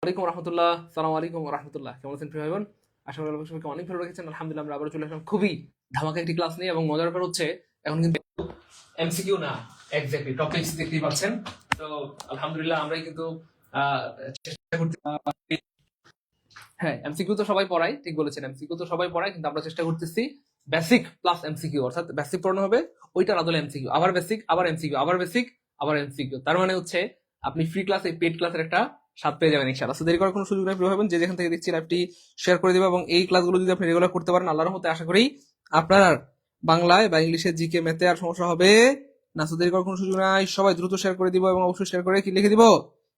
ওয়ালাইকুম রহমতুল্লাহ, সালাম আলাইকুম রহমতুল্লাহ। কেমন আছেন প্রিয় ভাই বোন? আশা করি আপনারা সবাইকে অনেক ভালো রেখেছেন। আলহামদুলিল্লাহ, আমরা আবার চলে আসলাম খুবই ধামাকা একটি ক্লাস নিয়ে, এবং মজার ব্যাপার হচ্ছে এখন কিন্তু এমসিকিউ না, এক্স্যাক্টলি টপিকস দেখতেই পাচ্ছেন। তো আলহামদুলিল্লাহ আমরাই কিন্তু চেষ্টা করতে, হ্যাঁ এমসিকিউ তো সবাই পড়ায়, ঠিক বলেছেন, এমসিকিউ তো সবাই পড়ায়, কিন্তু আমরা চেষ্টা করতেছি বেসিক প্লাস এমসিকিউ, অর্থাৎ বেসিক পড়ানো হবে, ওইটার আদলে এমসিকিউ, আবার বেসিক, আবার এমসিকিউ, আবার বেসিক, আবার এমসিকিউ। তার মানে হচ্ছে আপনি ফ্রি ক্লাস, এই পেড ক্লাসের একটা স্বাদ পেয়ে যাবেন ইনশাআল্লাহ। তো দেরি করার কোনো সুযোগ নেই প্রিয় ভাবেন, যে যেখান থেকে দেখছি লাইভটি শেয়ার করে দিবে, এবং এই ক্লাসগুলো যদি আপনি রেগুলার করতে পারেন, আল্লাহর রহমতে আশা করি আপনার আর বাংলায় বা ইংলিশে, জিকে, ম্যাথে আর সমস্যা হবে না। তো দেরি করার কোনো সুযোগ নাই, সবাই দ্রুত শেয়ার করে দিব, এবং অবশ্যই শেয়ার করে কি লিখে দিব,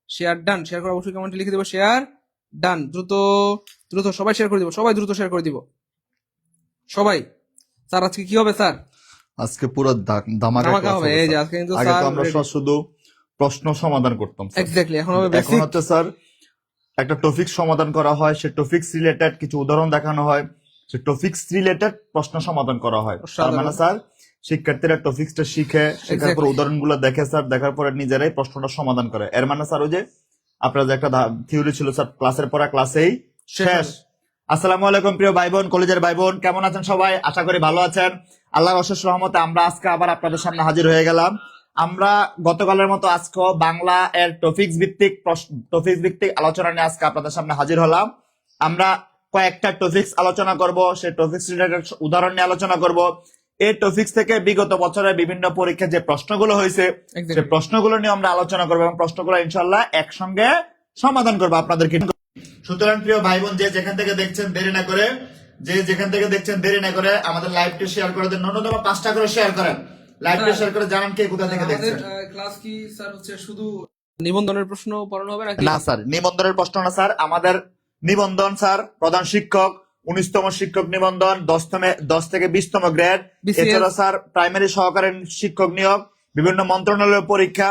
শেয়ার ডান। শেয়ার করে অবশ্যই কমেন্টে লিখে দিব শেয়ার ডান। দ্রুত দ্রুত সবাই শেয়ার করে দিব, সবাই দ্রুত শেয়ার করে দিব সবাই। স্যার আজকে কি হবে স্যার? আজকে পুরো ধামাকা ধামাকা ক্লাস হবে। হবে এই যে স্যার। আজকে কিন্তু আগে স্যার তো আমরা শুধু প্রশ্ন সমাধান করতাম স্যার। এক্স্যাক্টলি, এখন হবে এখন বেসিক। হচ্ছে স্যার একটা টপিক সমাধান করা হয়, সে টপিক্স রিলেটেড কিছু উদাহরণ দেখানো হয়, সে টপিক্স রিলেটেড প্রশ্ন সমাধান করা হয়। তার মানে স্যার শিক্ষার্থীরা টপিক্সটা শিখে, শেখার পর উদাহরণগুলো দেখে স্যার, দেখার পরে নিজেরাই প্রশ্নটা সমাধান করে। এর মানে স্যার ওই যে আপনার যে একটা থিওরি ছিল স্যার, ক্লাসের পড়া ক্লাসেই শেষ। আসসালামু আলাইকুম প্রিয় ভাই বোন, কলেজের ভাই বোন, কেমন আছেন সবাই? আশা করি ভালো আছেন। আল্লাহর অশেষ রহমতে আমরা আজকে আবার আপনাদের সামনে হাজির হয়ে গেলাম। আমরা গতকালের মতো আজকে বাংলা এর টপিক্স ভিত্তিক আলোচনা নিয়ে আজকে আপনাদের সামনে হাজির হলাম। আমরা কয়েকটা টপিক্স আলোচনা করব, সেই টপিক্স রিলেটেড উদাহরণ নিয়ে আলোচনা করব। এই টপিক্স থেকে বিগত বছরের বিভিন্ন পরীক্ষায় যে প্রশ্নগুলো হয়েছে, সেই প্রশ্নগুলো নিয়ে আমরা আলোচনা করবো, এবং প্রশ্নগুলো ইনশাল্লাহ একসঙ্গে সমাধান করবো আপনাদেরকে। সুতরাং প্রিয় ভাই বোন, যে যেখান থেকে দেখছেন দেরি না করে আমাদের লাইভটি শেয়ার করে দেন। ন্যূনতম 5টা করে শেয়ার করেন, লাইভটি শেয়ার করে জানান কে কোথা থেকে দেখছেন। ক্লাস কি স্যার হচ্ছে শুধু নিবন্ধনের প্রশ্ন পড়ানো হবে নাকি? না স্যার, নিবন্ধনের প্রশ্ন না স্যার। আমাদের নিবন্ধন স্যার, প্রধান শিক্ষক, 19তম শিক্ষক নিবন্ধন, 10 থেকে 20তম গ্রেড, এছাড়া স্যার প্রাইমারি সহকারী শিক্ষক নিয়োগ, বিভিন্ন মন্ত্রণালয়ের পরীক্ষা,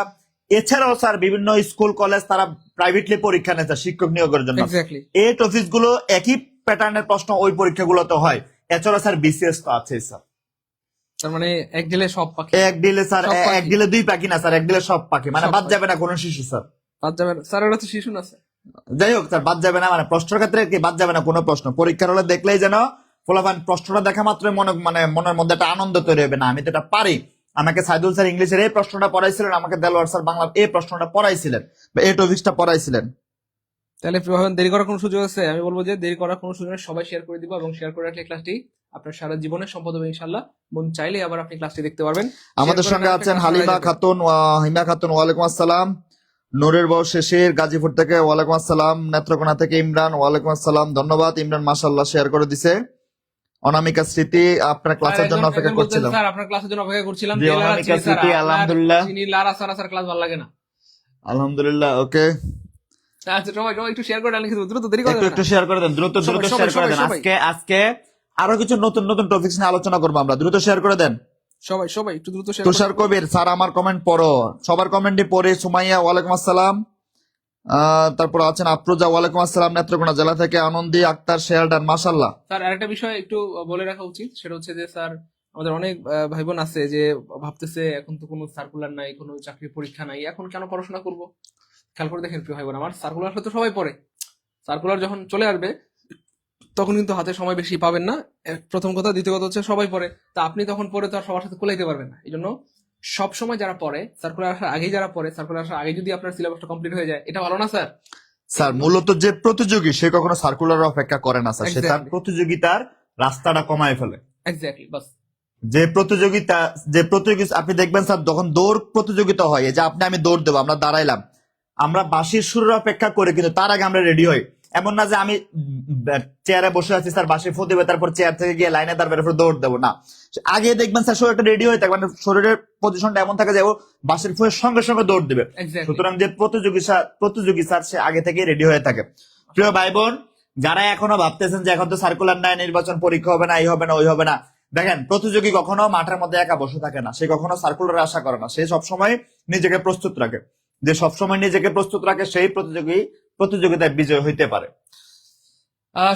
এছাড়াও স্যার বিভিন্ন স্কুল কলেজ তারা প্রাইভেটলি পরীক্ষা নেয় স্যার শিক্ষক নিয়োগের জন্য। এই টপিক গুলো একই প্যাটার্নের প্রশ্ন ওই পরীক্ষাগুলোতে হয়। এছাড়া স্যার বিসিএস তো আছে স্যার। তার মানে এক ডিলে সব পাখি, এক ডিলে স্যার, এক ডিলে দুই পাখি না স্যার, এক ডিলে সব পাখি, মানে বাদ যাবে না কোনো শিশু স্যার। বাদ যাবে না স্যার, ওরা তো শিশু না স্যার। যাই হোক স্যার, বাদ যাবে না মানে প্রশ্নের ক্ষেত্রে কি বাদ যাবে না কোনো প্রশ্ন। পরীক্ষার হলে দেখলেই যেন ফলাফল প্রশ্নটা দেখা মাত্র মনের মধ্যে একটা আনন্দ তৈরি হবে, না আমি তো এটা পারি। আমাকে সাইদুল স্যার ইংলিশের এই প্রশ্নটা পড়াইছিলেন, আমাকে দেলোয়ার স্যার বাংলার এই প্রশ্নটা পড়াইছিলেন, বা এই টপিকসটা পড়াইছিলেন। তাহলে দেরি করার কোনো সুযোগ আছে? আমি বলবো যে দেরি করার কোনো সুযোগ নেই, সবাই শেয়ার করে দিব, এবং শেয়ার করে রাখলে ক্লাসটি আপনার সারা জীবনের সম্পদ হবে ইনশাআল্লাহ। মন চাইলে আবার আপনি ক্লাসটি দেখতে পারবেন। আমাদের সঙ্গে আছেন হিমা খাতুন, ওয়ালাইকুম আসসালাম। নূরের বউ শেষের গাজীপুর থেকে ওয়ালাইকুম আসসালাম। নেত্রকোনা থেকে ইমরান, ওয়ালাইকুম আসসালাম। ধন্যবাদ ইমরান, মাশাআল্লাহ শেয়ার করে দিছে। অনামিকা স্মৃতি, আপনার ক্লাসের জন্য অপেক্ষা করছিলাম। স্যার আপনার ক্লাসের জন্য অপেক্ষা করছিলাম। জি অনামিকা স্মৃতি, আলহামদুলিল্লাহ। চিনি লারা স্যার ক্লাস ভালো লাগে না। আলহামদুলিল্লাহ, ওকে। আচ্ছা সবাই একটু শেয়ার করে লিখে দেন, দ্রুত দেরি করে একটু শেয়ার করে দেন, দ্রুত শেয়ার করে দেন। আজকে আরো কিছু নতুন টপিকস নিয়ে আলোচনা করবো আমরা, দ্রুত শেয়ার করে দেন সবাই একটু দ্রুত শেয়ার। তুষার কবির স্যার, আমার কমেন্ট পড়ো, সবার কমেন্টই পড়ে। সুমাইয়া, ওয়ালাইকুম আসসালাম। তারপর আছেন আফরোজা, ওয়ালাইকুম আসসালাম। নেত্রকোনা জেলা থেকে আনন্দি আক্তার, শেয়ারডান, মাশাআল্লাহ। স্যার আরেকটা বিষয় একটু বলে রাখা উচিত, সেটা হচ্ছে যে স্যার আমাদের অনেক ভাই বোন আছে যে ভাবতেছে এখন তো কোনো সার্কুলার নাই, কোনো চাকরির পরীক্ষা নাই, এখন কেন পড়াশোনা করব। খেয়াল করে দেখেন প্রিয় ভাই বোন আমার, সার্কুলার হয়তো সবাই পড়ে, সার্কুলার যখন চলে আসবে তখন কিন্তু হাতে সময় বেশি পাবেন না, প্রথম কথা। দ্বিতীয় কথা হচ্ছে সবাই পড়ে, তা আপনি তখন পড়ে তো আর সবার সাথে কোলাইতে পারবেন না। এই জন্য সবসময় যারা পড়ে, সার্কুলার আসার আগেই যারা পড়ে, সার্কুলার আসার আগে যদি আপনার সিলেবাসটা কমপ্লিট হয়ে যায়, এটা ভালো না স্যার? স্যার মূলত যে প্রতিযোগী সে কখনো সার্কুলার অপেক্ষা করে না স্যার, সে তার প্রতিযোগিতার রাস্তাটা কমায় ফেলে। এক্স্যাক্টলি, বাস। যে প্রতিযোগিতা আপনি দেখবেন স্যার, যখন দৌড় প্রতিযোগিতা হয়, যে আমি দৌড় দেবো, আমরা দাঁড়াইলাম, আমরা বাঁশির সুরের অপেক্ষা করে, কিন্তু তার আগে আমরা রেডি হই। এমন না যে আমি চেয়ারে বসে আছি স্যার, বাঁশি ফু দেবে, তারপর চেয়ার থেকে গিয়ে লাইনে তারপরে দৌড় দেবো না। আগে দেখবেন স্যার শরীরটা রেডি হয়ে থাকে, মানে শরীরের পজিশনটা এমন থাকে যে ও বাঁশির ফুয়ের সঙ্গে সঙ্গে দৌড় দেবে। সুতরাং যে প্রতিযোগী স্যার সে আগে থেকে রেডি হয়ে থাকে। প্রিয় ভাই বোন, যারা এখনো ভাবতেছেন যে এখন তো সার্কুলার নাই, নির্বাচন পরীক্ষা হবে না, এই হবে না ওই হবে না, দেখেন প্রতিযোগী কখনো মাঠের মধ্যে একা বসে থাকে না, সে কখনো সার্কুলার আশা করে না, সে সবসময় নিজেকে প্রস্তুত রাখে। যে সবসময় নিজেকে প্রস্তুত রাখে সেই প্রতিযোগিতায় বিজয় হইতে পারে।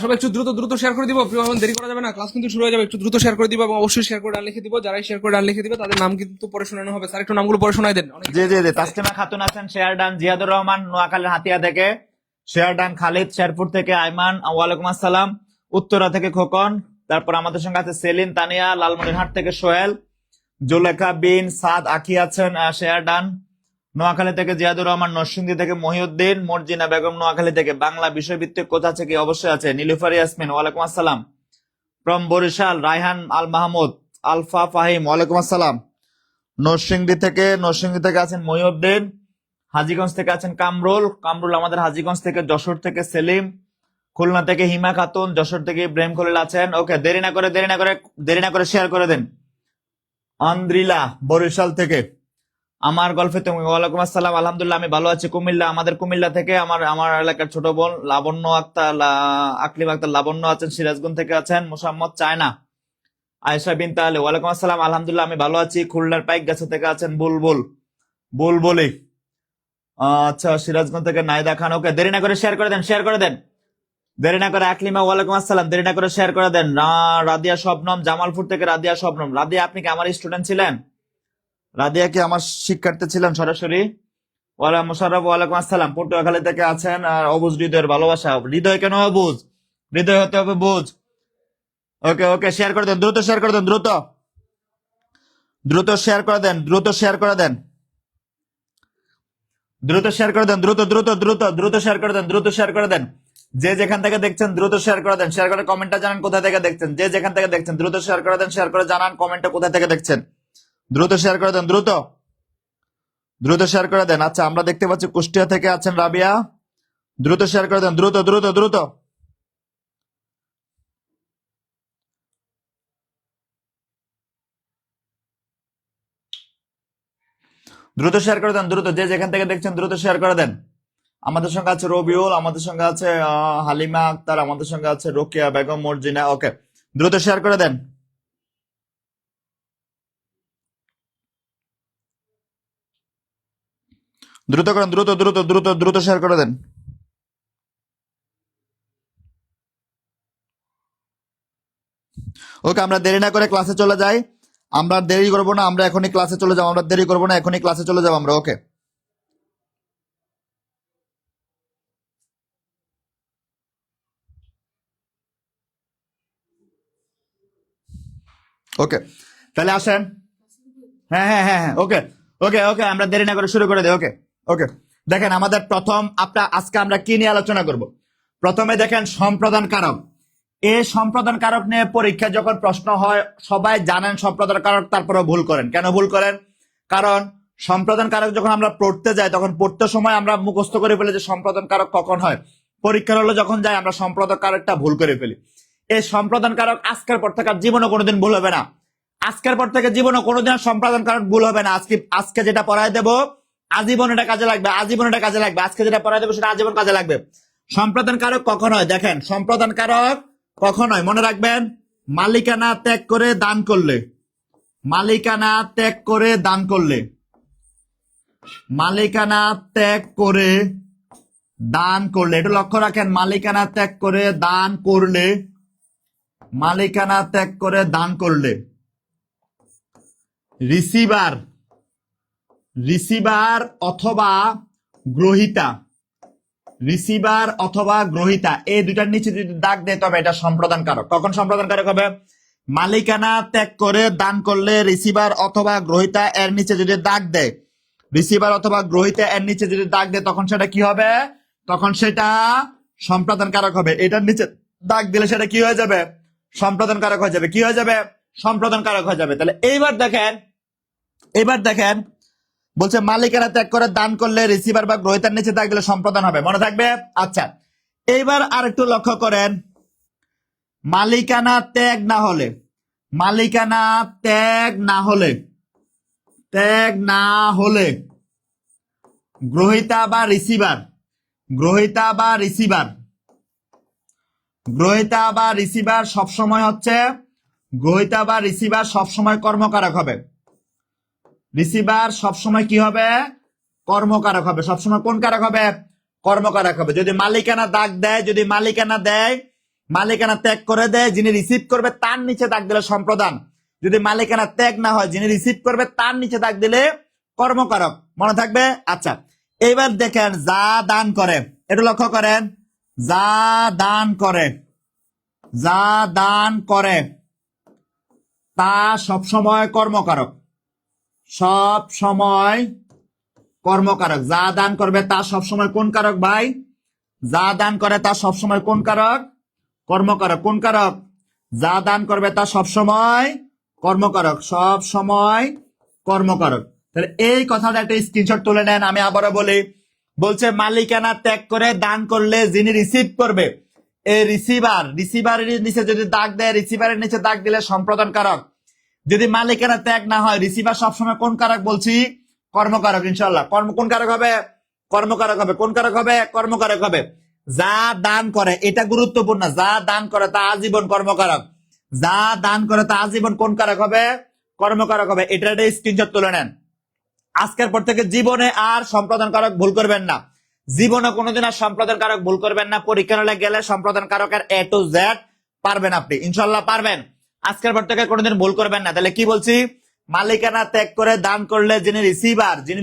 সবাই একটু দ্রুত শেয়ার করে দিব প্রিয় ভাই, দেরি করা যাবে না, ক্লাস কিন্তু শুরু হয়ে যাবে। একটু দ্রুত শেয়ার করে দিব, এবং অবশ্যই শেয়ার করে ডান লিখে দিব। যারাই শেয়ার করে ডান লিখে দিবে তাদের নাম কিন্তু পড়ে শোনানো হবে। স্যার একটু নামগুলো পড়ে শোনাই দেন। জি তাসলিমা খাতুন আছেন, শেয়ার ডান। জিয়াদুর রহমান, নোয়াখালীর হাতিয়া থেকে, শেয়ার ডান খালিদ শেরপুর থেকে, আইমান ওয়ালাইকুম আসসালাম, উত্তরা থেকে খোকন, তারপর আমাদের সঙ্গে আছে সেলিন, তানিয়া, লালমনিরহাট থেকে সোহেল, জুলেখা বিন সাদ আখি আছেন শেয়ার ডান, নোয়াখালী থেকে জিয়াদুর রহমান, নরসিংদী থেকে মহিউদ্দিন, মর্জিনা বেগম নোয়াখালী থেকে, বাংলা বিষয়ভিত্তিক কোচ আছে কি? অবশ্যই আছে, নীলুফার ইয়াসমিন ওয়ালাইকুম আসসালাম, ফ্রম বরিশাল রায়হান আল মাহমুদ, আলফা ফাহিম ওয়ালাইকুম আসসালাম, নরসিংদী থেকে আছেন মহিউদ্দিন, হাজীগঞ্জ থেকে আছেন কামরুল আমাদের হাজীগঞ্জ থেকে, যশোর থেকে সেলিম, খুলনা থেকে হিমা খাতুন, যশোর থেকে ইব্রাহিম খলিল আছেন। ওকে, দেরি না করে শেয়ার করে দেন। আন্দ্রিলা বরিশাল থেকে, আমার গল্পে তুমি ওয়ালাইকুম আসসালাম, আলহামদুলিল্লাহ আমি ভালো আছি। কুমিল্লা, আমাদের কুমিল্লা থেকে আমার এলাকার ছোট বোন লাবণ্য আক্তার আকলিম আক্তার লাবণ্য আছেন, সিরাজগঞ্জ থেকে আছেন মোসাম্মদ চায়না, আয়েশা বিন তাহলে ওয়ালাইকুম আসসালাম, আলহামদুলিল্লাহ আমি ভালো আছি। খুলনার পাইকগাছা থেকে আছেন বুলবুলি, আচ্ছা সিরাজগঞ্জ থেকে নাইদা খান। ওকে, দেরি না করে শেয়ার করে দেন, দেরি না করে। আকলিমা ওয়ালাইকুম আসসালাম, দেরি না করে শেয়ার করে দেন। রাদিয়া শবনম জামালপুর থেকে, রাদিয়া শবনম, রাদিয়া আপনি কি আমার স্টুডেন্ট ছিলেন? রাদিয়া কি আমার শিক্ষার্থী ছিলেন সরাসরি? মোশাররফ ওয়ালাইকুম আসসালাম, পটুয়াখালী থেকে আছেন। আর অবুজ হৃদয়ের ভালোবাসা, হৃদয় কেন অবুজ? হৃদয় হতে হবে বুঝ। ওকে শেয়ার করে দেন, দ্রুত শেয়ার করে দেন, দ্রুত শেয়ার করে দেন, দ্রুত শেয়ার করে দেন, দ্রুত শেয়ার করে দেন, দ্রুত শেয়ার করে দেন। যে যেখান থেকে দেখছেন দ্রুত শেয়ার করে দেন, শেয়ার করে কমেন্টটা জানান কোথা থেকে দেখছেন। যে যেখান থেকে দেখছেন দ্রুত শেয়ার করে দেন, শেয়ার করে জানান কমেন্টে কোথা থেকে দেখছেন। দ্রুত শেয়ার করে দেন, দ্রুত শেয়ার করে দেন। আচ্ছা, আমরা দেখতে পাচ্ছি কুষ্টিয়া থেকে আছেন রাবিয়া, দ্রুত শেয়ার করে দেন, দ্রুত শেয়ার করে দেন, যে যেখান থেকে দেখছেন দ্রুত শেয়ার করে দেন। আমাদের সঙ্গে আছে রবিউল, আমাদের সঙ্গে আছে হালিমা আক্তার, আমাদের সঙ্গে আছে রোকেয়া বেগম, মর্জিনা। ওকে, দ্রুত শেয়ার করে দেন, দ্রুত করেন, দ্রুত শেয়ার করে দেন। ওকে, আমরা দেরি না করে ক্লাসে চলে যাই। আমরা দেরি করবো না, আমরা এখনই ক্লাসে চলে যাবো, আমরা দেরি করবো না, এখনই ক্লাসে চলে যাবো আমরা। ওকে, ওকে, তাহলে আসেন। হ্যাঁ, ওকে, আমরা দেরি না করে শুরু করে দিই। ওকে, দেখেন আমাদের প্রথম আজকে আমরা কি নিয়ে আলোচনা করব। প্রথমে দেখেন সম্প্রদান কারক। এই সম্প্রদান কারক নিয়ে পরীক্ষা যখন প্রশ্ন হয়, সবাই জানেন সম্প্রদান কারক, তারপরে ভুল করেন। কেন ভুল করেন? কারণ সম্প্রদান কারক যখন আমরা পড়তে যাই, তখন পড়তে সময় আমরা মুখস্থ করে ফেলি যে সম্প্রদান কারক কখন হয়। পরীক্ষার হলে যখন যাই, আমরা সম্প্রদান কারকটা ভুল করে ফেলি। এই সম্প্রদান কারক আজকের পর থেকে জীবনে কোনোদিন ভুল হবে না। আজকের পর থেকে জীবনে কোনোদিন সম্প্রদান কারক ভুল হবে না। আজকে যেটা পড়ায় দেবো আজীবন এটা কাজে লাগবে, আজকে যেটা পড়ায় দেবো সেটা আজীবন কাজে লাগবে। সম্প্রদান কারক কখন হয়? দেখেন, সম্প্রদান কারক কখন হয় মনে রাখবেন, মালিকানা ত্যাগ করে দান করলে, মালিকানা ত্যাগ করে দান করলে, মালিকানা ত্যাগ করে দান করলে, এটা লক্ষ্য রাখেন। মালিকানা ত্যাগ করে দান করলে, মালিকানা ত্যাগ করে দান করলে রিসিভার অথবা গ্রহিতা, এই দুটার নিচে যদি দাগ দেয় তবে এটা সম্প্রদান কারক। কখন সম্প্রদান কারক হবে? মালিকানা ত্যাগ করে দান করলে রিসিভার অথবা গ্রহিতা এর নিচে যদি দাগ দেয়, তখন সেটা কি হবে? তখন সেটা সম্প্রদান কারক হবে। এটার নিচে দাগ দিলে সেটা কি হয়ে যাবে? সম্প্রদান কারক হয়ে যাবে। কি হয়ে যাবে? সম্প্রদান কারক হয়ে যাবে। তাহলে এইবার দেখেন বলছে মালিকানা ত্যাগ করে দান করলে রিসিভার বা গ্রহিতার নিচে দাগ দিলে সম্প্রদান হবে। মনে থাকবে? আচ্ছা, এইবার আর একটু লক্ষ্য করেন, মালিকানা ত্যাগ না হলে গ্রহিতা বা রিসিভার সবসময় হচ্ছে, গ্রহিতা বা রিসিভার সবসময় কর্মকারক হবে। রিসিভার সবসময় কি হবে? কর্মকারক হবে। সবসময় কোন কারক হবে? কর্মকারক হবে। যদি মালিকানা দাগ দেয়, মালিকানা ত্যাগ করে দেয়, যিনি রিসিভ করবে তার নিচে দাগ দিলে সম্প্রদান। যদি মালিকানা ত্যাগ না হয়, যিনি রিসিভ করবে তার নিচে দাগ দিলে কর্মকারক। মনে থাকবে? আচ্ছা, এবার দেখেন, যা দান করে, একটু লক্ষ্য করেন, যা দান করে, যা দান করে তা সবসময় কর্মকারক, সব সময় কর্মকারক। যা দান করবে তা সবসময় কোন কারক ভাই? যা দান করে তা সবসময় কোন কারক? কর্মকারক। কোন কারক? যা দান করবে তা সবসময় কর্মকারক, সব সময় কর্মকারক। তাহলে এই কথাটা একটা স্ক্রিনশট তুলে নেন। আমি আবারও বলি, বলছে মালিকানা ত্যাগ করে দান করলে যিনি রিসিভ করবে, এই রিসিভারের নিচে যদি দাগ দেয়, রিসিভারের নিচে দাগ দিলে সম্প্রদান কারক। যদি মালিকানা ত্যাগ না হয়, রিসিভার সবসময় কোন কারক বলছি? কর্মকারক। ইনশাল্লাহ কোন কারক হবে? কর্মকারক হবে। কোন কারক হবে? কর্মকারক হবে। যা দান করে, এটা গুরুত্বপূর্ণ, যা দান করে তা আজীবন কর্মকারক। যা দান করে তা আজীবন কোন কারক হবে? কর্মকারক হবে। এটা একটা স্ক্রিনশট তুলে নেন। আজকের পর থেকে জীবনে আর সম্প্রদান কারক ভুল করবেন না, জীবনে কোনোদিন আর সম্প্রদান কারক ভুল করবেন না। পরীক্ষা হলে গেলে সম্প্রদান কারকের A to Z পারবেন আপনি, ইনশাল্লাহ পারবেন। আজকের পর থেকে কোনোদিন ভুল করবেন না। তাহলে কি বলছি? মালিকানা ত্যাগ করে দান করলে যিনি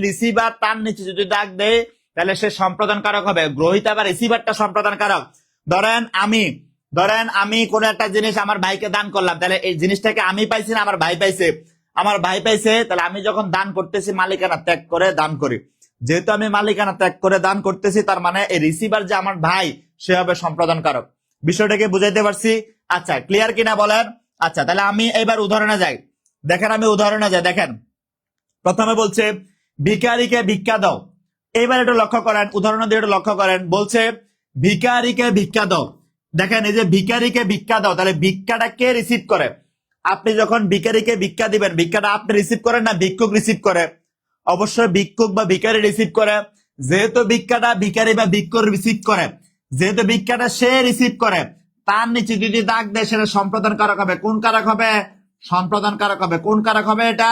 রিসিভার তার নিচে যদি দাগ দেয়, তাহলে সে সম্প্রদান কারক হবে। গ্রহীতা বা রিসিভারটা সম্প্রদান কারক। ধরেন আমি কোন একটা জিনিস আমার ভাইকে দান করলাম, তাহলে এই জিনিসটাকে আমি পাইছি না আমার ভাই পাইছে? আমার ভাই পাইছে। তাহলে আমি যখন দান করতেছি মালিকানা ত্যাগ করে দান করি, যেহেতু আমি মালিকানা ত্যাগ করে দান করতেছি, তার মানে এই রিসিভার যে আমার ভাই, সে হবে সম্প্রদান কারক। বিষয়টাকে বুঝাইতে পারছি? আচ্ছা, ক্লিয়ার কিনা বলেন? আচ্ছা, তাহলে আমি এবার উদাহরণে যাই। দেখেন, আমি উদাহরণে যাই। দেখেন, প্রথমে বলছে ভিখারিকে ভিক্ষা দাও। এইবার একটু লক্ষ্য করেন, উদাহরণ দিয়ে একটু লক্ষ্য করেন। বলছে ভিখারিকে ভিক্ষা দাও। দেখেন, এই যে ভিখারিকে ভিক্ষা দাও, তাহলে ভিক্ষাটা কে রিসিভ করে? আপনি যখন ভিখারিকে ভিক্ষা দিবেন, ভিক্ষাটা আপনি রিসিভ করেন না ভিক্ষুক রিসিভ করে? অবশ্যই ভিক্ষুক বা ভিখারি রিসিভ করে। যেহেতু ভিক্ষাটা ভিখারি বা ভিক্ষুক রিসিভ করে, যেহেতু ভিক্ষাটা সে রিসিভ করে, তার নিচে যদি দাগ দেয়, সেটা সম্প্রদান কারক হবে। কোন কারক হবে? সম্প্রদান কারক হবে। কোন কারক হবে? এটা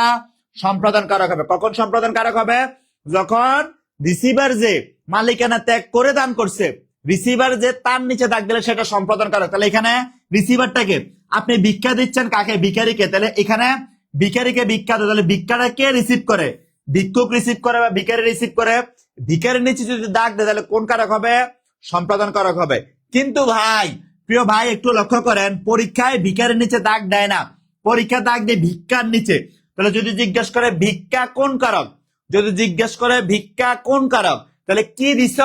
সম্প্রদান কারক হবে। কখন সম্প্রদান কারক হবে? যখন রিসিভার যে মালিকানা ত্যাগ করে দান করছে, রিসিভার যে তার নিচে দাগ দিলে সেটা সম্প্রদান কারক। তাহলে এখানে রিসিভারটাকে আপনি ভিক্ষা দিচ্ছেন কাকে? ভিখারিকে। তাহলে এখানে ভিখারিকে ভিক্ষা দেয়, তাহলে ভিক্ষাটা কে রিসিভ করে? ভিক্ষুক রিসিভ করে বা ভিখারি রিসিভ করে। ভিখারির নিচে যদি দাগ দেয়, তাহলে কোন কারক হবে? সম্প্রদান কারক হবে। কিন্তু ভাই, প্রিয় ভাই, একটু লক্ষ্য করেন, পরীক্ষায় ভিখারির নিচে দাগ দেয় না, পরীক্ষা দাগ দিয়ে ভিক্ষার নিচে। তাহলে যদি জিজ্ঞেস করে ভিক্ষা কোন কারক, যদি জিজ্ঞেস করে ভিক্ষা কোন কারক, তাহলে কি দিছ?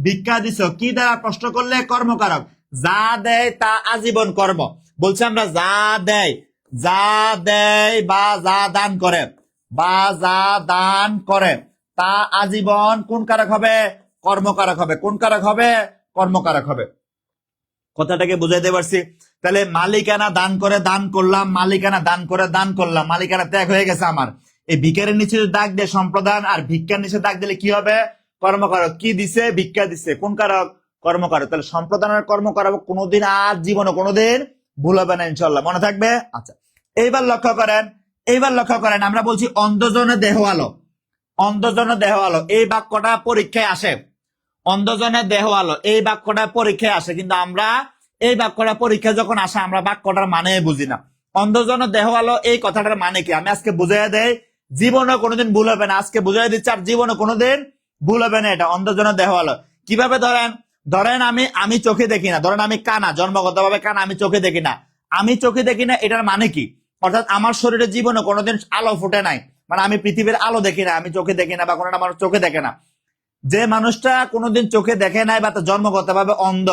ভিক্ষা দিছ। কি দ্বারা প্রশ্ন করলে? কর্মকারক। যা দেয় তা আজীবন কর্ম। বলছে আমরা যা দেয় বা যা দান করে তা আজীবন কোন কারক হবে? কর্মকারক হবে। কোন কারক হবে? কর্মকারক হবে। কথাটাকে বুঝাইতে পারছি? তাহলে মালিকানা দান করে দান করলাম, মালিকানা দান করে দান করলাম, মালিকানা ত্যাগ হয়ে গেছে আমার। এই ভিখারির নিচে দাগ দিয়ে সম্প্রদান, আর ভিক্ষার নিচে দাগ দিলে কি হবে? কর্মকারক। কি দিছে? ভিক্ষা দিছে। কোন কারক? কর্মকারক। তাহলে সম্প্রদানের কর্মকারক কোনোদিন আর জীবনে কোনোদিন ভুল হবে না, ইনশাল্লাহ মনে থাকবে। আচ্ছা, এইবার লক্ষ্য করেন, আমরা বলছি অন্ধজনে দেহ আলো। অন্ধজনে দেহ আলো, এই বাক্যটা পরীক্ষায় আসে। অন্ধজনে দেহ আলো, এই বাক্যটা পরীক্ষায় আসে, কিন্তু আমরা এই বাক্যটা পরীক্ষা যখন আসে, আমরা বাক্যটার মানে বুঝি না। অন্ধজন দেহ আলো, এই কথাটার মানে কি? আমি আজকে বুঝাই দেই, জীবনে কোনোদিন ভুল হবে না। আজকে বুঝাই দিচ্ছি, আর জীবনে কোনোদিন ভুল হবে না। এটা অন্ধজন দেহ আলো। কিভাবে? ধরেন আমি চোখে দেখি না, ধরেন আমি কানা, জন্মগত ভাবে কানা, আমি চোখে দেখি না। আমি চোখে দেখি না, এটার মানে কি? অর্থাৎ আমার শরীরে জীবনে কোনোদিন আলো ফুটে নাই, মানে আমি পৃথিবীর আলো দেখি না, আমি চোখে দেখি না, বা কোনো মানুষ চোখে দেখে না। যে মানুষটা কোনোদিন চোখে দেখে নাই বা তার জন্মগত ভাবে অন্ধ,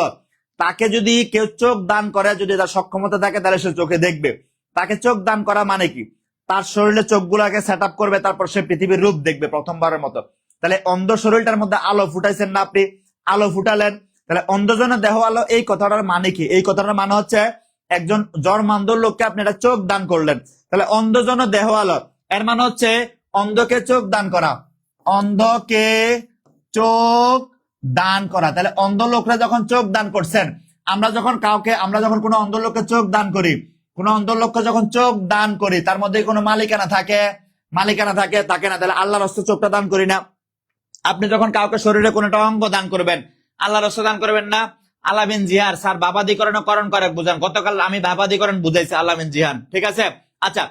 তাকে যদি কেউ চোখ দান করে, যদি তার সক্ষমতা থাকে, তাহলে সে চোখে দেখবে। তাকে চোখ দান করা মানে কি? তার শরীরে চোখগুলাকে সেট আপ করবে, তারপর সে পৃথিবীর রূপ দেখবে প্রথমবারের মতো। তাহলে অন্ধ শরীরটার মধ্যে আলো ফুটাইছেন না আপনি, আলো ফুটালেন। তাহলে অন্ধজনের দেহ আলো, এই কথাটার মানে কি? এই কথাটার মানে হচ্ছে একজন জন্মান্ধ লোককে আপনি একটা চোখ দান করলেন। তাহলে অন্ধজনের দেহ আলো, এর মানে হচ্ছে অন্ধকে চোখ দান করা, অন্ধকে চোখ দান করা। তাহলে অন্ধ লোকরা যখন চোখ দান করছেন, আমরা যখন কোনো অন্ধ লোককে চোখ দান করি, কোনো অন্ধ লোককে যখন চোখ দান করি, তার মধ্যে কোনো মালিকানা থাকে না। তাহলে আল্লাহর রাস্তে চোখটা দান করি না। আপনি যখন কাউকে শরীরে কোনো একটা অঙ্গ দান করবেন, আল্লাহর রাস্তে দান করবেন না। আলামিন জিহার স্যার বাবাদিকরণ করণ করে বুঝান, গতকাল আমি বাবাদিকরণ বুঝাইছি, আলামিন জিহান, ঠিক আছে। আচ্ছা,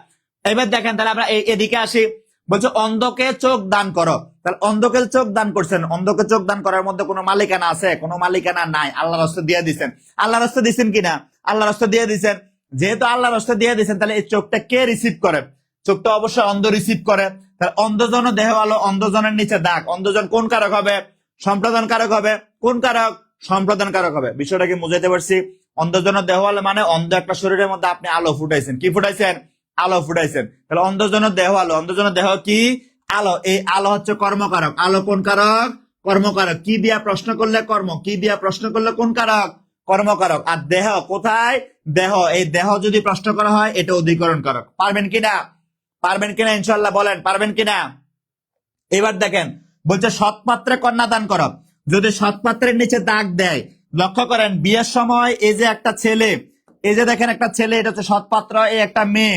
এবার দেখেন, তাহলে আমরা এদিকে আসি। বলছে অন্ধকে চোখ দান করো। তাহলে অন্ধকে চোখ দান করছেন, অন্ধকে চোখ দান করার মধ্যে কোনো মালিকানা আছে? কোনো মালিকানা নাই, আল্লাহ রাস্তা দিয়ে দিচ্ছেন। আল্লাহ রাস্তা দিচ্ছেন কিনা? আল্লাহ রাস্তা দিয়ে দিচ্ছেন। যেহেতু আল্লাহ রাস্তা দিয়ে দিচ্ছেন, তাহলে এই চোখটা কে রিসিভ করে? চোখটা অবশ্যই অন্ধ রিসিভ করে। তাহলে অন্ধজন দেহ আলো, অন্ধজনের নিচে দাগ। অন্ধজন কোন কারক হবে? সম্প্রদান কারক হবে। কোন কারক? সম্প্রদান কারক হবে। বিষয়টা কি বুঝাইতে পারছি? অন্ধজনের দেহ আলো মানে অন্ধ একটা শরীরের মধ্যে আপনি আলো ফুটাইছেন। কি ফুটাইছেন? আলো ফুটাইছেন। তাহলে অন্ধজনের দেহ আলো, অন্ধজনের দেহ কি? আলো। এই আলো হচ্ছে কর্মকারক। আলো কোন কারক? কর্মকারক। কি দিয়া প্রশ্ন করলে কর্ম, কি দিয়া প্রশ্ন করলে কোন কারক? কর্মকারক। আর দেহ কোথায়? দেহ, এই দেহ যদি প্রশ্ন করা হয় এটা অধিকরণ কারক। পারবেন কিনা? পারবেন কিনা ইনশাল্লাহ বলেন, পারবেন কিনা? এবার দেখেন, বলছে সৎপাত্রে কন্যাদান করো। যদি সৎপাত্রের নিচে দাগ দেয়, লক্ষ্য করেন বিয়ের সময় এই যে একটা ছেলে, এই যে দেখেন একটা ছেলে, এটা হচ্ছে সৎপাত্র, এই একটা মেয়ে,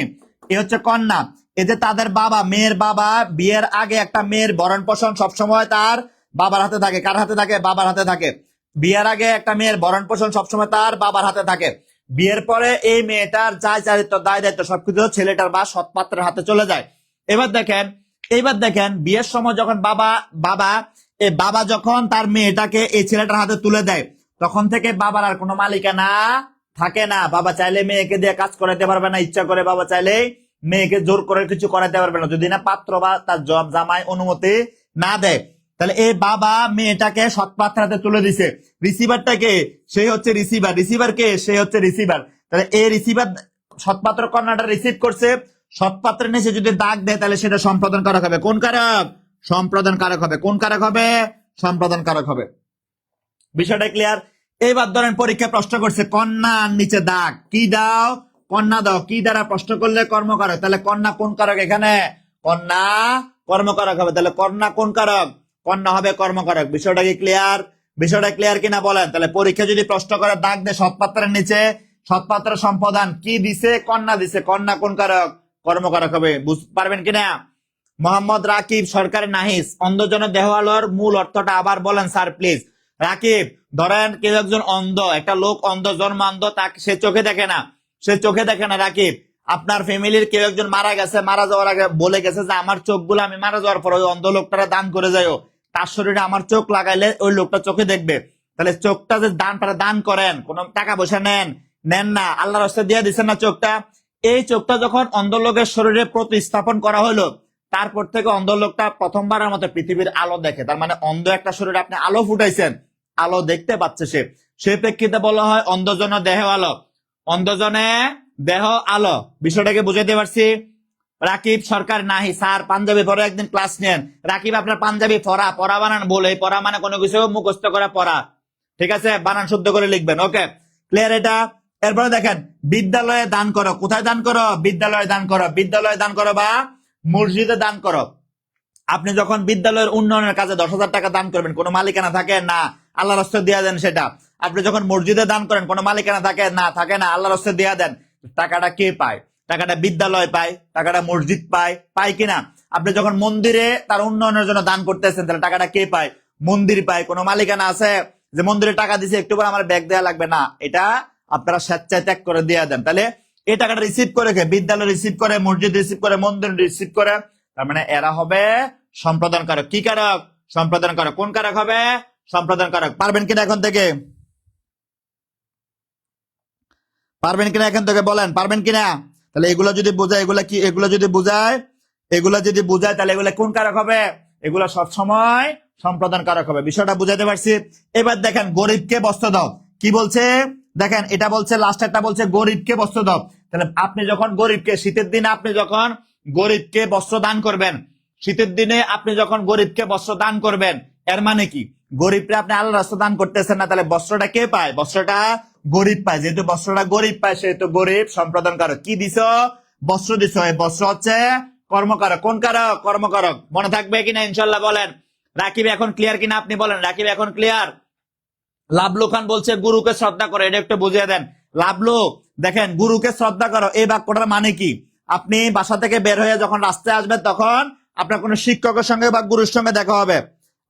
এ হচ্ছে কন্যা। এই যে তাদের বাবা, মেয়ের বাবা বিয়ের আগে একটা মেয়ের ভরণ পোষণ সবসময় তার বাবার হাতে থাকে। কার হাতে থাকে? বাবার হাতে থাকে। বিয়ের আগে একটা মেয়ের ভরণ পোষণ সবসময় তার বাবার হাতে থাকে। বিয়ের পরে এই মেয়েটার যা চারিত্র, দায় দায়িত্ব সবকিছু ছেলেটার বা সৎপাত্রের হাতে চলে যায়। এবার দেখেন বিয়ের সময় যখন বাবা যখন তার মেয়েটাকে এই ছেলেটার হাতে তুলে দেয়, তখন থেকে বাবার আর কোনো মালিকানা থাকে না। বাবা চাইলে মেয়েকে দিয়ে কাজ করাতে পারবে না, ইচ্ছা করে বাবা চাইলে মেয়েকে জোর করে কিছু করাতে পারবে না, যদি না পাত্র বা তার জামাই অনুমতি না দেয়। তাহলে এই বাবা মেয়েটাকে সৎপাত্রের হাতে তুলে দিছে। রিসিভারটা কে? সেই হচ্ছে রিসিভার। রিসিভার কে? সেই হচ্ছে রিসিভার। তাহলে এই রিসিভার সৎপাত্র কন্যাটা রিসিভ করছে। সৎপাত্রের নিচে যদি দাগ দেয় তাহলে সেটা সম্পাদন কারক হবে। কোন কারক? সম্পাদন কারক হবে। কোন কারক হবে? সম্পাদন কারক হবে। বিষয়টা ক্লিয়ার? এইবার ধরেন পরীক্ষা প্রশ্ন করছে কন্যার নিচে দাগ, কি দাও? কন্যা দাও। কি দ্বারা প্রশ্ন করলে কর্মকারক? তাহলে কন্যা কোন কারক? এখানে কন্যা কর্মকারক হবে। তাহলে কন্যা কোন কারক? কন্যা হবে কর্মকারক। বিষয়টা কি ক্লিয়ার? বিষয়টা ক্লিয়ার কিনা বলেন? তাহলে পরীক্ষা যদি প্রশ্ন করে দাগ দেয় সৎপাত্রের নিচে, সৎপাত্রের সম্পাদন কি দিছে? কন্যা দিছে। কন্যা কোন কারক? কর্মকারক হবে। বুঝতে পারবেন কিনা? মোহাম্মদ রাকিব সরকারের নাহিস, অন্ধজনের দেহ আলোর মূল অর্থটা আবার বলেন স্যার প্লিজ। রাকিব, ধরেন কেউ একজন অন্ধ, একটা লোক অন্ধ, জন্মান্ধ, তাকে সে চোখে দেখে না, সে চোখে দেখে না। রাকিব, আপনার ফ্যামিলির কেউ একজন মারা গেছে, মারা যাওয়ার আগে বলে গেছে যে আমার চোখগুলো আমি মারা যাওয়ার পর ওই অন্ধ লোকটারা দান করে যাও, তার শরীরে আমার চোখ লাগাইলে ওই লোকটা চোখে দেখবে। তাহলে চোখটা যে দান করেন, কোন টাকা পয়সা নেন না, আল্লাহর রাস্তায় দিয়ে দিচ্ছেন না চোখটা। এই চোখটা যখন অন্ধ লোকের শরীরে প্রতিস্থাপন করা হলো, তারপর থেকে অন্ধ লোকটা প্রথমবারের মতো পৃথিবীর আলো দেখে। তার মানে অন্ধ একটা শরীরে আপনি আলো ফুটাইছেন, আলো দেখতে পাচ্ছে সে। সেই প্রেক্ষিতে বলা হয় অন্ধজন দেহ আলো, অন্ধজনে দেহ আলো। বিষয়টাকে বুঝাইতে পারছি? রাকিব সরকার নাহি স্যার পাঞ্জাবি পরে একদিন ক্লাস নেন। রাকিব আপনার পাঞ্জাবি পড়া বানান বলে, পড়া মানে কোনো কিছু মুখস্থ করে পড়া, ঠিক আছে? বানান শুদ্ধ করে লিখবেন। ওকে, ক্লিয়ার এটা? এরপরে দেখেন বিদ্যালয়ে দান করো। কোথায় দান করো? বিদ্যালয়ে দান করো। বিদ্যালয়ে দান করো বা মসজিদে দান করো। আপনি যখন বিদ্যালয়ের উন্নয়নের কাজে 10,000 টাকা দান করবেন, কোনো মালিকানা থাকে না, আল্লাহ রাস্তায় দিয়ে দেন সেটা। আপনি যখন মসজিদে দান করেন, কোনো মালিকানা থাকে না, আল্লাহ রাস্তায় দিয়ে দেন। টাকাটা কে পায়? টাকাটা বিদ্যালয় পায়, টাকাটা মসজিদ পায় কিনা? আপনি যখন মন্দিরে তার উন্নয়নের জন্য দান করতেছেন, তাহলে টাকাটা কে পায়? মন্দির পায়। কোনো মালিকানা আছে যে মন্দিরে টাকা দিছে, একটু পর আমার ব্যাগ দেওয়া লাগবে না, এটা আপনারা স্বেচ্ছায় ত্যাগ করে দিয়ে দেন। তাহলে এই টাকাটা রিসিভ করে কে? বিদ্যালয় রিসিভ করে, মসজিদ রিসিভ করে, মন্দির রিসিভ করে। তার মানে এরা হবে সম্পাদন কারক। কি কারক? সম্পাদন কারক। কোন কারক হবে? সম্পাদন কারক। পারবেন কিনা এখন থেকে? পারবেন কিনা এখন থেকে বলেন, পারবেন কিনা? তাহলে এগুলো যদি বোঝায়, এগুলো যদি বোঝায় তাহলে এগুলো কোন কারক হবে? এগুলো সবসময় সম্পাদন কারক হবে। বিষয়টা বুঝাতে পারছি? এবার দেখেন গরিবকে বস্ত্র দাও। কি বলছে? দেখেন এটা বলছে, লাস্ট একটা বলছে গরিবকে বস্ত্র দাও। তাহলে আপনি যখন গরিবকে, শীতের দিনে আপনি যখন গরিবকে বস্ত্র দান করবেন, শীতের দিনে আপনি যখন গরিবকে বস্ত্র দান করবেন, এর মানে কি? গরিবকে আপনি আল্লাহ রাস্তা দান করতেছেন না, তাহলে বস্ত্রটা কে পায়? বস্ত্রটা গরিব পায়। যেহেতু বস্ত্রটা গরিব পায়, সেহেতু গরিব সম্পাদন কারক। কি দিছ? বস্ত্র দিছ। এই বস্ত্র হচ্ছে কর্মকারক। কোন কারক? কর্মকারক। মনে থাকবে কিনা ইনশাল্লাহ বলেন? রাকিব এখন ক্লিয়ার কিনা আপনি বলেন? রাকিব এখন ক্লিয়ার? লাবলু খান বলছে গুরুকে শ্রদ্ধা করো, এটা একটু বুঝিয়ে দেন। লাবলু, দেখেন গুরুকে শ্রদ্ধা করো এই বাক্যটার মানে কি? আপনি বাসা থেকে বের হয়ে যখন রাস্তায় আসবেন, তখন আপনার কোনো শিক্ষকের সঙ্গে বা গুরুর সঙ্গে দেখা হবে।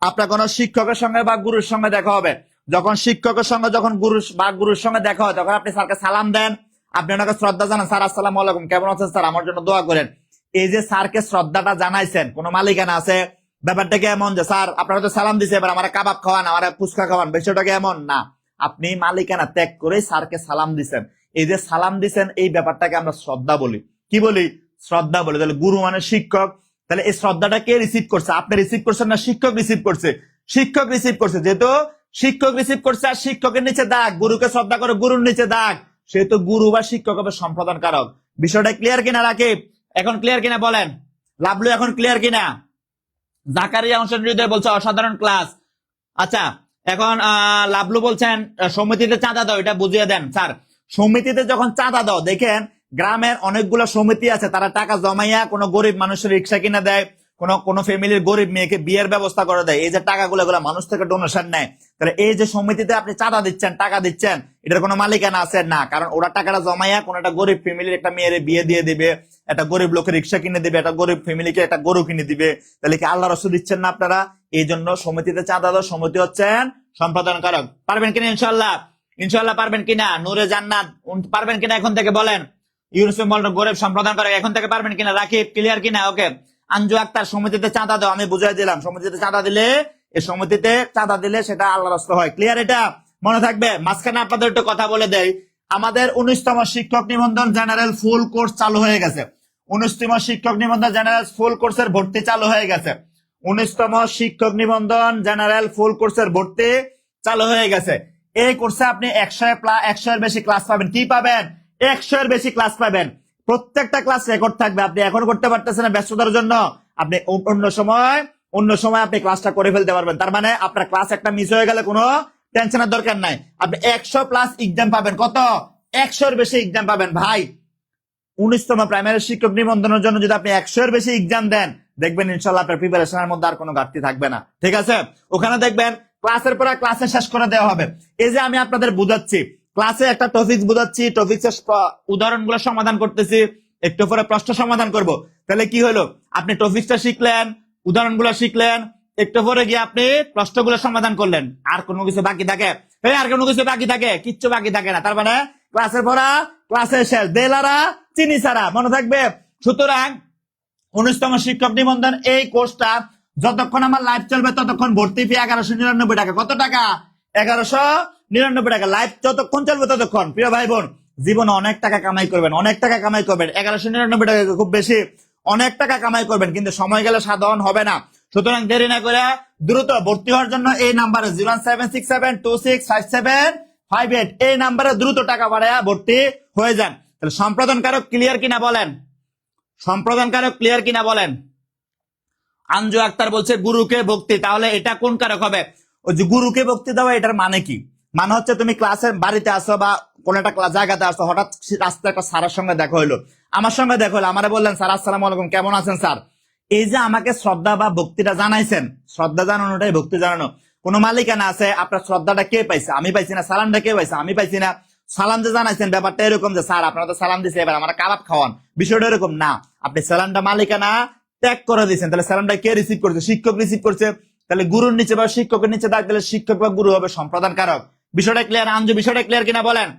আপনার কোনো শিক্ষকের সঙ্গে বা গুরুর সঙ্গে দেখা হবে। যখন শিক্ষকের সঙ্গে, যখন গুরুর সঙ্গে দেখা হয়, তখন আপনি স্যারকে সালাম দেন, আপনি ওনাকে শ্রদ্ধা জানান, স্যার আসসালামু আলাইকুম, কেমন আছেন স্যার, আমার জন্য দোয়া করেন। এই যে স্যারকে শ্রদ্ধাটা জানাইছেন, কোন মালিকানা আছে? ব্যাপারটা কি এমন যে স্যার আপনারা তো সালাম দিছে, এবার আমার কাবাব খাওয়ান, আমার ফুচকা খাওয়ান, বিষয়টা কি এমন না। আপনি মালিকানা ত্যাগ করে স্যারকে সালাম দিছেন, এই যে সালাম দিছেন এই ব্যাপারটাকে আমরা শ্রদ্ধা বলি। কি বলি? শ্রদ্ধা বলি। তাহলে গুরু মানে শিক্ষক, তাহলে এই শ্রদ্ধাটা কে রিসিভ করছে? আপনি রিসিভ করছেন না শিক্ষক রিসিভ করছে? শিক্ষক রিসিভ করছে। যেহেতু শিক্ষক রিসিভ করছে আর শিক্ষকের নিচে দাগ, গুরুকে শ্রদ্ধা করে গুরুর নিচে দাগ, সেহেতু গুরু বা শিক্ষক হবে সম্প্রদান কারক। বিষয়টা ক্লিয়ার কিনা রাকিব? এখন ক্লিয়ার কিনা বলেন? লাভলু এখন ক্লিয়ার কিনা? জাকারিয়া হোসেন হৃদয় বলছে অসাধারণ ক্লাস। আচ্ছা, এখন লাভলু বলছেন সমিতিতে চাঁদা দাও, এটা বুঝিয়ে দেন স্যার। সমিতিতে যখন চাঁদা দাও, দেখেন গ্রামের অনেকগুলো সমিতি আছে, তারা টাকা জমাইয়া কোনো গরিব মানুষের রিক্সা কিনে দেয়, কোন ফ্যামিলির গরিব মেয়েকে বিয়ের ব্যবস্থা করে দেয়। এই যে টাকাগুলো এগুলো মানুষ থেকে ডোনেশন নেয়। তাহলে এই যে সমিতিতে আপনি চাঁদা দিচ্ছেন, টাকা দিচ্ছেন, এটার কোনো মালিকানা আছে না, কারণ ওরা টাকাটা জমাইয়া কোন একটা গরিব ফ্যামিলির একটা মেয়ের বিয়ে দিয়ে দিবে, একটা গরিব লোকের রিক্সা কিনে দিবে, একটা গরিব ফ্যামিলিকে একটা গরু কিনে দিবে। তাহলে কি আল্লাহ রসুল দিচ্ছেন না আপনারা? এই জন্য সমিতিতে চাঁদা দাও, সমিতি হচ্ছেন সম্পাদন কারক। পারবেন কিনা ইনশাল্লাহ? ইনশাল্লাহ পারবেন কিনা? নূরে জান্নাত পারবেন কিনা এখন থেকে বলেন? ইউনুস গরিব সম্পাদন কারক এখন থেকে পারবেন কিনা? রাকিব ক্লিয়ার কিনা? ওকে। আঞ্জু আক্তার সমিতিতে চাঁদা দাও, আমি বুঝাই দিলাম। সমিতিতে চাঁদা দিলে, এই সমিতিতে চাঁদা দিলে সেটা আল্লাহ রাস্তা হয়। ক্লিয়ার? এটা মনে থাকবে। মাঝখানে আপনাদের একটু কথা বলে দেয়, আমাদের 19তম শিক্ষক নিবন্ধন জেনারেল ফুল কোর্স চালু হয়ে গেছে। 19তম শিক্ষক নিবন্ধন জেনারেল ফুল কোর্সের ভর্তি চালু হয়ে গেছে। 19তম শিক্ষক নিবন্ধন জেনারেল ফুল কোর্সের ভর্তি চালু হয়ে গেছে। এই কোর্সে আপনি 100 এর বেশি ক্লাস পাবেন। কি পাবেন? 100 এর বেশি ক্লাস পাবেন। প্রত্যেকটা ক্লাস রেকর্ড থাকবে। আপনি এখন করতে পারতেছেন না ব্যস্ততার জন্য, আপনি অন্য সময় আপনি ক্লাসটা করে ফেলতে পারবেন। তার মানে আপনার ক্লাস একটা মিস হয়ে গেলে কোনো টেনশনের দরকার নাই। আপনি 100+ এক্সাম পাবেন। কত? 100 এর বেশি এক্সাম পাবেন ভাই। 19তম প্রাইমারি শিক্ষক নিবন্ধনের জন্য যদি আপনি 100 এর বেশি এক্সাম দেন, দেখবেন ইনশাল্লাহ আপনার প্রিপারেশনের মধ্যে আর কোনো ঘাটতি থাকবে না। ঠিক আছে? ওখানে দেখবেন ক্লাসের পর ক্লাসে শেষ করে দেওয়া হবে। এই যে আমি আপনাদের বুঝাচ্ছি, ক্লাসে একটা টপিক বুঝাচ্ছি, টপিকের উদাহরণগুলো সমাধান করতেছি, একটু পরে প্রশ্ন সমাধান করব। তাহলে কি হলো? আপনি টপিকটা শিখলেন, উদাহরণগুলো শিখলেন, একটু পরে গিয়ে আপনি প্রশ্নগুলো সমাধান করলেন। আর কোনো কিছু বাকি থাকে? আর কোনো কিছু বাকি থাকে? কিচ্ছু বাকি থাকে না। তার মানে ক্লাসের পড়া ক্লাসের শেষ, বেলারা চিনি ছাড়া। মনে থাকবে? সুতরাং 19তম শিক্ষক নিবন্ধন এই কোর্সটা যতক্ষণ আমার লাইভ চলবে ততক্ষণ ভর্তি ফি 1199 টাকা। কত টাকা? 1199 টাকা। লাইভ যতক্ষণ চলবে ততক্ষণ প্রিয় ভাই বোন জীবনে অনেক টাকা কামাই করবেন, অনেক টাকা কামাই করবেন। 1199 টাকা খুব বেশি, অনেক টাকা কামাই করবেন, কিন্তু সময় গেলে সাধারণ হবে না। সুতরাং দেরি না করে দ্রুত ভর্তি হওয়ার জন্য এই নাম্বারে 01767265758 এই নাম্বারে দ্রুত টাকা বাড়ায়া ভর্তি হয়ে যান। তাহলে সম্প্রদান কারক ক্লিয়ার কিনা বলেন? সম্প্রদান কারক ক্লিয়ার কিনা বলেন? আঞ্জু আক্তার বলছে গুরুকে ভক্তি, তাহলে এটা কোন কারক হবে? ওই যে গুরুকে ভক্তি দেওয়া, এটার মানে কি? মানে হচ্ছে তুমি ক্লাসের বাড়িতে আসো বা কোন একটা জায়গাতে আসো, হঠাৎ রাস্তায় একটা স্যারের সঙ্গে দেখা হইলো, আমার সঙ্গে দেখা হলো, আমারে বললেন স্যার আসসালামু আলাইকুম, কেমন আছেন স্যার? এই যে আমাকে শ্রদ্ধা বা ভক্তিটা জানাইছেন, শ্রদ্ধা জানানোটাই ভক্তি জানানো। কোন মালিকানা আছে? আপনার শ্রদ্ধাটা কে পাইছে? আমি পাইছি না। সালামটা কে পাইছে? আমি পাইছি না। সালাম যে জানাইছেন ব্যাপারটা এরকম যে স্যার আপনারা তো সালাম দিছে, এবার আমার কাবাব খাওয়ান, বিষয়টা এরকম না। আপনি সালামটা মালিকানা ত্যাগ করে দিয়েছেন, তাহলে সালামটা কে রিসিভ করছে? শিক্ষক রিসিভ করছে। তাহলে গুরুর নিচে বা শিক্ষকের নিচে দাগ দিলে শিক্ষক বা গুরু হবে সম্প্রদান কারক। বিষয়টা ক্লিয়ার? আঞ্জু বিষয়টা ক্লিয়ার কিনা বলেন?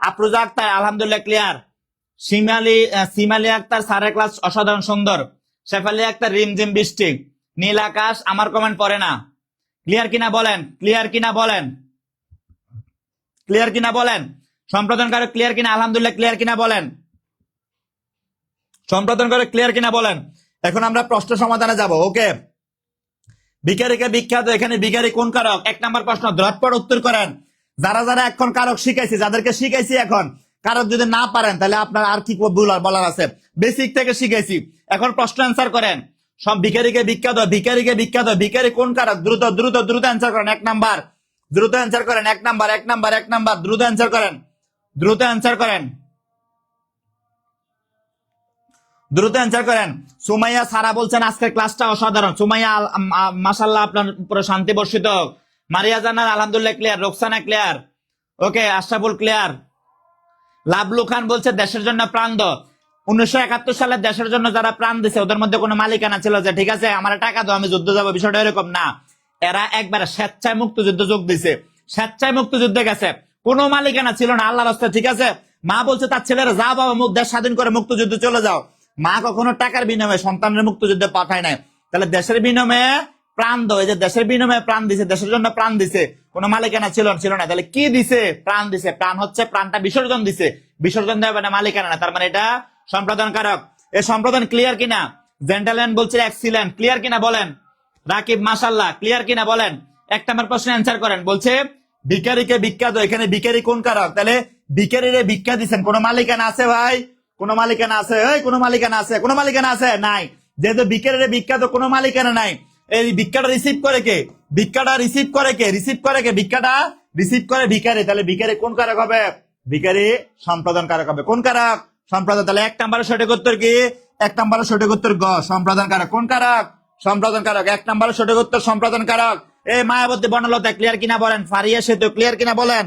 আফরোজা আক্তার আলহামদুলিল্লাহ ক্লিয়ার। সিমালি আক্তার স্যারের ক্লাস অসাধারণ সুন্দর। শেফালি আক্তার রিমঝিম বৃষ্টি, নীল আকাশ, আমার কমেন্ট পড়ে না। ক্লিয়ার কিনা বলেন? ক্লিয়ার কিনা বলেন? ক্লিয়ার কিনা বলেন? সম্প্রদান কারক ক্লিয়ার কিনা? আলহামদুলিল্লাহ ক্লিয়ার কিনা বলেন? সম্প্রদান কারক ক্লিয়ার কিনা বলেন? এখন আমরা প্রশ্ন সমাধানে যাব। ওকে, ভিখারিকে বিখ্যাত, এখানে ভিখারি কোন কারক? 1 নম্বর প্রশ্ন, ঝটপট উত্তর করেন। যারা যারা এখন কারক শিখাইছি, যাদেরকে শিখাইছি এখন কারক যদি না পারেন তাহলে আপনার আর কি বলার আছে? বেসিক থেকে শিখাইছি, এখন প্রশ্ন অ্যান্সার করেন। সব ভিখারিকে বিখ্যাত, ভিখারিকে বিখ্যাত, ভিখারি কোন কারক? দ্রুত দ্রুত দ্রুত অ্যান্সার করেন। 1 নাম্বার, দ্রুত অ্যান্সার করেন। 1 নাম্বার, 1 নাম্বার, 1 নাম্বার, দ্রুত অ্যান্সার করেন, দ্রুত অ্যান্সার করেন, দ্রুত অ্যান্সার করেন। সুমাইয়া সারা বলছেন আজকের ক্লাসটা অসাধারণ। সুমাইয়া মাশাআল্লাহ, আপনার উপরে শান্তি বর্ষিত হোক। মারিয়া জান্নাত আলহামদুলিল্লাহ ক্লিয়ার। রোকসানা ক্লিয়ার। ওকে, আশরাফুল ক্লিয়ার। লাভলু খান বলছে দেশের জন্য প্রাণ দাও। 1971 সালে দেশের জন্য যারা প্রাণ দিছে ওদের মধ্যে কোনো মালিকানা ছিল যে ঠিক আছে আমার টাকা দাও আমি যুদ্ধ যাবো? বিষয়টা এরকম না। এরা একবারে স্বেচ্ছায় মুক্তিযুদ্ধ যোগ দিছে, স্বেচ্ছায় মুক্তিযুদ্ধে গেছে, কোনো মালিকানা ছিল না আল্লাহর রাস্তায়। ঠিক আছে, মা বলছে তার ছেলেরা যা বাবা মুখ দেশ স্বাধীন করে মুক্তিযুদ্ধে চলে যাও। মা কখনো টাকার বিনিময়ে সন্তানের মুক্তিযুদ্ধে পাঠায় নাই, তাহলে দেশের বিনিময়ে প্রাণ দাও, এই যে দেশের বিনিময়ে প্রাণ দিছে, দেশের জন্য প্রাণ দিছে, কোনো মালিকানা ছিল না, তাহলে কি দিছে? প্রাণ দিছে। প্রাণ হচ্ছে প্রাণটা বিসর্জন দিছে, বিসর্জন দেওয়া মানে মালিকানা না, তার মানে এটা সম্পাদন কারক। এই সম্পাদন ক্লিয়ার কিনা? জেন্টালম্যান বলছে এক্সিলেন্ট, ক্লিয়ার কিনা বলেন? রাকিব মাশাল্লাহ, ক্লিয়ার কিনা বলেন? একটা আমার প্রশ্ন অ্যান্সার করেন। বলছে ভিখারিকে ভিক্ষা দাও, এখানে ভিখারি কোন কারক? তাহলে ভিখারিরে ভিক্ষা দিচ্ছেন, কোনো মালিকানা আছে ভাই? কোনো মালিকানা আছে? কোনো মালিকানা আছে? কোনো মালিকানা আছে? নাই। যেহেতু ভিখারিরে ভিক্ষা তো কোনো মালিকানা নাই, এই ভিক্ষাটা রিসিভ করে কে? ভিক্ষাটা রিসিভ করে কে? রিসিভ করে কে? ভিক্ষাটা রিসিভ করে ভিখারি। তাহলে ভিখারি কোন কারক হবে? ভিখারি সম্পাদন কারক হবে। কোন কারক? সম্পাদন। তাহলে 1 নম্বরের সঠিক উত্তর কি? 1 নম্বরের সঠিক উত্তর গ, সম্পাদন কারক। কোন কারক? সম্পাদন কারক। 1 নম্বরের সঠিক উত্তর সম্পাদন কারক। এই মায়াবতী বর্ণলতা ক্লিয়ার কিনা বলেন? ফারিয়া সেতু ক্লিয়ার কিনা বলেন?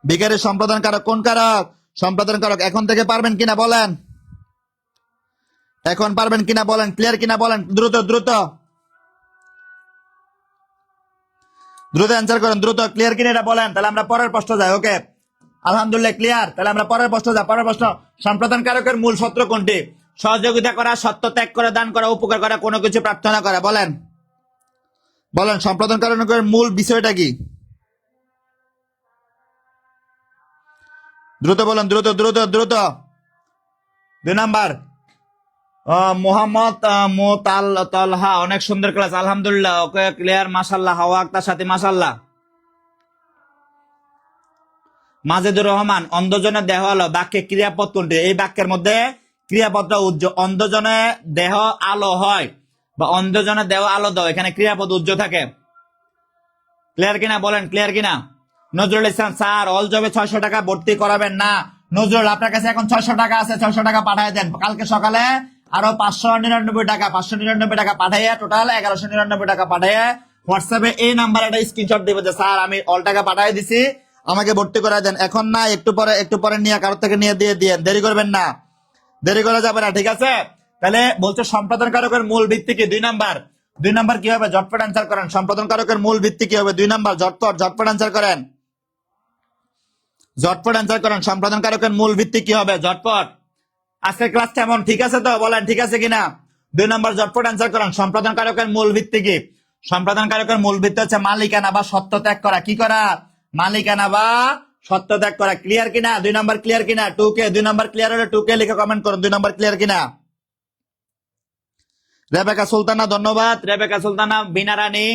ভিখারি সম্পাদন কারক। কোন কারক? সম্পাদন কারক। এখন থেকে পারবেন কিনা বলেন? এখন পারবেন কিনা বলেন? ক্লিয়ার কিনা বলেন? দ্রুত দ্রুত দ্রুত অ্যান্সার করেন, দ্রুত। ক্লিয়ার কিনা এটা বলেন, তাহলে আমরা পরের প্রশ্ন যাই। ওকে, আলহামদুলিল্লাহ ক্লিয়ার। তাহলে আমরা পরের প্রশ্ন যাই। পরের প্রশ্ন, সম্পাদন কারকের মূল সূত্র কোনটি? সহযোগিতা করা, সত্য ত্যাগ করে, দান করা, উপকার করা, কোনো কিছু প্রার্থনা করা। বলেন বলেন, সম্পাদন কারকের মূল বিষয়টা কি? দ্রুত বলেন, দ্রুত দ্রুত দ্রুত। 2 নাম্বার মোহাম্মদ তালহা, অনেক সুন্দর ক্লাস, আলহামদুলিল্লাহ। ওকে ক্লিয়ার, মাশাল্লাহ। হাওয়া আক্তার সাথে মাশাল্লাহ। মাজেদুর রহমান, অন্ধজনের দেহ আলো, বাক্যে ক্রিয়াপদ কোনটি? এই বাক্যের মধ্যে ক্রিয়াপদটা অন্ধজনে দেহ আলো হয় বা অন্ধজনের দেহ আলো দাও, এখানে ক্রিয়াপদ উজ্জ্ব থাকে। ক্লিয়ার কিনা বলেন? ক্লিয়ার কিনা? নজরুল ইসলাম, স্যার অল জবে 600 টাকা ভর্তি করাবেন না। নজরুল, আপনার কাছে এখন 600 টাকা আছে, 600 টাকা পাঠিয়ে দেন। কালকে সকালে আরো 599 টাকা, 599 টাকা পাঠাইয়া টোটাল 1199 টাকা পাঠাইয়া হোয়াটসঅ্যাপে এই নাম্বারে একটা স্ক্রিনশট দিবে যে স্যার আমি অল টাকা পাঠিয়ে দিছি, আমাকে ভর্তি করায় দেন। এখন না, একটু পরে নিয়ে কারোর থেকে নিয়ে দিয়ে দিয়েন, দেরি করবেন না, দেরি করা যাবে না, ঠিক আছে? তাহলে বলছে সম্পাদন কারকের মূল ভিত্তি কি? 2 নাম্বার। 2 নাম্বার কি হবে? ঝটপট অ্যান্সার করেন। সম্পাদন কারকের মূল ভিত্তি কি হবে? 2 নাম্বার। ঝটপট অ্যান্সার করেন, ঝটপট অ্যান্সার করেন। সম্পাদন কারকের মূল ভিত্তি কি হবে? ঝটপট। আজকের ক্লাস কেমন? ঠিক আছে তো? বলেন ঠিক আছে কিনা? 2 নম্বর, ঝটপট অ্যান্সার করেন। সম্পাদন কারকের মূল ভিত্তি কি? সম্পাদন কারকের মূল ভিত্তি হচ্ছে মালিকানা বা সত্য ত্যাগ করা। কি করা? মালিকানা বা সত্য ত্যাগ করা। ক্লিয়ার কিনা? 2 নম্বর ক্লিয়ার কিনা? 2K। 2 নম্বর ক্লিয়ার হলে 2K লিখে কমেন্ট করুন। 2 নম্বর ক্লিয়ার কিনা? রেবেকা সুলতানা, ধন্যবাদ। রেবেকা সুলতানা, বিনা রানী।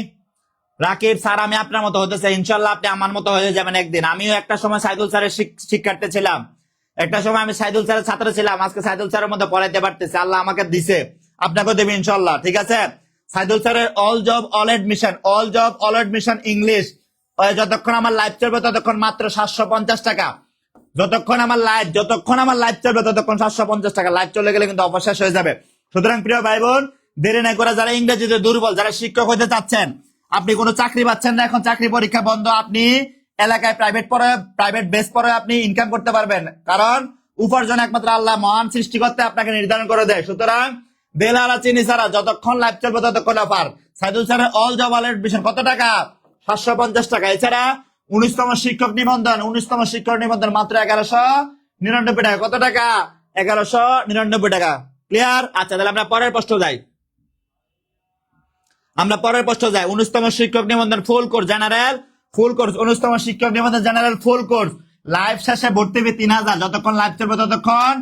রাকিব স্যার, আমি আপনার মতো হতে চাই, ইনশাল্লাহ আপনি আমার মতো হয়ে যাবেন একদিন। আমিও একটা সময় সাইদুল স্যারের শিক্ষার্থী ছিলাম, একটা সময় আমি সাইদুল স্যারের ছাত্র ছিলাম, আজকে সাইদুল স্যারের মধ্যে পড়াইতে পারতেছি, আল্লাহ আমাকে দিছে, আপনাকেও দেবে ইনশাল্লাহ, ঠিক আছে? সাইদুল স্যারের all job all admission English, যতক্ষণ আমার লাইভ চলবে ততক্ষণ মাত্র 750 টাকা। যতক্ষণ আমার লাইভ চলবে ততক্ষণ 750 টাকা। লাইভ চলে গেলে কিন্তু অফার শেষ হয়ে যাবে। সুতরাং প্রিয় ভাই বোন, দেরি না করে যারা ইংরেজিতে দুর্বল, যারা শিক্ষক হতে চাচ্ছেন, আপনি কোনো চাকরি পাচ্ছেন না, এখন চাকরি পরীক্ষা বন্ধ, আপনি এলাকায় প্রাইভেট বেস পরে আপনি ইনকাম করতে পারবেন, কারণ উপার্জন একমাত্র আল্লাহ মহান সৃষ্টিকর্তা আপনাকে নির্ধারণ করে দেয়। সুতরাং বেলালা চিনি ছাড়া যতক্ষণ লাইভ চলবে ততক্ষণ অফার। সাইদুল স্যারের অল জব অল এডমিশন কত টাকা? 750 টাকা। এছাড়া 19তম শিক্ষক নিবন্ধন মাত্র 1199 টাকা। কত টাকা? 1199 টাকা। ক্লিয়ার? আচ্ছা, তাহলে আমরা পরের প্রশ্ন যাই। 19তম শিক্ষক নিবন্ধন ফুল কোর্স জেনারেল, 19তম শিক্ষক নিবন্ধন জেনারেল ফুল কোর্স লাইভ শেষে ভর্তি হবে 3000, যতক্ষণ লাইভ চলবে ততক্ষণ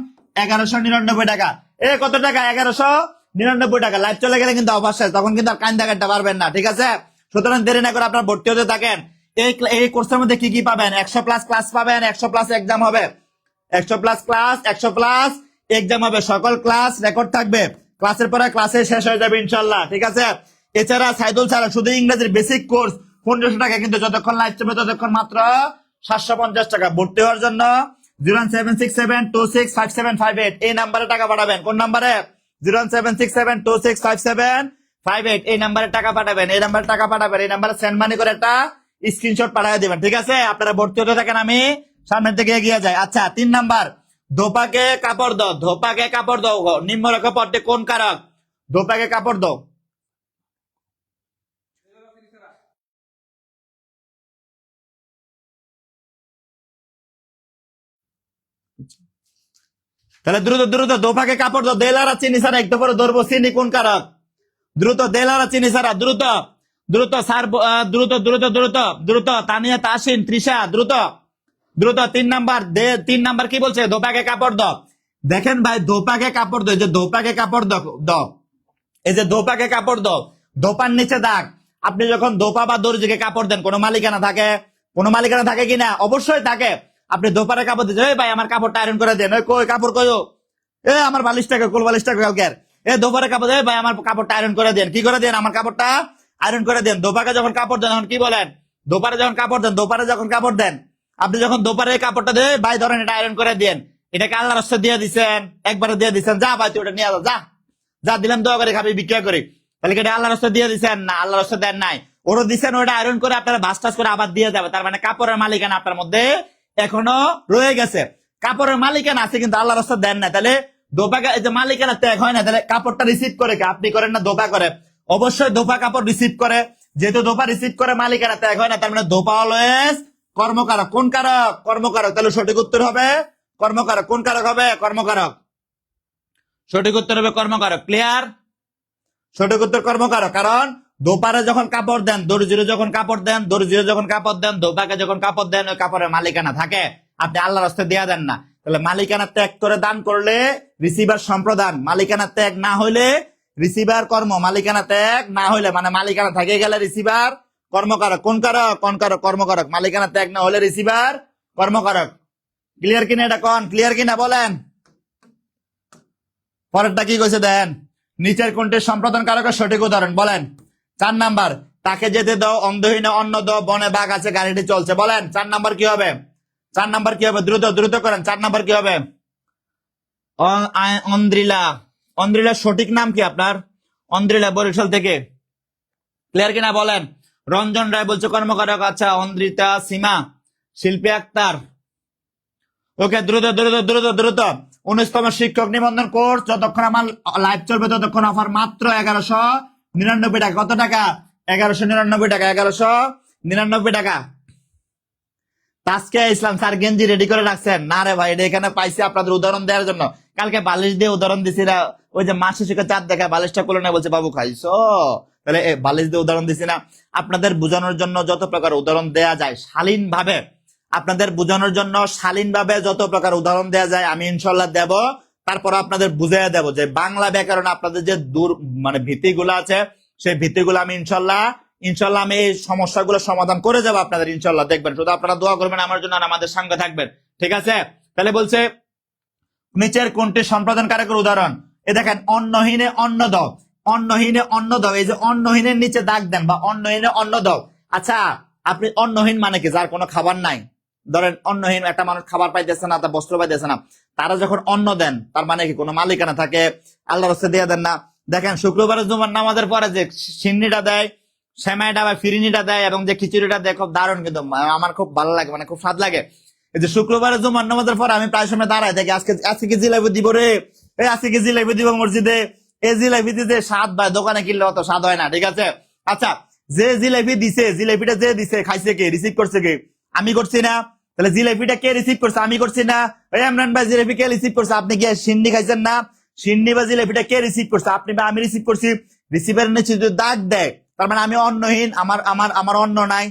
1199 টাকা। কত টাকা? 1199 টাকা। লাইভ চলে গেলে কিন্তু অফার শেষ, তখন কিন্তু আর কান্দা কাটতে পারবেন না, ঠিক আছে? সুতরাং দেরি না করে আপনার ভর্তি হতে থাকেন। এই কোর্সের মধ্যে কি কি পাবেন? 100+ ক্লাস পাবেন, 100+ এক্সাম হবে, 100+ এক্সাম হবে, সকল ক্লাস রেকর্ড থাকবে, ক্লাসের পরে ক্লাসে শেষ হয়ে যাবে ইনশাল্লাহ, ঠিক আছে? এছাড়া সাইদুল স্যার শুধু ইংরেজির বেসিক কোর্স 1500 টাকা, কিন্তু যতক্ষণ লাইভ চলবে ততক্ষণ মাত্র 750 টাকা। ভর্তি হওয়ার জন্য 076726575 এই নাম্বারে টাকা পাঠাবেন। কোন নাম্বারে? 076726575 এই নাম্বারে টাকা পাঠাবেন, এই নাম্বারে সেন্ড মানি করে একটা স্ক্রিনশট পাঠিয়ে দিবেন, ঠিক আছে? আপনারা ভর্তি হতে থাকেন, আমি সামনের দিকে এগিয়ে যাই। আচ্ছা, 3 নাম্বার, ধোপাকে কাপড় দাও, নিম্নরেখা পদটি কোন কারক? ধোপাকে কাপড় দাও। তাহলে দ্রুত দ্রুত দোপাকে কাপড় দাও, দেলারা চিনি ছাড়া একটু পরে ধরবো চিনি কোন কারক, দ্রুত দেলারা চিনি ছাড়া, দ্রুত দ্রুত স্যার, দ্রুত দ্রুত দ্রুত দ্রুত, তানিয়া, তাসিন, তৃষা, দ্রুত দ্রুত। 3 নাম্বার 3 নাম্বার কি বলছে? দোপাকে কাপড় দাও। দেখেন ভাই, দোপাকে কাপড় দাও, এই যে দোপাকে কাপড় দাও, এই যে দোপাকে কাপড় দাও, দোপার নিচে দাগ। আপনি যখন দোপা বা দর্জিকে কাপড় দেন, কোনো মালিকানা থাকে? কোনো মালিকানা থাকে কিনা? অবশ্যই থাকে। আপনি দোপারে কাপড় দিচ্ছেন, এই ভাই আমার কাপড়টা আয়রন করে দেন, ওই কই কাপড় কয়ো, এ আমার বালিশটাকে, কোল বালিশটাকে কালকের, এ দোপারে কাপড় দেন, ভাই আমার কাপড়টা আয়রন করে দেন। কি করে দেন? আমার কাপড়টা আয়রন করে দেন। দোপাকে যখন কাপড় দেন তখন কি বলেন? দোপারে যখন কাপড় দেন, দোপারে যখন কাপড় দেন, আপনি যখন দোপারে কাপড়টা দেন, ভাই ধরেন এটা আয়রন করে দেন, এটাকে আল্লাহর রাস্তায় দিয়ে দিচ্ছেন, একবারে দিয়ে দিচ্ছেন, যা ভাই তুই ওটা নিয়ে যা, যা দিলাম দোয়া করে খাবি, বিক্রয় করি। তাহলে এটা আল্লাহর রাস্তায় দিয়ে দিচ্ছেন না? আল্লাহর রাস্তায় দেন নাই, ওরা দিচ্ছেন, ওটা আয়রন করে আপনারা ভাস টাস করে আবার দিয়ে যাবে। তার মানে কাপড়ের মালিকানা আপনার মধ্যে এখনো রয়ে গেছে। কাপড়ের মালিকানা আছে কিন্তু আল্লাহর রাস্তায় দেন না। তাহলে দোপা, এই যে মালিকানা ত্যাগ হয় না, তাহলে কাপড়টা রিসিভ করে কে? আপনি করেন না, দোপা করে? অবশ্যই দোপা কাপড় রিসিভ করে। যেহেতু দোপা রিসিভ করে, মালিকানা ত্যাগ হয় না, তার মানে দোপা অলওয়েজ কর্মকারক। কোন কারক? কর্মকারক। তাহলে সঠিক উত্তর হবে কর্মকারক। কোন কারক হবে? কর্মকারক। সঠিক উত্তর হবে কর্মকারক। ক্লিয়ার? সঠিক উত্তর কর্মকারক। কারণ দোপারে যখন কাপড় দেন, দর্জিরে যখন কাপড় দেন, দর্জিরে যখন কাপড় দেন, দোপাকে যখন কাপড় দেন, ওই কাপড়ের মালিকানা থাকে, আপনি আল্লাহর রাস্তায় দেয়া দেন না। তাহলে মালিকানা ত্যাগ করে দান করলে রিসিভার সম্প্রদান, মালিকানা ত্যাগ না হইলে রিসিভার কর্ম, মালিকানা ত্যাগ না হইলে মানে মালিকানা থাকে গেলে রিসিভার কর্মকারক। কোন কারক? কোন কারক? কর্মকারক। মালিকানা ত্যাগ না হলে রিসিভার কর্মকারক। ক্লিয়ার কিনা? এটা কোন ক্লিয়ার কিনা বলেন? পরেরটা কি কইছে দেন? নিচের কোনটি সম্প্রদান কারকের সঠিক উদাহরণ বলেন? 4 নাম্বার, তাকে যেতে দাও, অন্ধহীনে অন্ন দাও, বনে বাঘ আছে, গাড়িটি চলছে। বলেন 4 নাম্বার কি হবে? 4 নাম্বার কি হবে? দ্রুত দ্রুত করেন। 4 নাম্বার কি হবে? অন্দ্রিলা। অন্দ্রিলার সঠিক নাম কি আপনার? অন্দ্রিলা, বরিশাল থেকে। ক্লিয়ার কিনা বলেন? রঞ্জন রায় বলছে কর্মকারক। আচ্ছা, অন্দ্রিতা, সীমা, শিল্পী আক্তার। ওকে, দ্রুত দ্রুত দ্রুত দ্রুত। 19তম শিক্ষক নিবন্ধন কোর্স, যতক্ষণ আমার লাইভ চলবে ততক্ষণ অফার মাত্র 1199 টাকা। কত টাকা? 1199 টাকা। 1199 টাকা। তাসকিয়া ইসলাম স্যার গেঞ্জি রেডি করে রাখছেন? না রে ভাই, এটা এখানে পাইছি আপনাদের উদাহরণ দেওয়ার জন্য। কালকে বালিশ দিয়ে উদাহরণ দিছি, ওই যে মাস শেষে চাঁদ দেখা বালিশটা কোলে না, বলছে বাবু খাইছো, তাহলে বালিশ দিয়ে উদাহরণ দিছি না? আপনাদের বোঝানোর জন্য যত প্রকার উদাহরণ দেয়া যায় শালীন ভাবে, আপনাদের বোঝানোর জন্য শালীন ভাবে যত প্রকার উদাহরণ দেয়া যায় আমি ইনশাল্লাহ দেব। তারপর আপনাদের বুঝাইয়া দেব যে বাংলা ব্যাকরণ আপনাদের যে দূর মানে ভীতিগুলো আছে, সেই ভীতিগুলো আমি ইনশাল্লাহ আমি এই সমস্যাগুলো সমাধান করে যাবো আপনাদের, ইনশাল্লাহ দেখবেন। শুধু আপনারা দোয়া করবেন আমার জন্য আর আমাদের সঙ্গে থাকবেন, ঠিক আছে? তাহলে বলছে নিচের কোনটি সম্প্রদান কারকের উদাহরণ? এ দেখেন, অন্নহীনে অন্ন দাও, অন্নহীনে অন্ন দাও, এই যে অন্নহীনের নিচে দাগ দেন বা অন্নহীনে অন্ন দাও। আচ্ছা, আপনি অন্নহীন মানে কি? যার কোনো খাবার নাই। ধরেন অন্নহীন একটা মানুষ খাবার পাইতেছে না, তার বস্ত্র পাইতেছে না, তারা যখন অন্ন দেন তার মানে কি কোনো মালিকানা থাকে? আল্লাহর রাস্তায় দিয়ে দেন না। দেখেন, শুক্রবারে জুমার নামাজের পরে যে সিন্নিটা দেয়, সেমাইটা বা ফিরিনিটা দেয় এবং যে খিচুড়িটা দেয়, খুব দারুণ, কিন্তু আমার খুব ভালো লাগে, মানে খুব স্বাদ লাগে। এই যে শুক্রবারে জুমার নামাজের পরে আমি প্রায় সময় দাঁড়ায় থাকি, আজকে কি জিলাপি দিব রে, এই আজকে কি জিলাপি দিব মসজিদে, এই জিলাপি দিতে স্বাদ ভাই দোকানে কিনলে অত স্বাদ হয় না, ঠিক আছে? আচ্ছা, যে জিলাপি দিছে, জিলাপিটা যে দিছে খাইছে কে? রিসিভ করছে কে? আমি করছি না। তাহলে জিলাপিটা কে রিসিভ করছে? আমি করছি না। এই ইমরান ভাই, জিলাপি কে রিসিভ করছে? আপনি কি সিন্নি খাইছেন না? সিন্নি বা জিলাপিটা কে রিসিভ করছে? আপনি বা আমি রিসিভ করছি। রিসিভারের নিচে যদি দাগ দেয় তার মানে আমি অন্নহীন, আমার অন্ন নাই,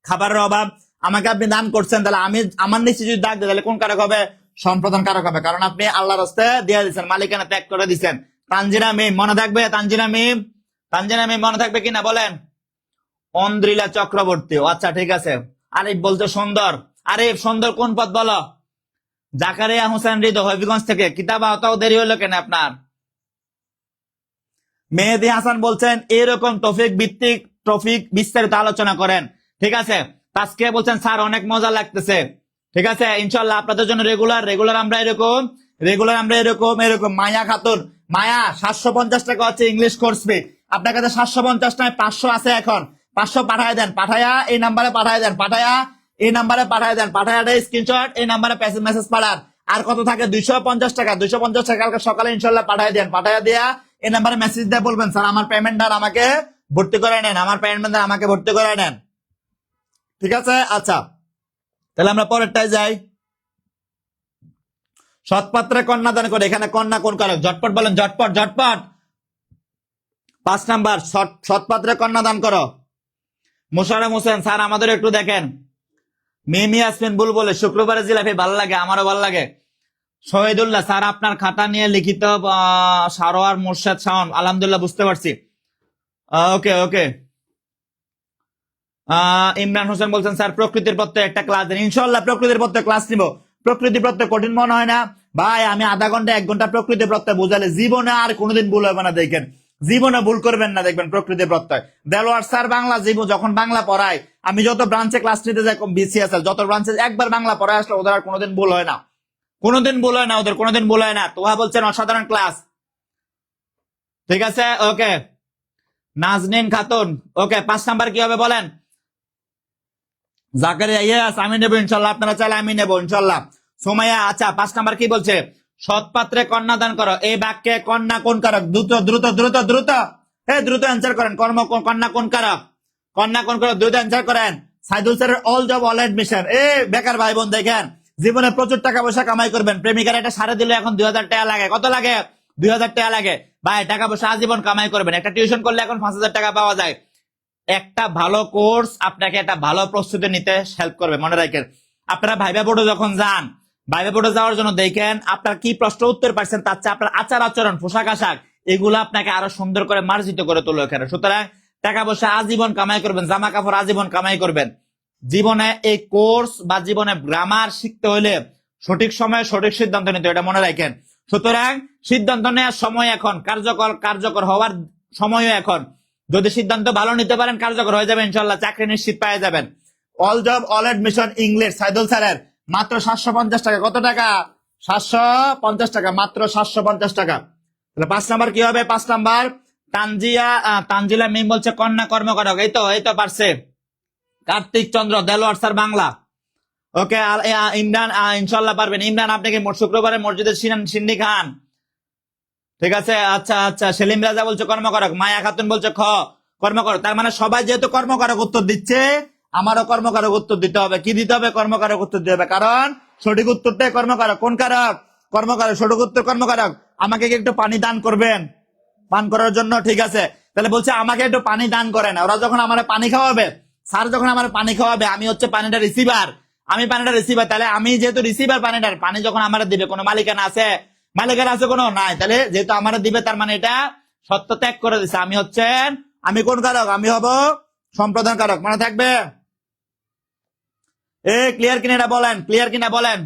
খাবারের অভাব, আমাকে আপনি দান করছেন, তাহলে আমি আমার নিচে যদি দাগ দেয় তাহলে কোন কারক হবে? সম্প্রদান কারক হবে। কারণ আপনি আল্লাহর রাস্তায় দিয়ে দিচ্ছেন, মালিকানা ত্যাগ করে দিচ্ছেন। তানজিনা মিম মনে থাকবে? তানজিনা মিম মনে থাকবে কিনা বলেন? অন্দ্রিলা চক্রবর্তী। আচ্ছা, ঠিক আছে। আরিফ বলছে সুন্দর। আরিফ, সুন্দর কোন পদ বলো? জাকারিয়া হোসেন হৃদয়, হবিগঞ্জ থেকে। কিতাব আওতাও দেরি হলো কেন আপনার? মেহেদি হাসান বলছেন এরকম টপিক বিস্তারিত আলোচনা করেন, ঠিক আছে? তাসকিয়া বলছেন স্যার অনেক মজা লাগতেছে, ঠিক আছে? ইনশাল্লাহ আপনাদের জন্য রেগুলার আমরা এরকম। মায়া খাতুন, মায়া 750 টাকা হচ্ছে ইংলিশ কোর্স ফি। আপনার কাছে 750 নয় 500 আছে এখন। 500 পাঠায় দেন, পাঠায়া এই নাম্বারে পাঠায় দেন, পাঠায়াটা স্ক্রিনশট এই নাম্বারে মেসেজ পাঠান। আর কত থাকে? 250 টাকা। 250 টাকা কালকে সকালে ইনশাল্লাহ পাঠায় দেন। পাঠায়া দিয়া এই নাম্বারে মেসেজ দিয়ে বলবেন স্যার আমার পেমেন্টটা আমাকে ভর্তি করে নেন, ঠিক আছে? আচ্ছা, তাহলে আমরা পরেরটায় যাই। সৎপাত্রে কন্যাদান করে, এখানে কন্যা কোন কারক? ঝটপট বলেন, ঝটপট ঝটপট। 5 নাম্বার, সৎপাত্রে কন্যাদান করো। মোশাররফ হোসেন স্যার আমাদের একটু দেখেন। মিমি আসমিন বুলবুল শুক্রবারে জিলাপি ভালো লাগে, আমারও ভালো লাগে। শহীদুল্লাহ স্যার আপনার খাতা নিয়ে লিখিত সারোয়ার মোর্শেদ শাওন, আলহামদুলিল্লাহ বুঝতে পারছি। ওকে ওকে। ইমরান হোসেন বলছেন স্যার প্রকৃতির প্রত্যয় একটা ক্লাস দিন। ইনশাল্লাহ প্রকৃতির প্রত্যয় ক্লাস নিব। প্রকৃতির প্রত্যয় কঠিন মনে হয় না ভাই? আমি আধা ঘন্টা 1 ঘন্টা প্রকৃতির প্রত্যয় বুঝালে জীবনে আর কোনোদিন ভুল হবে না। দেখেন জীবনে ভুল করবেন না, দেখবেন প্রকৃতির প্রত্যয়। দেলোয়ার স্যার বাংলা জীবন যখন বাংলা পড়ায়, আমি যত ব্রাঞ্চে ক্লাস নিতে যাই বিসিএস যত ব্রাঞ্চে একবার বাংলা পড়ায় আসলে ওদের আর কোনোদিন ভুল হয় না, কোনোদিন ভুল হয় না, ওদের কোনোদিন ভুল হয় না। তোহা বলছেন অসাধারণ ক্লাস, ঠিক আছে ওকে। নাজনীন খাতুন ওকে। 5 নাম্বার কি হবে বলেন? জাকারিয়া ইয়েস আমি নেবো ইনশাল্লাহ, আপনারা চাইলে আমি নেবো ইনশাল্লাহ। সোমাইয়া আচ্ছা 5 নাম্বার কি বলছে? সৎপাত্রে কন্যাদান করো। এই বাক্যে কন্যা কোন কারক? দ্রুত দ্রুত দ্রুত দ্রুত, দ্রুত অ্যান্সার করেন। কন্যা কোন কারক? কন্যা কোন কারক? দ্রুত অ্যান্সার করেন। সাইদুল স্যারের অল জব অল এডমিশন। বেকার ভাই বোন দেখেন জীবনে প্রচুর টাকা পয়সা কামাই করবেন। প্রেমিকার একটা সারে দিলে এখন 2000 টাকা লাগে। কত লাগে? 2000 টাকা লাগে। ভাই টাকা পয়সা আজীবন কামাই করবেন। একটা টিউশন করলে এখন 5000 টাকা পাওয়া যায়। একটা ভালো কোর্স আপনাকে একটা ভালো প্রস্তুতি নিতে হেল্প করবে, মনে রাখেন। আপনারা ভাইবা বোর্ডে যখন যান, ভাইবা বোর্ডে যাওয়ার জন্য দেখেন আপনার কি প্রশ্ন উত্তর পাচ্ছেন, তার চেয়ে আপনার আচার আচরণ পোশাক আশাক এগুলো আপনাকে আরো সুন্দর করে মার্জিত করে তোলো এখানে। সুতরাং টাকা পয়সা আজীবন কামাই করবেন, জামা কাপড় আজীবন কামাই করবেন। জীবনে এই কোর্স বা জীবনে গ্রামার শিখতে হলে সঠিক সময়ে সঠিক সিদ্ধান্ত নিতে, এটা মনে রাখেন। সুতরাং সিদ্ধান্ত নেওয়ার সময় এখন, কার্যকর হওয়ার সময়ও এখন। যদি সিদ্ধান্ত ভালো নিতে পারেন কার্যকর হয়ে যাবে ইনশাল্লাহ, চাকরি নিশ্চিত পেয়ে যাবেন। All job all admission English Saidul স্যারের মাত্র 750 টাকা। কত টাকা? 750 টাকা, মাত্র 750 টাকা। 5 নাম্বার কি হবে? 5 নাম্বার তানজিলা মিম বলছে কন্যা কর্মকারক। এই তো পারছে। কার্তিক চন্দ্র দেলোয়ার স্যার বাংলা ওকে। ইমরান ইনশাল্লাহ পারবেন। ইমরান আপনি কি শুক্রবারে মসজিদের সিন্নি খান? ঠিক আছে আচ্ছা আচ্ছা। সেলিম রাজা বলছে কর্মকারক। মায়া খাতুন বলছে খ কর্মকারক। তার মানে সবাই যেহেতু কর্মকারক উত্তর দিচ্ছে, আমারও কর্মকারক উত্তর দিতে হবে। কি দিতে হবে? কর্মকারক উত্তর দিতে হবে, কারণ সঠিক উত্তরটাই কর্মকারক। কোন কারক? কর্মকারক। সঠিক উত্তর কর্মকারক। আমাকে কি একটু পানি দান করবেন পান করার জন্য? ঠিক আছে, তাহলে বলছে আমাকে একটু পানি দান করেন। ওরা যখন আমার পানি খাওয়াবে, স্যার যখন আমার পানি খাওয়াবে, আমি হচ্ছে পানিটা রিসিভার, আমি পানিটা রিসিভার। তাহলে আমি যেহেতু রিসিভার পানিটার, পানি যখন আমার দিবে কোনো মালিকানা আছে? মালিকানা আছে কোনো? নাই। তাহলে যেহেতু আমার দিবে তার মানে এটা সত্য ত্যাগ করে দিছে। আমি কোন কারক? আমি হব সম্প্রদান কারক। মনে থাকবে? ক্লিয়ার কিনা এটা বলেন, ক্লিয়ার কিনা বলেন,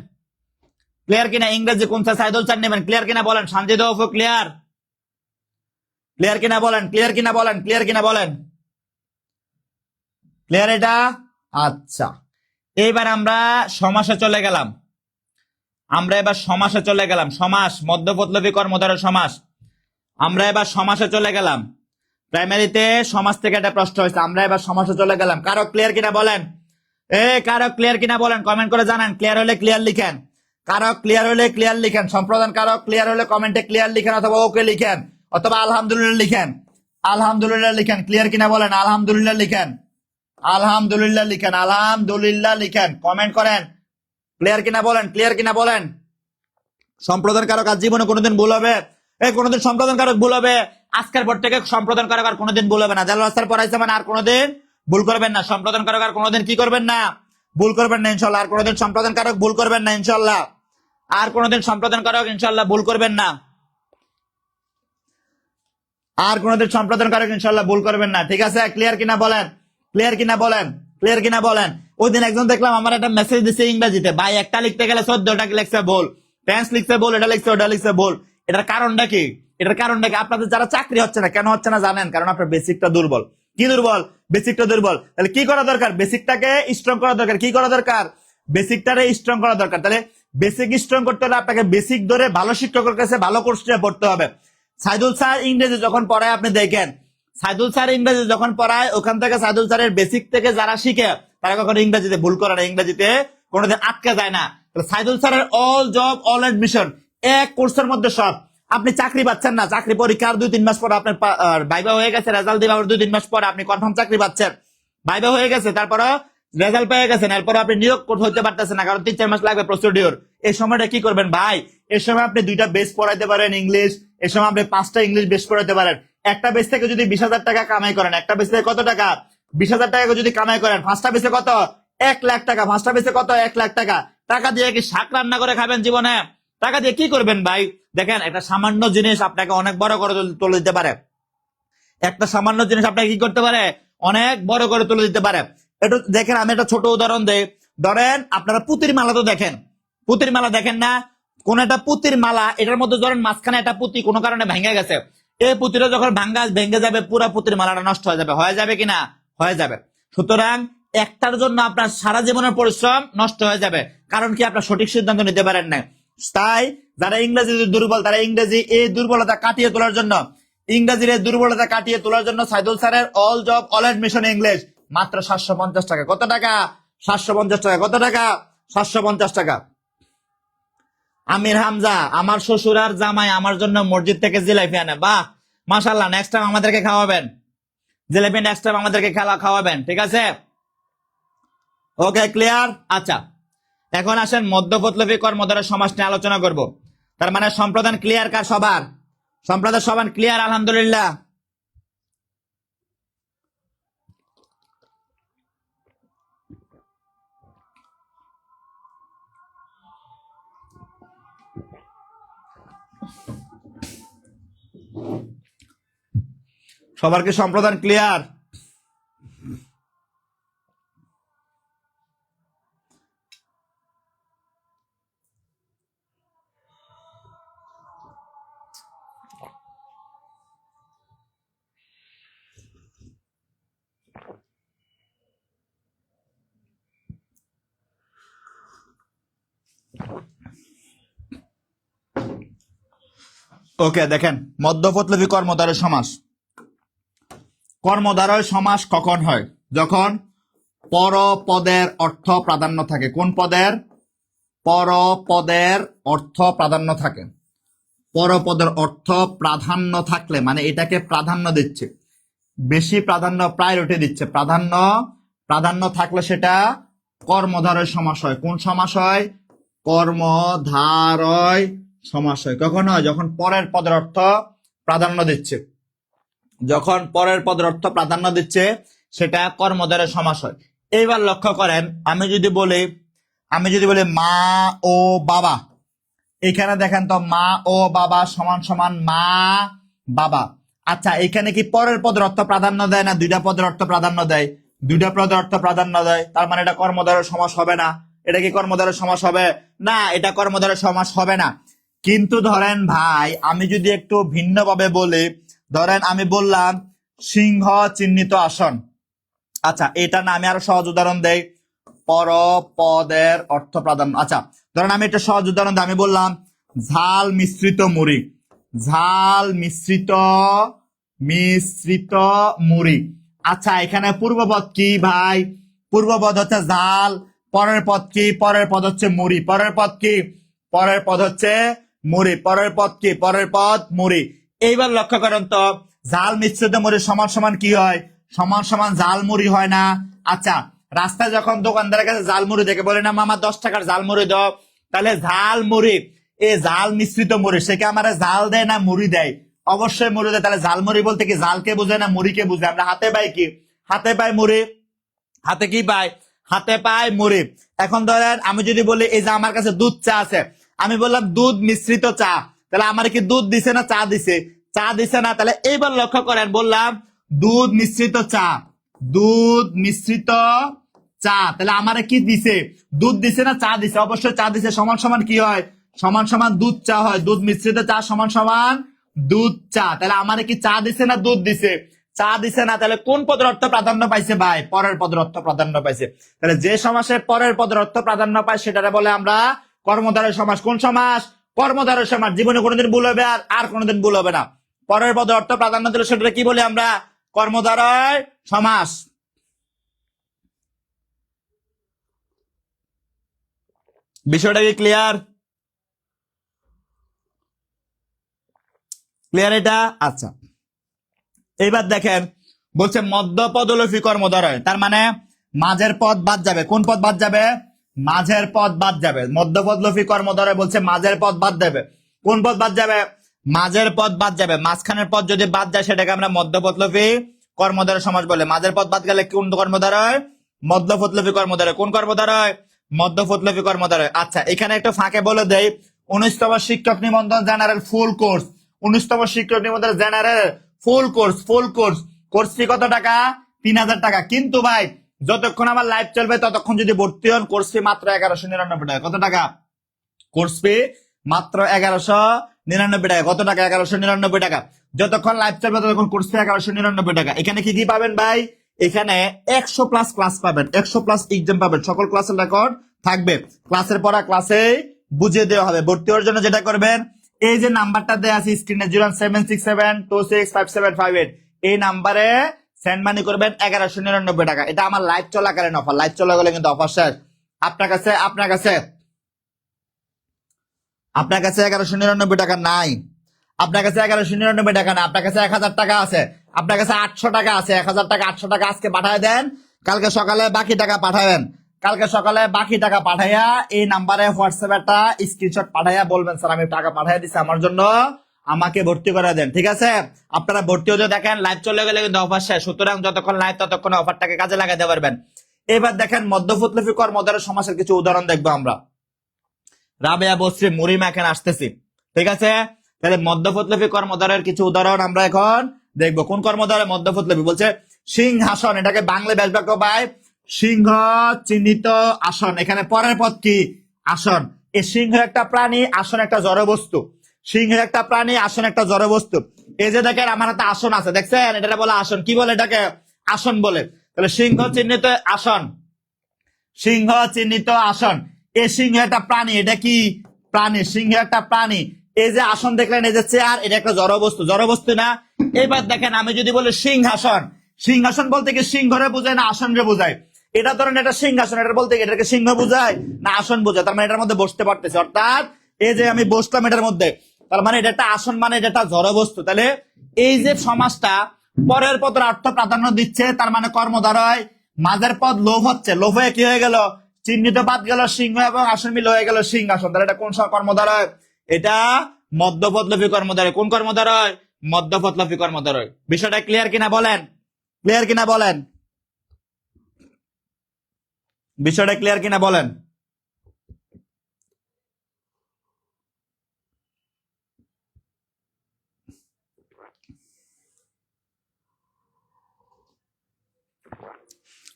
ক্লিয়ার কিনা? ইংরেজি কোন স্যার? সাইদুল স্যার নেবেন। ক্লিয়ার কিনা বলেন? সানজিদ ক্লিয়ার? ক্লিয়ার কিনা বলেন, ক্লিয়ার কিনা বলেন, ক্লিয়ার কিনা বলেন, ক্লিয়ার এটা? আচ্ছা এইবার আমরা সমাসে চলে গেলাম। সমাস মধ্যপদলোপী কর্মধারয় সমাস। আমরা এবার সমাসে চলে গেলাম। প্রাইমারিতে সমাস থেকে একটা প্রশ্ন হয়েছে, আমরা এবার সমাসে চলে গেলাম। কারক ক্লিয়ার কিনা বলেন? কারক ক্লিয়ার কিনা বলেন? কমেন্ট করে জানান। ক্লিয়ার হলে ক্লিয়ার লিখেন। কারক ক্লিয়ার হলে ক্লিয়ার লিখেন। সম্প্রদান কারক ক্লিয়ার হলে কমেন্টে ক্লিয়ার লিখেন, অথবা ওকে লিখেন, অথবা আলহামদুলিল্লাহ লিখেন। আলহামদুলিল্লাহ লিখেন। ক্লিয়ার কিনা বলেন? আলহামদুলিল্লাহ লিখেন। আলহামদুলিল্লাহ লিখেন। আলহামদুলিল্লাহ লিখেন। কমেন্ট করেন। ক্লিয়ার কিনা বলেন? ক্লিয়ার কিনা বলেন? সম্প্রদান কারক আর জীবনে কোনোদিন ভুল হবে? কোনোদিন সম্প্রদান কারক ভুল হবে? আজকের পর থেকে সম্প্রদান কারক আর কোনোদিন ভুল হবে না। জালাল স্যার পড়াইছে মানে আর কোনোদিন ভুল করবেন না। সম্প্রদান কারক আর কোনোদিন কি করবেন না? ভুল করবেন না ইনশাল্লাহ। আর কোনোদিন সম্প্রদান কারক ভুল করবেন না ইনশাল্লাহ। আর কোনোদিন সম্প্রদান কারক ইনশাল্লাহ ভুল করবেন না। আর কোনোদিন সম্প্রদান কারক ইনশাল্লাহ ভুল করবেন না। ঠিক আছে, ক্লিয়ার কিনা বলেন? ক্লিয়ার কিনা বলেন? ক্লিয়ার কিনা বলেন? ওই দিন একজন দেখলাম আমার একটা মেসেজ দিচ্ছে ইংরেজিতে, ভাই একটা লিখতে গেলে 14টা লিখছে ভুল, টেন্স লিখছে ভুল, এটা লিখছে ওটা লিখছে ভুল। এটার কারণটা কি? আপনাদের যারা চাকরি হচ্ছে না, কেন হচ্ছে না জানেন? কারণ আপনার বেসিকটা দুর্বল। কি দুর্বল? বেসিকটা দুর্বল। তাহলে কি করা দরকার? বেসিকটাকে স্ট্রং করা দরকার। কি করা দরকার? বেসিকটারে স্ট্রং করা দরকার। তাহলে বেসিক স্ট্রং করতে হলে আপনাকে বেসিক ধরে ভালো শিক্ষকের কাছে ভালো কোর্সটা পড়তে হবে। সাইদুল স্যার ইংরেজি যখন পড়ায় আপনি দেখেন, সাইদুল স্যার ইংরেজি যখন পড়ায় ওখান থেকে সাইদুল স্যারের বেসিক থেকে যারা শিখে তারা কখনো ইংরেজিতে ভুল করে না, ইংরেজিতে কোনোদিন আটকে যায় না। সাইদুল স্যারের অল জব অল এডমিশন এক কোর্সের মধ্যে সব। আপনি চাকরি পাচ্ছেন না, চাকরি পরীক্ষার 2-3 মাস পরে আপনার ভাইবা হয়ে গেছে, রেজাল্ট দিবে 2-3 মাস পরে আপনি কনফার্ম চাকরি পাচ্ছেন, ভাইবা হয়ে গেছে, তারপরে রেজাল্ট পেয়ে গেছেন, এরপর আপনি নিয়োগ হইতে পারতেছেন না, কারণ 3-4 মাস লাগবে প্রসিডিওর। এই সময়টা কি করবেন ভাই? এই সময় আপনি 2টা বেস পড়াইতে পারেন ইংলিশ, এই সময় আপনি 5টা ইংলিশ বেস পড়াইতে পারেন। একটা বেস থেকে যদি 20,000 টাকা কামাই করেন, একটা বেস থেকে কত টাকা? 20,000 টাকা যদি কামাই করেন, 5টা বেসে কত? 1 লাখ টাকা। 5টা বেসে কত? 1 লাখ টাকা। টাকা দিয়ে কি শাক রান্না করে খাবেন জীবনে? টাকা দিয়ে কি করবেন ভাই? দেখেন, একটা সামান্য জিনিস আপনাকে অনেক বড় করে তুলে দিতে পারে। একটা সামান্য জিনিস আপনাকে কি করতে পারে? অনেক বড় করে তুলে দিতে পারে। এটা দেখেন, আমি একটা ছোট উদাহরণ দেই। ধরেন আপনারা পুতির মালা তো দেখেন, পুতির মালা দেখেন না? কোন একটা পুতির মালা, এটার মধ্যে ধরেন মাঝখানে একটা পুঁতি কোনো কারণে ভেঙে গেছে, এই পুঁতিটা যখন ভেঙে যাবে, পুরো পুতির মালাটা নষ্ট হয়ে যাবে কিনা? হয়ে যাবে। সুতরাং একটার জন্য আপনার সারা জীবনের পরিশ্রম নষ্ট হয়ে যাবে, কারণ কি? আপনার সঠিক সিদ্ধান্ত নিতে পারেন না। তাই যারা ইংরেজি দুর্বল, তারা ইংরেজি এই দুর্বলতা কাটিয়ে তোলার জন্য, ইংরেজির এই দুর্বলতা কাটিয়ে তোলার জন্য সাইদুল স্যারের all job all admission English মাত্র 750 টাকা। কত টাকা? 750 টাকা। কত টাকা? 750 টাকা। আমির হামজা, আমার শ্বশুর আর জামাই আমার জন্য মসজিদ থেকে জিলাপি আনে। বাহ, মাশাআল্লাহ। নেক্সট টাইম আমাদেরকে খাওয়াবেন জিলাপি, নেক্সট টাইম আমাদেরকে খাওয়াবেন, ঠিক আছে? ওকে, ক্লিয়ার? আচ্ছা, এখন আসেন মধ্যপদলোপী কর্মধারয় সমাস নিয়ে আলোচনা করব। তার মানে সম্প্রদান ক্লিয়ার কার? সবার। সম্প্রদান সবার ক্লিয়ার, আলহামদুলিল্লাহ। সবার কি সম্প্রদান ক্লিয়ার? ওকে, দেখেন, মধ্যপদলোপী কর্মধারয় সমাস। কর্মধারয় সমাস কখন হয়? যখন পরপদের অর্থ প্রাধান্য থাকে। কোন পদের? পরপদের অর্থ প্রাধান্য থাকে। পরপদের অর্থ প্রাধান্য থাকলে মানে এটাকে প্রাধান্য দিচ্ছে, বেশি প্রাধান্য, প্রায়োরিটি দিচ্ছে, প্রাধান্য থাকলে সেটা কর্মধারয় সমাস হয়। কোন সমাস হয়? কর্মধারয় সমাস হয়। কখন হয়? যখন পরের পদের অর্থ প্রাধান্য দিচ্ছে। যখন পরের পদের অর্থ প্রাধান্য দিচ্ছে সেটা কর্মধারয় সমাস হয়। এইবার লক্ষ্য করেন, আমি যদি বলি মা ও বাবা, এখানে দেখেন তো মা ও বাবা সমান সমান মা বাবা। আচ্ছা, এখানে কি পরের পদের অর্থ প্রাধান্য দেয় না 2টা পদের অর্থ প্রাধান্য দেয়? 2টা পদের অর্থ প্রাধান্য দেয়, তার মানে এটা কর্মধারয় সমাস হবে না। এটা কি কর্মধারয় সমাস হবে? না, এটা কর্মধারয় সমাস হবে না। কিন্তু ধরেন ভাই, আমি যদি একটু ভিন্নভাবে বলি, ধরেন আমি বললাম সিংহ চিহ্নিত আসন। আচ্ছা, এটা না, আমি আরো সহজ উদাহরণ দেই। পরপদের অর্থ প্রাধান্য। আচ্ছা, ধরেন আমি একটা সহজ উদাহরণ দিই। আমি বললাম ঝাল মিশ্রিত মুড়ি। ঝাল মিশ্রিত মুড়ি। আচ্ছা, এখানে পূর্বপদ কি ভাই? পূর্বপদ হচ্ছে ঝাল। পরের পদ কি? পরের পদ হচ্ছে মুড়ি। পরের পদ কি? পরের পদ হচ্ছে মুড়ি। পরের পদ কি? পরের পদ মুড়ি। এইবার লক্ষ্য করেন তো, ঝাল মিশ্রিত মুড়ি সমান সমান কি হয়? সমান সমান জাল মুড়ি হয় না? আচ্ছা, রাস্তায় যখন দোকানদারের কাছে জাল মুড়ি দেখে বলে না মামা 10 টাকার জাল মুড়ি দাও, তাহলে ঝাল মুড়ি, এই জাল মিশ্রিত মুড়ি, সে কি আমার জাল দেয় না মুড়ি দেয়? অবশ্যই মুড়ি দেয়। তাহলে জাল মুড়ি বলতে কি জালকে বোঝায় না মুড়িকে বোঝায়? আমরা হাতে পাই কি? হাতে পাই মুড়ি। হাতে কি পাই? হাতে পাই মুড়ি। এখন ধরেন আমি যদি বলি এই যে আমার কাছে দুধ চা আছে, আমি বললাম দুধ মিশ্রিত চা, তাহলে আমার কি দুধ দিছে না চা দিছে? চা দিছে না। তাহলে এইবার লক্ষ্য করেন, বললাম দুধ মিশ্রিত চা, দুধ মিশ্রিত চা, তাহলে আমারে কি দিছে? দুধ দিছে না চা দিছে? অবশ্যই চা দিছে। সমান সমান কি হয়? সমান সমান দুধ চা হয়। দুধ মিশ্রিত চা সমান সমান দুধ চা। তাহলে আমারে কি চা দিছে না দুধ দিছে? চা দিছে না। তাহলে কোন পদের অর্থ প্রাধান্য পাইছে ভাই? পরের পদের অর্থ প্রাধান্য পাইছে। তাহলে যে সমাসে পরের পদের অর্থ প্রাধান্য পায় সেটারে বলে আমরা কর্মধারয় সমাস। কোন সমাস? কর্মধারয় সমাস। জীবনে কোনোদিন ভুল হবে আর কোনোদিন ভুল হবে না। পরের পদের অর্থ প্রাধান্য দিলে সেটা কি বলি আমরা? কর্মধারয় সমাস। বিষয়টা কি ক্লিয়ার? ক্লিয়ার এটা? আচ্ছা, এইবার দেখেন, বলছে মধ্যপদলোপী কর্মধারয়, তার মানে মাঝের পদ বাদ যাবে। কোন পদ বাদ যাবে? মাঝের পদ বাদ যাবে। মধ্যপদ লোফি কর্মধারয় বলছে মাঝের পদ বাদ যাবে। কোন পদ বাদ যাবে? মাঝের পদ বাদ যাবে। মাঝখানের পদ যদি বাদ যায় সেটাকে আমরা মধ্যপদ লোফি কর্মধারয় সমাস বলে। মাঝের পদ বাদ গেলে কোন কর্মধারয়? মধ্যপদ লোফি কর্মধারয়। কোন কর্মধারয়? মধ্যপদ লোফি কর্মধারয়। আচ্ছা, এখানে একটু ফাঁকে বলে দেই, 19তম শিক্ষক নিবন্ধন জেনারেল ফুল কোর্স, 19তম শিক্ষক নিবন্ধন general full course course fee কত টাকা? 3000 টাকা। কিন্তু ভাই যতক্ষণ আমার লাইভ চলবে ততক্ষণ যদি ভর্তি হন কোর্স ফি মাত্র 1199 টাকা। কত টাকা? কোর্স ফি মাত্র 1199 টাকা। কত টাকা? 1199 টাকা। যতক্ষণ লাইভ চলবে ততক্ষণ কোর্স ফি 1199 টাকা। এখানে কি কি পাবেন ভাই? এখানে 100 প্লাস ক্লাস পাবেন, 100 প্লাস এক্সাম পাবেন, সকল ক্লাসের রেকর্ড থাকবে, ক্লাসের পড়া ক্লাসে বুঝিয়ে দেওয়া হবে। ভর্তি হওয়ার জন্য যেটা করবেন, এই যে নাম্বারটা দেওয়া আছে স্ক্রিনে 07672657558, এই নাম্বারে সেন্ড মানি করবেন 1199 টাকা। এটা আমার লাইভ চলাকালীন অফার, লাইভ চলা গেলে কিন্তু অফার শেষ। আপনার কাছে 1199 টাকা নাই, আপনার কাছে 1199 টাকা না, আপনার কাছে 1000 টাকা আছে, আপনার কাছে 800 টাকা আছে। 1000 টাকা 800 টাকা আজকে পাঠায় দেন, কালকে সকালে বাকি টাকা পাঠাবেন। কালকে সকালে বাকি টাকা পাঠাইয়া এই নাম্বারে হোয়াটসঅ্যাপ একটা স্ক্রিনশট পাঠাইয়া বলবেন স্যার আমি টাকা পাঠাইয়া দিচ্ছি আমার জন্য, আমাকে ভর্তি করে দেন। ঠিক আছে? আপনারা ভর্তি হতে দেখেন, লাইভ চলে গেলে কিন্তু অফার শেষ। সুতরাং যতক্ষণ লাইভ ততক্ষণ অফারটাকে কাজে লাগাতে পারবেন। এবার দেখেন মধ্যপদ লোফি কর্মধারয় সমাসের কিছু উদাহরণ দেখবো আমরা। রাবেয়া বসরি মুরিমা এখানে আসতেছি। ঠিক আছে? তাহলে মধ্যপদ লোফি কর্মধারয়ের কিছু উদাহরণ আমরা এখন দেখবো। কোন কর্মধারয়? মধ্যপদ লোফি। বলছে সিংহাসন, এটাকে বাংলা ব্যাস বাক্য পাই সিংহ চিহ্নিত আসন। এখানে পরের পদ কি? আসন। এই সিংহ একটা প্রাণী, আসন একটা জড়বস্তু। সিংহ একটা প্রাণী, আসন একটা জড়বস্তু। এই যে দেখেন আমার হাতে আসন আছে, দেখছেন? এটা বলে আসন। কি বলে এটাকে? আসন বলে। তাহলে সিংহ চিহ্নিত আসন, সিংহ চিহ্নিত আসন। এই সিংহ একটা প্রাণী, এটা কি? প্রাণী। সিংহ একটা প্রাণী। এই যে আসন দেখলেন, এই যে চেয়ার, এটা একটা জড়বস্তু, জড়বস্তু না? এবার দেখেন আমি যদি বলি সিংহাসন, সিংহাসন বলতে কি সিংহরে বোঝায় না আসন রে বোঝায়? এটা ধরেন এটা সিংহাসন, এটা বলতে কি এটাকে সিংহ বোঝায় না আসন বোঝায়? তার মানে এটার মধ্যে বসতে পারতেছে, অর্থাৎ এই যে আমি বসলাম এটার মধ্যে, তার মানে এটা একটা আসন, মানে এটা একটা জড়বস্তু। তাহলে এই যে সমাজটা পরের পদের অর্থ প্রাধান্য দিচ্ছে, তার মানে কর্মধারয় মাঝের পদ লোভ হচ্ছে, লোভ হয়ে কি হয়ে গেল? চিহ্নিত বাদ গেল সিংহ এবং আসন মিল হয়ে গেল সিংহাসন। তাহলে এটা কোন কর্মধারয়? এটা মধ্যপদ লোফি কর্মধারয়। কোন কর্মধারয়? মধ্যপদ লোফি কর্মধারয়। বিষয়টা ক্লিয়ার কিনা বলেন? ক্লিয়ার কিনা বলেন? বিষয়টা ক্লিয়ার কিনা বলেন?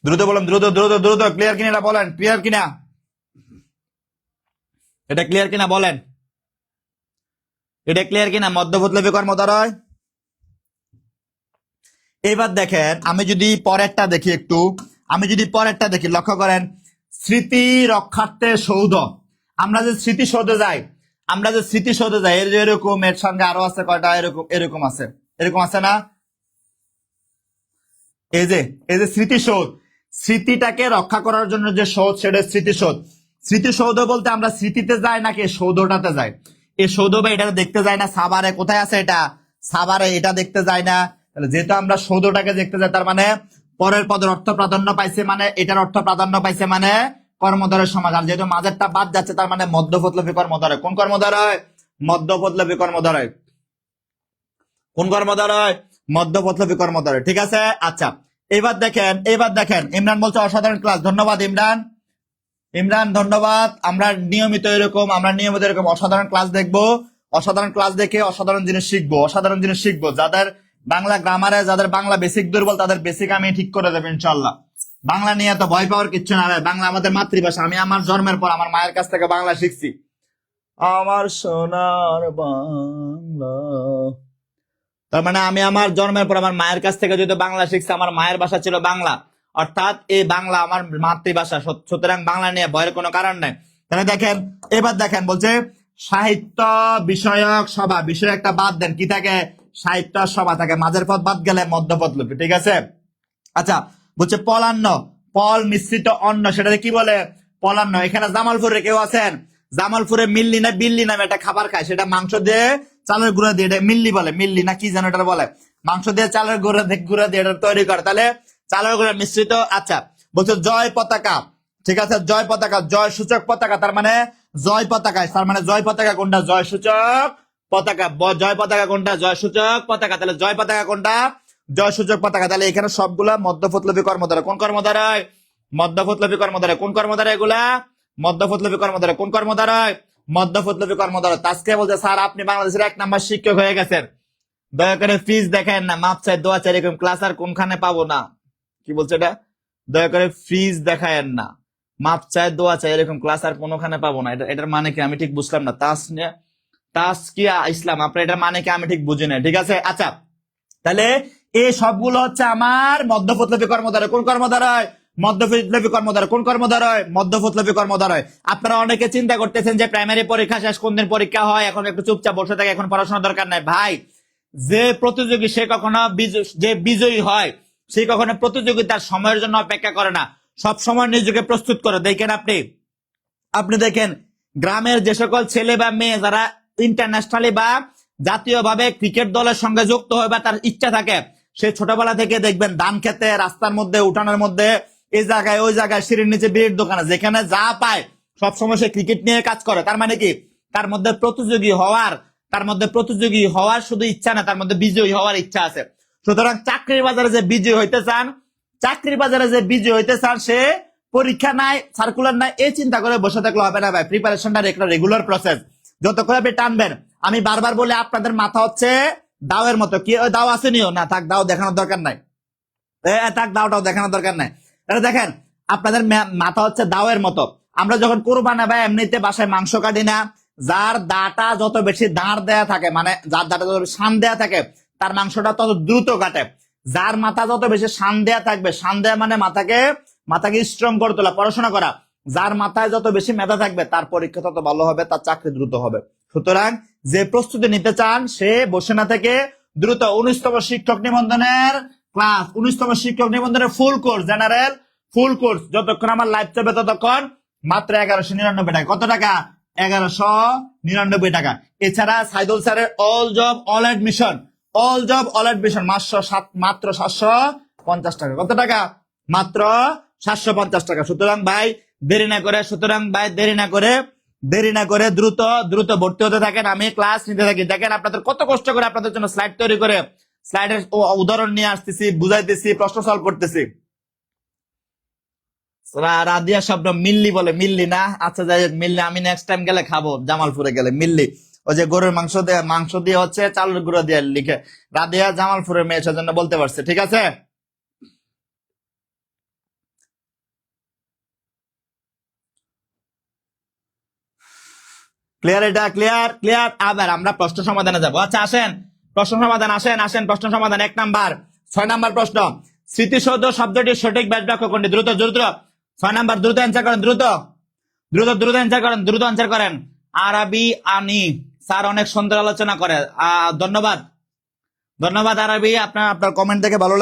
দ্রুত বলেন, দ্রুত দ্রুত দ্রুত। ক্লিয়ার কিনা এটা বলেন, ক্লিয়ার কিনা? এটা ক্লিয়ার কিনা বলেন? এটা ক্লিয়ার কিনা? মধ্যপদ লোফি কর্মধারয়। এবার দেখেন আমি যদি পরেরটা দেখি একটু, আমি যদি পরেরটা দেখি, লক্ষ্য করেন স্মৃতি রক্ষার্থে সৌধ। আমরা যে স্মৃতিসৌধে যাই, আমরা যে স্মৃতিসৌধে যাই, এর এরকম, এর সঙ্গে আরো আছে কয়টা, এরকম এরকম আছে, এরকম আছে না? এই যে স্মৃতিসৌধ, স্মৃতিটাকে রক্ষা করার জন্য যে সৌধ, সেটা স্মৃতিসৌধ। স্মৃতিসৌধ বলতে আমরা স্মৃতিতে যাই নাকি সৌধটাতে যাই? এই সৌধ বা এটা দেখতে যাই না সাভারে? কোথায় আছে এটা? সাভারে। এটা দেখতে যাই না? তাহলে যেহেতু আমরা সৌধটাকে দেখতে যাই, তার মানে পরের পদের অর্থ প্রাধান্য পাইছে, মানে এটার অর্থ প্রাধান্য পাইছে, মানে কর্মধারয় সমাজ। আর যেহেতু মাঝেরটা বাদ যাচ্ছে, তার মানে মধ্যপদ লোফি কর্মধারয়। কোন কর্মধারয়? মধ্যপদ লোফি কর্মধারয়। কোন কর্মধারয়? মধ্যপদ লোফি কর্মধারয়। ঠিক আছে? আচ্ছা, এবার দেখেন ইমরান বলছে অসাধারণ ক্লাস। ধন্যবাদ ইমরান, ইমরান ধন্যবাদ। আমরা নিয়মিত এরকম অসাধারণ ক্লাস দেখবো, অসাধারণ ক্লাস দেখে অসাধারণ জিনিস শিখবো, অসাধারণ জিনিস শিখবো। যাদের বাংলা গ্রামারে, যাদের বাংলা বেসিক দুর্বল, তাদের বেসিক আমি ঠিক করে দেবো ইনশাল্লাহ। বাংলা নিয়ে তো ভয় পাওয়ার কিচ্ছু না, বাংলা আমাদের মাতৃভাষা। আমি আমার জন্মের পর আমার মায়ের কাছ থেকে বাংলা শিখছি। আমার সোনার বাংলা, তার মানে আমি আমার জন্মের পর আমার মায়ের কাছ থেকে যদি বাংলা শিখছি, আমার মায়ের ভাষা ছিল বাংলা, অর্থাৎ এই বাংলা আমার মাতৃভাষা। সুতরাং বাংলা নিয়ে ভয়ের কোনো কারণ নেই। তাহলে দেখেন, এবার দেখেন বলছে সাহিত্য বিষয়ক সভা, বিষয় একটা বাদ দেন, কি থাকে? সাহিত্য সভা থাকে। মাঝের পদ বাদ গেলে মধ্যপদ লোফি। ঠিক আছে? আচ্ছা, বলছে পলান্ন, পল মিশ্রিত অন্ন, সেটাকে কি বলে? পলান্ন। এখানে জামালপুরে কেউ আছেন? জামালপুরে মিল্লি না বিল্লি নামে একটা খাবার খায়, সেটা মাংস দিয়ে চালের গুঁড়া দিয়ে, এটা মিল্লি বলে, মিল্লি না কি যেন এটা বলে, মাংস দিয়ে চালের গুঁড়া দিয়ে এটা তৈরি করে। তাহলে চালের গুঁড়া মিশ্রিত। আচ্ছা, বলছে জয় পতাকা, ঠিক আছে, জয় পতাকা, জয় সূচক পতাকা, তার মানে জয় পতাকা, তার মানে জয় পতাকা কোনটা, জয় সূচক পতাকা, জয় পতাকা কোনটা, জয় সূচক পতাকা, তাহলে জয় পতাকা কোনটা, জয় সূচক পতাকা। তাহলে এখানে সবগুলা মধ্যপথলবী কর্মধারয়, কোন কর্মধারয়, মধ্যপথলবী কর্মধারয়, কোন কর্মধারয় এগুলা, মধ্যপথলবী কর্মধারয়, কোন কর্মধারয়, মধ্যপথলবী কর্মধারয়। আজকে বলছে স্যার আপনি বাংলাদেশের 1 নাম্বার শিক্ষক হয়ে গেছেন, দয়া করে ফিজ দেখেন না, মাপ চাই দোয়া চাই, এরকম ক্লাস আর কোনখানে পাবো না, কি বলছে এটা, দয়া করে ফিজ দেখায়েন না, মাপ চাই দোয়া চাই, এরকম ক্লাস আর কোনোখানে পাবো না। এটার মানে কি আমি ঠিক বুঝলাম না, তাসকিয়া ইসলাম, আপনার এটার মানে কি আমি ঠিক বুঝি না, ঠিক আছে। আচ্ছা, তাহলে এই সবগুলো হচ্ছে আমার মধ্যপথলবী কর্মধারয়, কোন কর্মধারয়, মধ্যপথলবী কর্মধারয়, কোন কর্মধারয়, মধ্যপথলবী কর্মধারয়। আপনারা অনেকে চিন্তা করতেছেন যে প্রাইমারি পরীক্ষা শেষ, কোন দিন পরীক্ষা হয়, এখন একটু চুপচাপ বসে থাকে, এখন পড়াশোনার দরকার নাই। ভাই, যে প্রতিযোগী সে কখনো যে বিজয়ী হয় সে কখনো প্রতিযোগিতার সময়ের জন্য অপেক্ষা করে না, সব সময় নিজেকে প্রস্তুত করে। দেখেন আপনি দেখেন গ্রামের যে সকল ছেলে বা মেয়ে যারা ইন্টারন্যাশনালি বা জাতীয়ভাবে ক্রিকেট দলের সঙ্গে যুক্ত হয় বা তার ইচ্ছা থাকে, সে ছোটবেলা থেকে দেখবেন ধান খেতে, রাস্তার মধ্যে, উঠানের মধ্যে, এই জায়গায় ওই জায়গায়, সিঁড়ির নিচে, বিড়ির দোকানে, যেখানে যা পায় সবসময় সে ক্রিকেট নিয়ে কাজ করে। তার মানে কি, তার মধ্যে প্রতিযোগী হওয়ার শুধু ইচ্ছা না, তার মধ্যে বিজয়ী হওয়ার ইচ্ছা আছে। সুতরাং চাকরির বাজারে যে বিজয়ী হইতে চান, সে পরীক্ষা নাই, সার্কুলার নাই, এই চিন্তা করে বসে থাকলে হবে না ভাই। প্রিপারেশনটা একটা রেগুলার প্রসেস, যতক্ষণ আপনি টানবেন। আমি বারবার বলে আপনাদের মাথা হচ্ছে দাওয়ের মতো, কি ওই দাও আসেনিও না, থাক, দাও দেখানোর দরকার নাই, থাক, দাওটাও দেখানোর দরকার নাই। তাহলে দেখেন আপনাদের মাথা হচ্ছে দাওয়ের মতো। আমরা যখন কোরবানি বা এমনিতে বাসায় মাংস কাটি না, যার দাটা যত বেশি দাঁড় দেয়া থাকে, মানে যার দাটা যত বেশি শান দেয়া থাকে, তার মাংসটা তত দ্রুত কাটে। যার মাথা যত বেশি শান দেয়া থাকবে, শান দেয়া মানে মাথাকে স্ট্রং করে তোলা, পড়াশোনা করা, যার মাথায় যত বেশি মেধা থাকবে তার পরীক্ষা তত ভালো হবে, তার চাকরি দ্রুত হবে। সুতরাং যে প্রস্তুতি নিতে চান সে বসে না থেকে দ্রুত 19তম শিক্ষক নিবন্ধনের ক্লাস, 19তম শিক্ষক নিবন্ধনের full course, general full course, যতক্ষণ আমার লাইভ চলবে ততক্ষণ মাত্র 1199 টাকা। কত টাকা? 1199 টাকা। এছাড়া সাইদুল স্যারের অল জব অল এডমিশন মাত্র 750 টাকা। কত টাকা? মাত্র 750 টাকা। সুতরাং ভাই দেরি না করে দ্রুত ভর্তি হতে থাকেন, আমি ক্লাস নিতে থাকি। দেখেন আপনাদের কত কষ্ট করে আপনাদের জন্য স্লাইড তৈরি করে, স্লাইডের উদাহরণ নিয়ে আসতেছি, বুঝাইতেছি, প্রশ্ন সলভ করতেছি। রাদিয়া শব্দ মিল্লি বলে, মিল্লি না, আচ্ছা যাই হোক, মিল্লি আমি নেক্সট টাইম গেলে খাবো, জামালপুরে গেলে মিল্লি, ওই যে গরুর মাংস দিয়ে হচ্ছে চালের গুঁড়ো দিয়ে লিখে, রাদিয়া জামালপুরের মেয়ে, সেজন্য বলতে পারছে, ঠিক আছে। ক্লিয়ার? এটা ক্লিয়ার। আবার আমরা প্রশ্ন সমাধানে যাবো। আচ্ছা আসেন প্রশ্ন সমাধান, আসেন প্রশ্ন সমাধান। 1 নাম্বার, 6 নাম্বার প্রশ্ন, স্মৃতিসৌধ শব্দটির সঠিক ব্যাস বাক্য কোনটি? দ্রুত 6 নাম্বার, দ্রুত অ্যান্সার করেন, দ্রুত অ্যান্সার করেন। আরবি আনি স্যার অনেক সুন্দর আলোচনা করে, ধন্যবাদ আরবি, আপনার কমেন্ট দেখে ভালো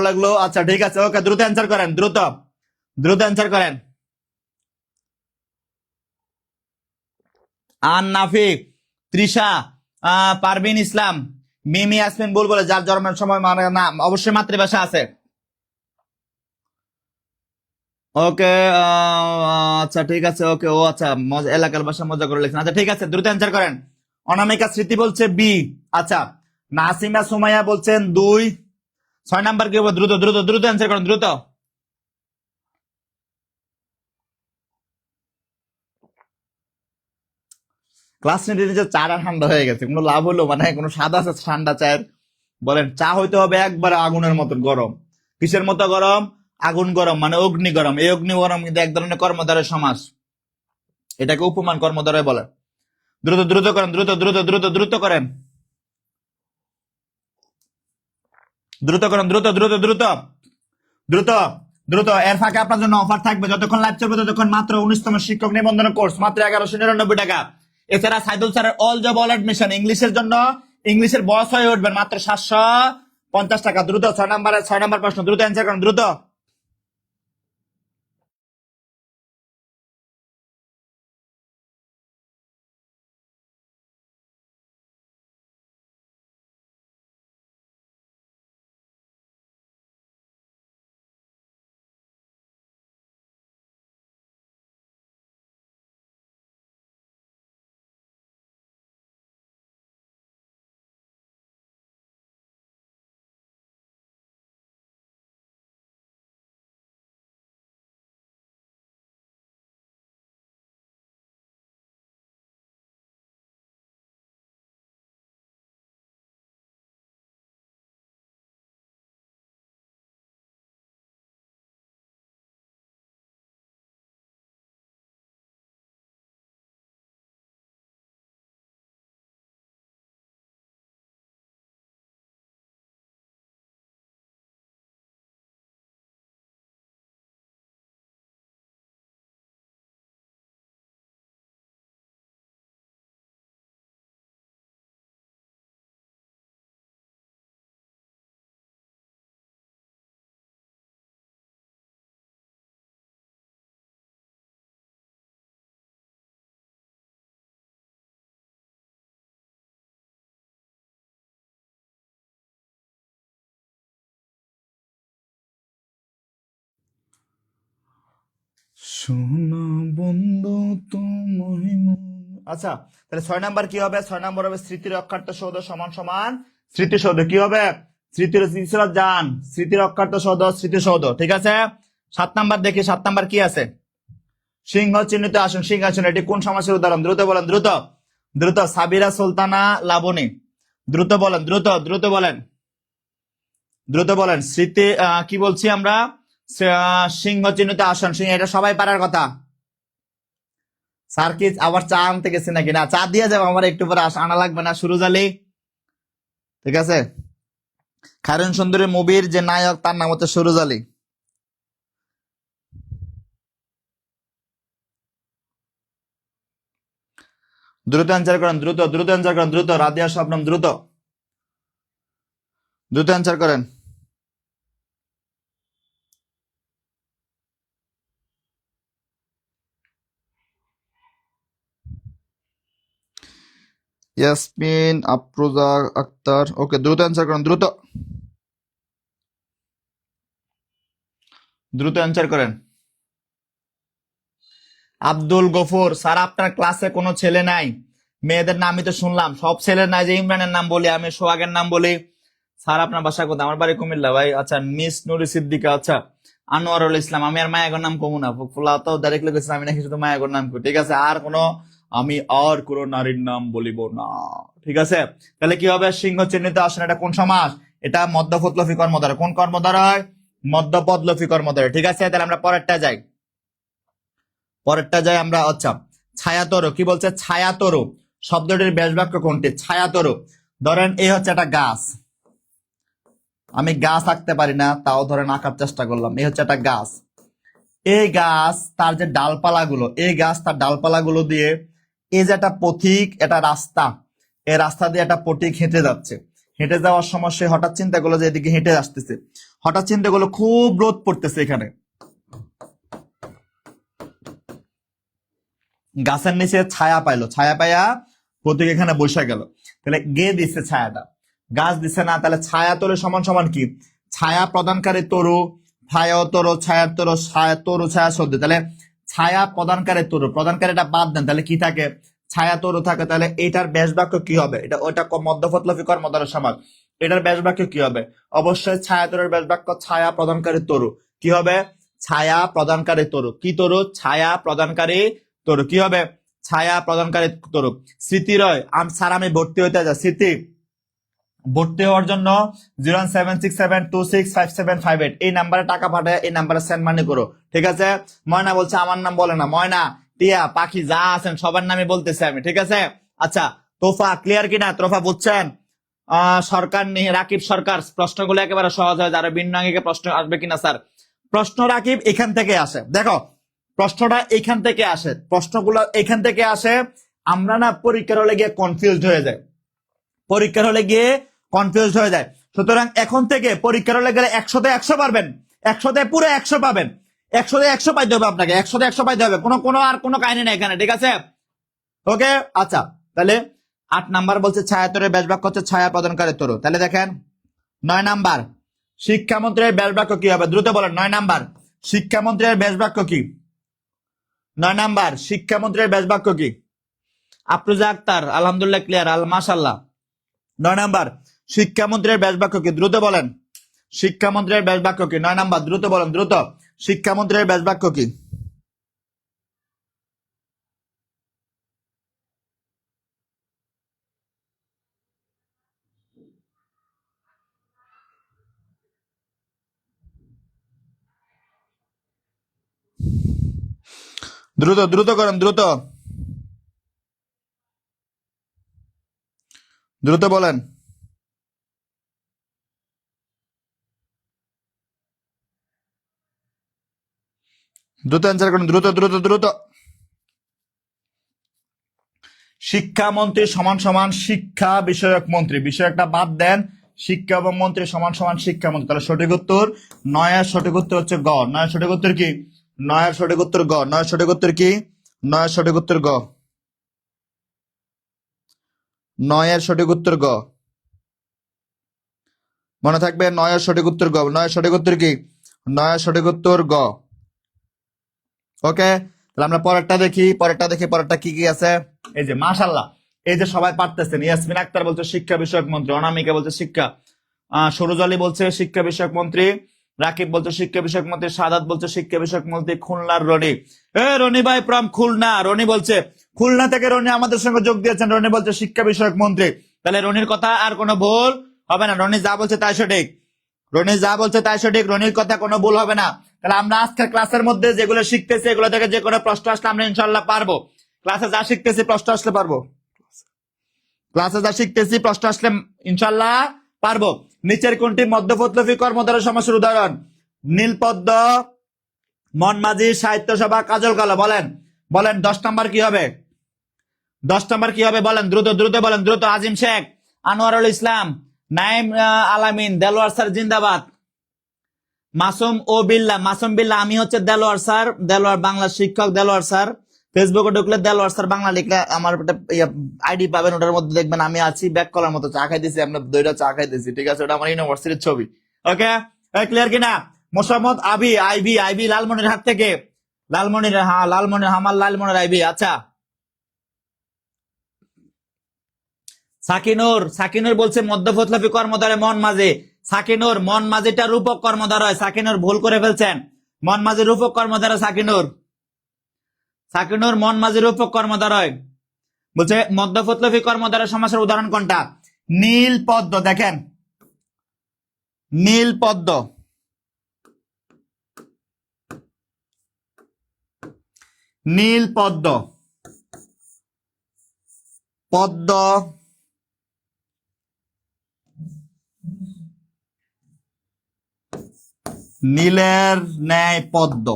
লাগলো। আচ্ছা ঠিক আছে, ওকে, দ্রুত অ্যান্সার করেন, দ্রুত অ্যান্সার করেন। আন নাফিক, তৃষা, পারভিন ইসলাম, মিমি ইয়াসমিন বুলবুল, যার জন্মের সময় মানে না অবশ্যই মাতৃভাষা আছে। ওকে, আচ্ছা ঠিক আছে, ওকে, ও আচ্ছা, এলাকার ভাষা মজা করে লিখছেন। আচ্ছা ঠিক আছে, দ্রুত অ্যান্সার করেন। অনামিকা স্মৃতি বলছে বি। আচ্ছা, নাসিমা সুমাইয়া বলছেন 2। 6 নাম্বার কি হবে? দ্রুত অ্যান্সার করেন, দ্রুত। ক্লাস নিতে চাটা ঠান্ডা হয়ে গেছে, কোনো লাভ হলো? মানে কোনো স্বাদ আছে ঠান্ডা চায়ের? বলেন, চা হইতে হবে একবারে আগুনের মতো গরম। কিসের মতো গরম? আগুন গরম, মানে অগ্নি গরম। এই অগ্নি গরম কিন্তু এক ধরনের কর্মধারয় সমাস, এটাকে উপমান কর্মধারয় বলে। দ্রুত করেন, দ্রুত করেন, দ্রুত। এর ফাঁকে আপনার জন্য অফার থাকবে, যতক্ষণ লাইভ চলবে ততক্ষণ মাত্র 19তম শিক্ষক নিবন্ধন কোর্স, মাত্র 1199 টাকা। এছাড়া সাইদুল স্যারের অল জব অল এডমিশন, ইংলিশের জন্য, ইংলিশের বস হয়ে উঠবেন, মাত্র 750 টাকা। দ্রুত 6 নাম্বার প্রশ্ন, দ্রুত অ্যান্সার করুন, দ্রুত। সোনা বন্ধু তুমি। আচ্ছা, তাহলে 6 নাম্বার কি হবে? 6 নাম্বার হবে স্মৃতির অক্ষার্থ সৌধ সমান সমান স্মৃতিসৌধ। কি হবে? স্মৃতির যান, স্মৃতির অক্ষার্থ সৌধ স্মৃতিসৌধ। ঠিক আছে। 7 নাম্বার দেখি, 7 নাম্বার কি আছে? সিংহ চিহ্নিত আসন, সিংহাসন। এটি কোন সমাসের উদাহরণ? দ্রুত বলেন, দ্রুত দ্রুত। সাবিরা সুলতানা লাবণী। দ্রুত বলেন, দ্রুত দ্রুত বলেন, দ্রুত বলেন। স্মৃতি কি বলছি আমরা? সিংহ চিহ্নিত আসন, সিংহ, এটা সবাই পারার কথা। স্যার কি আবার চা আনতে গেছে নাকি? না, চা দিয়ে যাবো, আমার একটু পরে আনা লাগবে না। সুরুজ আলী। ঠিক আছে। খায়রুন সুন্দরী মুভির যে নায়ক, তার নাম হচ্ছে সুরুজ আলী। দ্রুত অ্যান্সার করেন, দ্রুত দ্রুত অ্যান্সার করেন, দ্রুত। রাদিয়া শবনম, দ্রুত দ্রুত অ্যান্সার করেন। ইয়াসমিন আফরোজা আক্তার। ওকে, দ্রুত অ্যান্সার করেন, দ্রুত দ্রুত অ্যান্সার করেন। আব্দুল গফুর। স্যার আপনার ক্লাসে কোনো ছেলে নাই? মেয়েদের নামই তো শুনলাম, সব ছেলের নাই। যে ইমরানের নাম বলি, আমি সোহাগের নাম বলি। স্যার আপনার বাসা কোথায়? আমার বাড়ি কুমিল্লা ভাই। আচ্ছা, মিস নুরি সিদ্দিকা। আচ্ছা, আনোয়ারুল ইসলাম। আমি আর মায়াগর নাম কমু না, ফুলা তো ডাইরেক্ট লিখেছি আমি নাকি শুধু মায়াগর নাম করি। ঠিক আছে, আর কোনো নারীর নাম বলিব না। ঠিক আছে। তাহলে কি হবে? সিংহ চিহ্নিত আসন, এটা কোন সমাস? এটা মধ্যপদলোপী কর্মধারয়। কোন কর্মধারয়? মধ্যপদলোপী কর্মধারয়। ঠিক আছে, তাহলে আমরা পরেরটা যাই, পরেরটা যাই আমরা। আচ্ছা, ছায়াতরু। কি বলছে? ছায়াতরু শব্দটির ব্যাস বাক্য কোনটি? ছায়াতরু। ধরেন এই হচ্ছে একটা গাছ, আমি গাছ আঁকতে পারি না, তাও ধরেন আঁকার চেষ্টা করলাম। এই হচ্ছে একটা গাছ। এই গাছ তার যে ডালপালাগুলো, এই গাছ তার ডালপালাগুলো দিয়ে এই যে একটা পথিক, এটা রাস্তা, এই রাস্তা দিয়ে একটা পথিক হেঁটে যাচ্ছে। হেঁটে যাওয়ার সময় সে হঠাৎ চিন্তা করলো যে এদিকে হেঁটে আসতেছে। হঠাৎ চিন্তা করলো খুব রোদ পড়তেছে এখানে। গাছের নিচে ছায়া পাইলো, ছায়া পাইয়া পথিক এখানে বসে গেল। তাহলে গে দিচ্ছে ছায়াটা, গাছ দিচ্ছে না। তাহলে ছায়া তরু সমান সমান কি? ছায়া প্রদানকারী তরু, ছায়া তরু, ছায়ার তরু, ছায়া তরু, ছায়া সদ্য। তাহলে ছায়া প্রদানকারী তরু, প্রদানকারীটা বাদ দেন, তাহলে কি থাকে? ছায়া তরু থাকে। তাহলে এটার ব্যাস বাক্য কি হবে? এটা ওইটা মধ্যপদলোপী কর্মধারয় সমাস। এটার ব্যাস বাক্য কি হবে? অবশ্যই ছায়া তরুর ব্যাস বাক্য ছায়া প্রদানকারী তরু। কি হবে? ছায়া প্রদানকারী তরু। কি তরু? ছায়া প্রদানকারী তরু। কি হবে? ছায়া প্রদানকারী তরু। স্মৃতি রয়। স্যার আমি ভর্তি হইতে যাই। স্মৃতি, ভর্তি হওয়ার জন্য 07672657558 এই নাম্বারে টাকা পাঠায়, এই নাম্বারে সেন্ড মানি করো। ঠিক আছে। ময়না বলছে আমার নাম বলে না। ময়না, টিয়া, পাখি যা আছেন সবার নামে বলতেছে আমি। ঠিক আছে। আচ্ছা, তোফা ক্লিয়ার কিনা? তোফা বুঝছেন? সরকার নিয়ে রাকিব সরকার। প্রশ্নগুলো একেবারে সহজ হয়। যারা ভিন্ন আঙ্গিকে প্রশ্ন আসবে কিনা স্যার? প্রশ্ন রাকিব এখান থেকে আসে। দেখো, প্রশ্নটা এখান থেকে আসে, প্রশ্নগুলো এখান থেকে আসে। আমরা না পরীক্ষার হলে গিয়ে কনফিউজড হয়ে যায়, পরীক্ষার হলে গিয়ে কনফিউজড হয়ে যায়। সুতরাং এখন থেকে পরীক্ষার হলে গেলে 100তে 100 পারবেন, 100তে পুরো 100 পাবেন। 100তে 100 পাইতে হবে আপনাকে, 100তে 100 পাইতে হবে। কোনো আর কোনো কাহিনী নেই এখানে। ঠিক আছে। ওকে। আচ্ছা, তাহলে 8 নাম্বার বলছে ছায়াতরের ব্যাস বাক্য হচ্ছে ছায়া প্রদানকারী তরু। তাহলে দেখেন 9 নাম্বার শিক্ষামন্ত্রীর ব্যাস বাক্য কি হবে? দ্রুত বলেন। 9 নাম্বার শিক্ষামন্ত্রীর ব্যাস বাক্য কি? 9 নাম্বার শিক্ষামন্ত্রীর ব্যাস বাক্য কি? আফরোজা আক্তার আলহামদুলিল্লাহ ক্লিয়ার, মাশাআল্লাহ। 9 নাম্বার শিক্ষামন্ত্রীর ব্যাস বাক্য কি? দ্রুত বলেন। শিক্ষামন্ত্রীর ব্যাস বাক্য কি? 9 নাম্বার দ্রুত বলেন, দ্রুত। শিক্ষামন্ত্রীর ব্যাস বাক্য কি? দ্রুত দ্রুত করেন, দ্রুত দ্রুত বলেন। দ্রুত অ্যান্সার করুন, দ্রুত দ্রুত দ্রুত। শিক্ষামন্ত্রী সমান সমান শিক্ষা বিষয়ক মন্ত্রী, বিষয়কটা বাদ দেন। শিক্ষা এবং মন্ত্রী সমান সমান শিক্ষামন্ত্রী। তাহলে সঠিক উত্তর 9 সঠিক উত্তর হচ্ছে গ। 9 সঠিক উত্তর কি? 9 সঠিক উত্তর গ। 9 সঠিক উত্তর কি? 9 সঠিক উত্তর গ। 9 সঠিক উত্তর গ। মনে থাকবে 9 সঠিক উত্তর গ। 9 সঠিক উত্তর কি? 9 সঠিক উত্তর গ। ওকে, তাহলে আমরা পরেরটা কি কি আছে। এই যে মাশাআল্লাহ, এই যে সবাই পারতেছেন। ইয়াসমিন আক্তার বলছে শিক্ষা বিষয়ক মন্ত্রী, অনামিকা বলছে শিক্ষা, সরোজ আলী বলছে শিক্ষা বিষয়ক মন্ত্রী, রাকিব বলছে শিক্ষা বিষয়ক মন্ত্রী, সাদাত বলছে শিক্ষা বিষয়ক মন্ত্রী, খুলনার রনি, রনি ভাই ফ্রম খুলনা, রনি বলছে খুলনা থেকে রনি আমাদের সঙ্গে যোগ দিয়েছেন, রনি বলছে শিক্ষা বিষয়ক মন্ত্রী। তাহলে রনির কথা আর কোনো ভুল হবে না, রনি যা বলছে তাই সঠিক, রনির কথা কোনো ভুল হবে না। তাহলে আমরা আজকের ক্লাসের মধ্যে যেগুলো শিখতেছি এগুলো থেকে যে কোনো প্রশ্ন আসলে আমরা ইনশাল্লাহ পারবো। ক্লাসে যা শিখতেছি প্রশ্ন আসলে পারবো, ইনশাল্লাহ পারবো। নিচের কোনটি মধ্যপথলফী কর্মধারয় সমাসের উদাহরণ? নীলপদ্ম, মনমাঝি, সাহিত্য সভা, কাজল কালো। বলেন 10 নাম্বার কি হবে? বলেন দ্রুত বলেন, আজিম শেখ, আনোয়ারুল ইসলাম, নাইম আলামিন, দেলোয়ার স্যার জিন্দাবাদ, মাসুম বিল্লাহ, আমি হচ্ছে দেলোয়ার স্যার, দেলোয়ার বাংলা শিক্ষক, দেলোয়ার স্যার। ফেসবুকে ঢুকলে দেলোয়ার স্যার বাংলা লিখলে আমার আইডি পাবেন, ওটার মধ্যে দেখবেন আমি আছি, ব্যাক কলার মতো চা খাইতেছি, আমরা দুইটা চা খাইতেছি, ঠিক আছে? ওটা আমার ইউনিভার্সিটির ছবি। ওকে, ক্লিয়ার কিনা? মোসাম্মদ আইবি লালমনির হাট থেকে, লালমনির আইবি। আচ্ছা, সাকিনুর বলছে মধ্যপথলফী কর্মধারয় মনমাঝি। মনমাঝিটা রূপক কর্মধারয়, সাকিনুর ভুল করে ফেলছেন, মনমাঝি রূপক কর্মধারয়, সাকিনুর মনমাঝি রূপক কর্মধারয়। বলছে মধ্যপথলফী কর্মধারয় সমাসের উদাহরণ কোনটা? নীল পদ্ম, দেখেন নীল পদ্ম, পদ্ম, নীলের ন্যায় পদ্ম,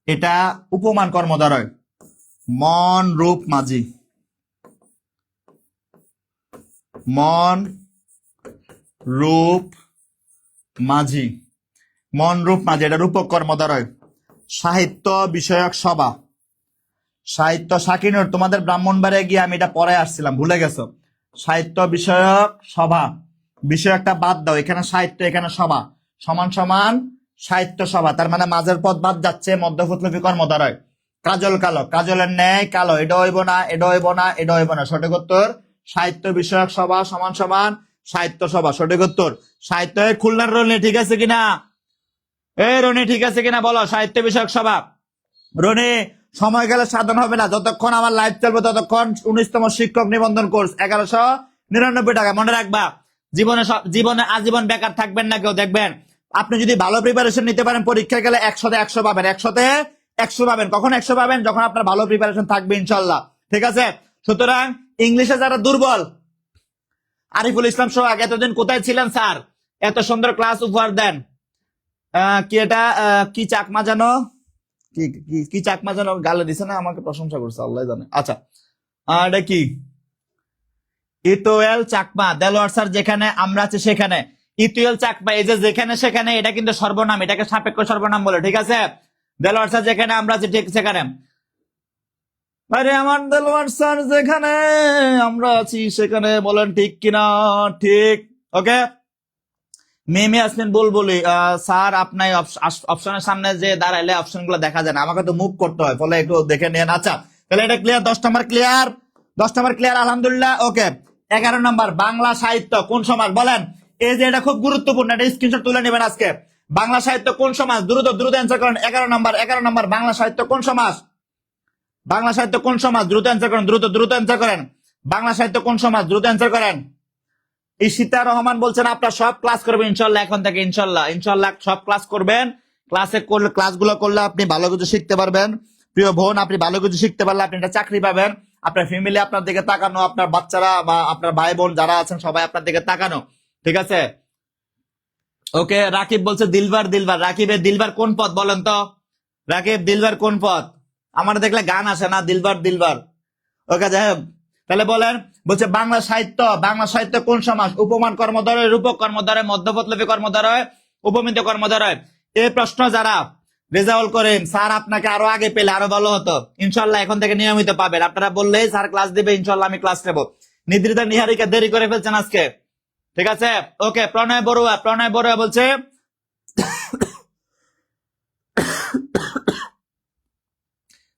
এটা উপমান কর্মধারয়। মন রূপ মাঝি, এটা রূপক কর্মধারয়। সাহিত্য বিষয়ক সভা, সাকিনুর তোমাদের ব্রাহ্মণবাড়িয়া গিয়ে আমি এটা পরে আসছিলাম, ভুলে গেছো। সাহিত্য বিষয়ক সভা, বিষয়কটা বাদ দাও, এখানে সাহিত্য এখানে সভা, সমান সমান সাহিত্য সভা, তার মানে মাঝের পদ বাদ যাচ্ছে, মধ্যপথলফী কর্মধারয়। কাজল কালো, কাজলের ন্যায় কালো, এটা হইব না, সঠিক উত্তর সাহিত্য বিষয়ক সভা সমান সমান সাহিত্য সভা, সঠিক উত্তর সাহিত্য। খুলনার রনি ঠিক আছে কিনা? রনি ঠিক আছে কিনা বলো, সাহিত্য বিষয়ক সভা। রনি সময় গেলে সাধন হবে না, যতক্ষণ আমার লাইভ চলবে ততক্ষণ 19তম শিক্ষক নিবন্ধন কোর্স 1199 টাকা। মনে রাখবা, জীবনে আজীবন বেকার থাকবেন না কেউ। দেখবেন আপনি যদি ভালো প্রিপারেশন নিতে পারেন, পরীক্ষায় গেলে 100তে 100 পাবেন, 100তে 100 পাবেন। কখন 100 পাবেন? যখন আপনার ভালো প্রিপারেশন থাকবে ইনশাল্লাহ, ঠিক আছে? সুতরাং ইংলিশে যারা দুর্বল, আরিফুল ইসলাম সোহাগ এতদিন কোথায় ছিলেন স্যার? এত সুন্দর ক্লাস উপহার দেন। কি এটা কি চাকমা জানো, কি চাকমা যেন গালে দিছে না, আমাকে প্রশংসা করছে, আল্লাহ জানে। আচ্ছা, এটা কি? ইতোয়েল চাকমা, দেলোয়ার স্যার যেখানে আমরা আছি সেখানে। ইতোয়েল চাকমা, এই যে যেখানে সেখানে, এটা কিন্তু সর্বনাম, এটাকে সাপেক্ষ সর্বনাম বলে, ঠিক আছে? দেলোয়ার স্যার যেখানে আমরা আছি ঠিক সেখানে। আরে আমার দেলোয়ার স্যার যেখানে আমরা আছি সেখানে, বলেন ঠিক কিনা? ঠিক। ওকে, মেমে আসলেন বলি স্যার আপনার অপশনের সামনে যে দাঁড়াইলে অপশন গুলো দেখা যায় না, আমাকে তো মুভ করতে হয়, ফলে একটু দেখে নেন। আচ্ছা, তাহলে এটা ক্লিয়ার, 10 নাম্বার ক্লিয়ার, আলহামদুলিল্লাহ। ওকে, 11 নাম্বার বাংলা সাহিত্য কোন সমাস? বলেন, এই যে এটা খুব গুরুত্বপূর্ণ, এটা স্ক্রিনশট তুলে নেবেন আজকে। বাংলা সাহিত্য কোন সমাস? দ্রুত অ্যান্সার করেন। 11 নাম্বার বাংলা সাহিত্য কোন সমাস? দ্রুত অ্যান্সার করেন, দ্রুত অ্যান্সার করেন। বাংলা সাহিত্য কোন সমাস? দ্রুত অ্যান্সার করেন। ইশিতা রহমান বলছেন আপনারা সব ক্লাস করবেন ইনশাল্লাহ, এখন থেকে ইনশাল্লাহ সব ক্লাস করবেন। ক্লাসগুলো করলে আপনি ভালো কিছু শিখতে পারবেন। প্রিয় বোন, আপনি ভালো কিছু শিখতে পারলে আপনি একটা চাকরি পাবেন, আপনার ফ্যামিলি আপনার দিকে তাকানো, আপনার বাচ্চারা বা আপনার ভাই বোন যারা আছেন সবাই আপনার দিকে তাকানো, ঠিক আছে? ওকে, রাকিব বলছে দিলবার। রাকিবের দিলবার কোন পদ বলেন তো? রাকিব, দিলবার কোন পদ? আমার দেখলে গান আসে না, দিলবার। ওকে, যাই হোক, তাহলে বলেন। বলছে বাংলা সাহিত্য কোন সমাস? উপমান কর্মধারয়, রূপক কর্মধারয়, মধ্যপথলফী কর্মধারয়, উপমিত কর্মধারয়। এই প্রশ্ন যারা রেজাউল করেন, স্যার আপনাকে আরো আগে পেলে আরো ভালো হতো, ইনশাল্লাহ এখন থেকে নিয়মিত পাবেন। আপনারা বললেই স্যার ক্লাস দিবে, ইনশাল্লাহ আমি ক্লাস নেব। নিদ্রিতা নিহারিকা দেরি করে ফেলছেন আজকে, ঠিক আছে? ওকে, প্রণয় বড়ুয়া বলছে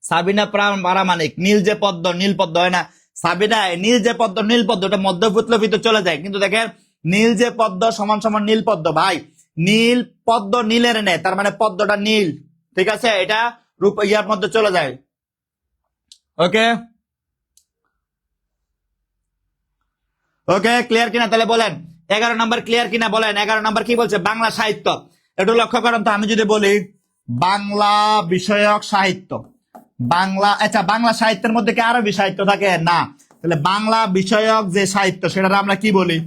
সাবিনা পারামানিক, নীল যে পদ্ম, নীল পদ্ম হয় না সাবিনা, নীল যে পদ্ম, নীল পদ্ম, ওটা মধ্যপুতলভিত চলে যায়, কিন্তু দেখেন নীল যে পদ্ম সমান সমান নীল পদ্ম, ভাই নীল পদ্ম নীলের নেয়, তার মানে পদ্মটা নীল, ঠিক আছে, এটা রূপ ইয়ার মধ্যে চলে যায়। ওকে ওকে, ক্লিয়ার কিনা? তাহলে বলেন 11 নম্বর ক্লিয়ার কিনা বলেন। 11 নম্বর কি বলছে? বাংলা সাহিত্য। একটু লক্ষ্য করেন তো, আমি যদি বলি বাংলা বিষয়ক সাহিত্য, বাংলা, আচ্ছা বাংলা সাহিত্যের মধ্যে কি আরবি সাহিত্য থাকে? না। তাহলে বাংলা বিষয়ক যে সাহিত্য সেটা আমরা কি বলি?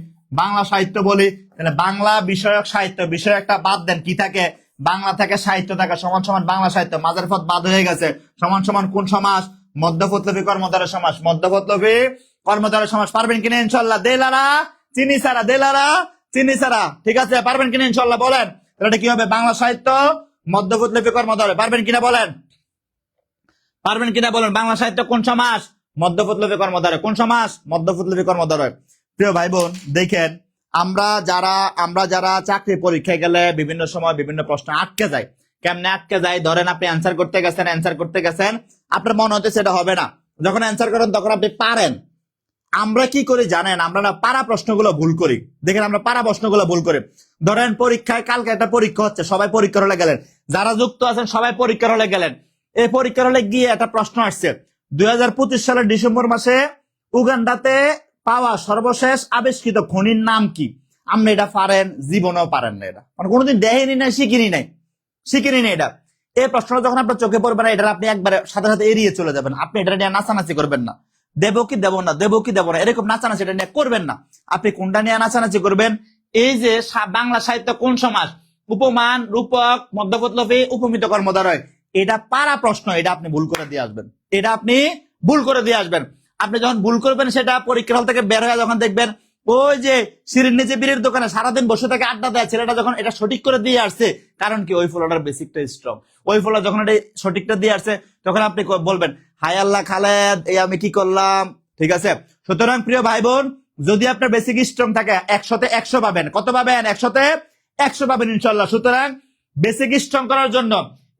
বাংলা সাহিত্য বলি। তাহলে বাংলা বিষয়ক সাহিত্য, বিষয় একটা বাদ দেন, কি থাকে? বাংলা থেকে সাহিত্য থাকে, সমান সমান বাংলা সাহিত্য, মাঝের পথ বাদ হয়ে গেছে, সমান সমান কোন সমাস? মধ্যপদলোপী কর্মধারয় সমাস, মধ্যপদলোপী কর্মধারয় সমাস। পারবেন কিনা ইনশাল্লাহ? দেলারা চিনি সারা, দেলারা চিনি সারা, ঠিক আছে, পারবেন কিনা ইনশাল্লাহ? বলেন এটা কি হবে? বাংলা সাহিত্য মধ্যপদলোপী কর্মধারয়, পারবেন কিনা বলেন? পারবেন কিনা বলেন? বাংলা সাহিত্য কোন সমাস? মধ্যপদলোপী কর্মধারয়। কোন সমাস? মধ্যপদলোপী কর্মধারয়। প্রিয় ভাই বোন দেখেন, আমরা যারা চাকরি পরীক্ষায় গেলে বিভিন্ন সময় বিভিন্ন প্রশ্ন আটকে যায়। কেমনে আটকে যায়? ধরেন আপনি অ্যান্সার করতে গেছেন, আপনার মনে হচ্ছে সেটা হবে না, যখন অ্যান্সার করেন তখন আপনি পারেন। আমরা কি করি জানেন? আমরা না পারা প্রশ্নগুলো ভুল করি। দেখেন আমরা পারা প্রশ্নগুলো ভুল করি। ধরেন পরীক্ষায়, কালকে একটা পরীক্ষা হচ্ছে, সবাই পরীক্ষার হলে গেলেন, যারা যুক্ত আছেন সবাই পরীক্ষার হলে গেলেন। এই পরীক্ষার হলে গিয়ে একটা প্রশ্ন আসছে, 2025 সালের ডিসেম্বর মাসে উগান্ডাতে পাওয়া সর্বশেষ আবিষ্কৃত খনির নাম কি? আপনি এটা পারেন? জীবনেও পারেন না, এটা মানে কোনোদিন দেখেনি নাই, শিখিনি নাই এটা। এই প্রশ্নটা যখন আপনার চোখে পড়বে না, এটা আপনি একবারে সাথে সাথে এড়িয়ে চলে যাবেন। আপনি এটা নিয়ে নাচানাচি করবেন না, দেবো কি দেবো না, দেবো কি দেবো না, এরকম নাচানাচি এটা নিয়ে করবেন না। আপনি কোনটা নিয়ে নাচানাচি করবেন? এই যে বাংলা সাহিত্য কোন সমাস? উপমান, রূপক, মধ্যপদলোপী, উপমিত কর্মধারয়। এটা পারা প্রশ্ন, এটা আপনি ভুল করে দিয়ে আসবেন, এটা আপনি ভুল করে দিয়ে আসবেন। আপনি যখন ভুল করবেন, সেটা পরীক্ষার হল থেকে বের হয়ে যখন দেখবেন ওই যে সিঁড়ির নিচে বিড়ির দোকানে সারাদিন বসে থেকে আড্ডা দেয় ছেলেটা, যখন এটা সঠিক করে দিয়ে আসছে, কারণ কি? ওই ফলোটার বেসিকটা স্ট্রং। ওই ফলো যখন এটা সঠিকটা দিয়ে আসছে, তখন আপনি বলবেন হাই আল্লাহ খালেদ, এই আমি কি করলাম, ঠিক আছে। সুতরাং প্রিয় ভাই বোন, যদি আপনার বেসিক স্ট্রং থাকে 100তে 100 পাবেন। কত পাবেন? 100তে 100 পাবেন ইনশাল্লাহ। সুতরাং বেসিক স্ট্রং করার জন্য,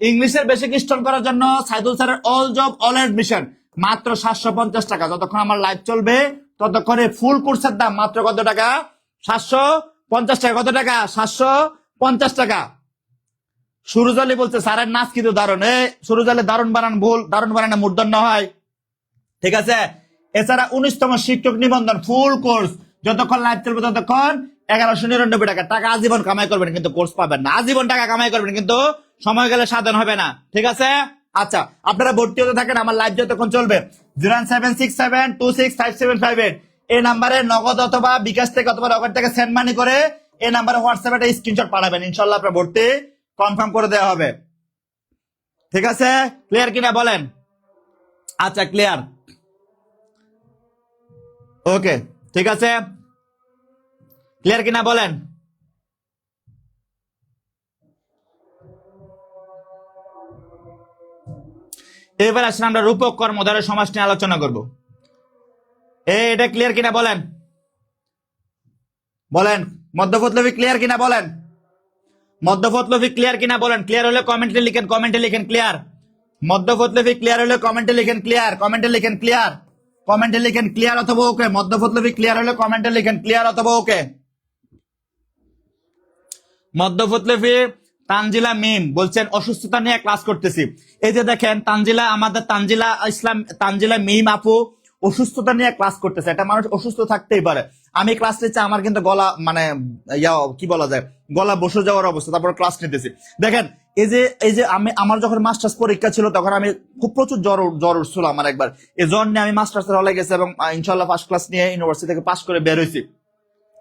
ইংলিশের বেসিক স্ট্রং করার জন্য সাইদুল স্যারের অল জব অল এডমিশন মাত্র 750 টাকা। যতক্ষণ আমার লাইভ চলবে ততক্ষণে ফুল কোর্সের দাম মাত্র কত টাকা? 750 টাকা। কত টাকা? 750 টাকা। সুরজ আলী বলছে স্যারের নাচ কিন্তু দারুণ। সুরজ আলী দারুণ বানান ভুল, দারুণ বানানে মূর্ধন্য হয়, ঠিক আছে। এছাড়া 19তম শিক্ষক নিবন্ধন ফুল কোর্স, যতক্ষণ লাইভ চলবে ততক্ষণ 1199 টাকা। টাকা আজীবন কামাই করবেন কিন্তু কোর্স পাবেন না। আজীবন টাকা কামাই করবেন কিন্তু সময় গেলে সাধন হবে না, ঠিক আছে। আচ্ছা, আপনারা ভর্তি হতে থাকেন, আমার লাইভ যতক্ষণ চলবে। 09767265758 এই নাম্বারে নগদ অথবা বিকাশ থেকে অথবা রকেট থেকে সেন্ড মানি করে এই নাম্বারে হোয়াটসঅ্যাপে একটা স্ক্রিনশট পাঠাবেন, ইনশাল্লাহ আপনার ভর্তি কনফার্ম করে দেওয়া হবে, ঠিক আছে। ক্লিয়ার কিনা বলেন? আচ্ছা ক্লিয়ার, ওকে, ঠিক আছে। ক্লিয়ার কিনা বলেন? এবার আসলে আমরা রূপক কর্মধারয় সমাস নিয়ে আলোচনা করব। এটা ক্লিয়ার কিনা বলেন? বলেন মধ্যপদলোপী ক্লিয়ার কিনা বলেন? মধ্যপদলোপী ক্লিয়ার কিনা বলেন? ক্লিয়ার হলে কমেন্টে লিখেন, কমেন্টে লিখেন ক্লিয়ার। মধ্যপদলোপী ক্লিয়ার হলে কমেন্টে লিখেন ক্লিয়ার, কমেন্টে লিখেন ক্লিয়ার, কমেন্টে লিখেন ক্লিয়ার অথবা ওকে। মধ্যপদলোপী ক্লিয়ার হলে কমেন্টে লিখেন ক্লিয়ার অথবা ওকে। মধ্যপদলোপী তানজিলা মিম বলছেন অসুস্থতা নিয়ে ক্লাস করতেছি। এই যে দেখেন তানজিলা, আমাদের তানজিলা ইসলাম, তানজিলা মিম আপু অসুস্থতা নিয়ে ক্লাস করতেছে। একটা মানুষ অসুস্থ থাকতেই পারে। আমি ক্লাস নিচ্ছি, আমার কিন্তু গলা মানে কি বলা যায়, গলা বসে যাওয়ার অবস্থা, তারপর ক্লাস নিতেছি। দেখেন এই যে আমার যখন মাস্টার্স পরীক্ষা ছিল তখন আমি খুব প্রচুর জ্বর উঠছিল আমার একবার। এই জ্বর নিয়ে আমি মাস্টার্স হলে গেছি এবং ইনশাল্লাহ ফার্স্ট ক্লাস নিয়ে ইউনিভার্সিটি থেকে পাস করে বের হয়েছি।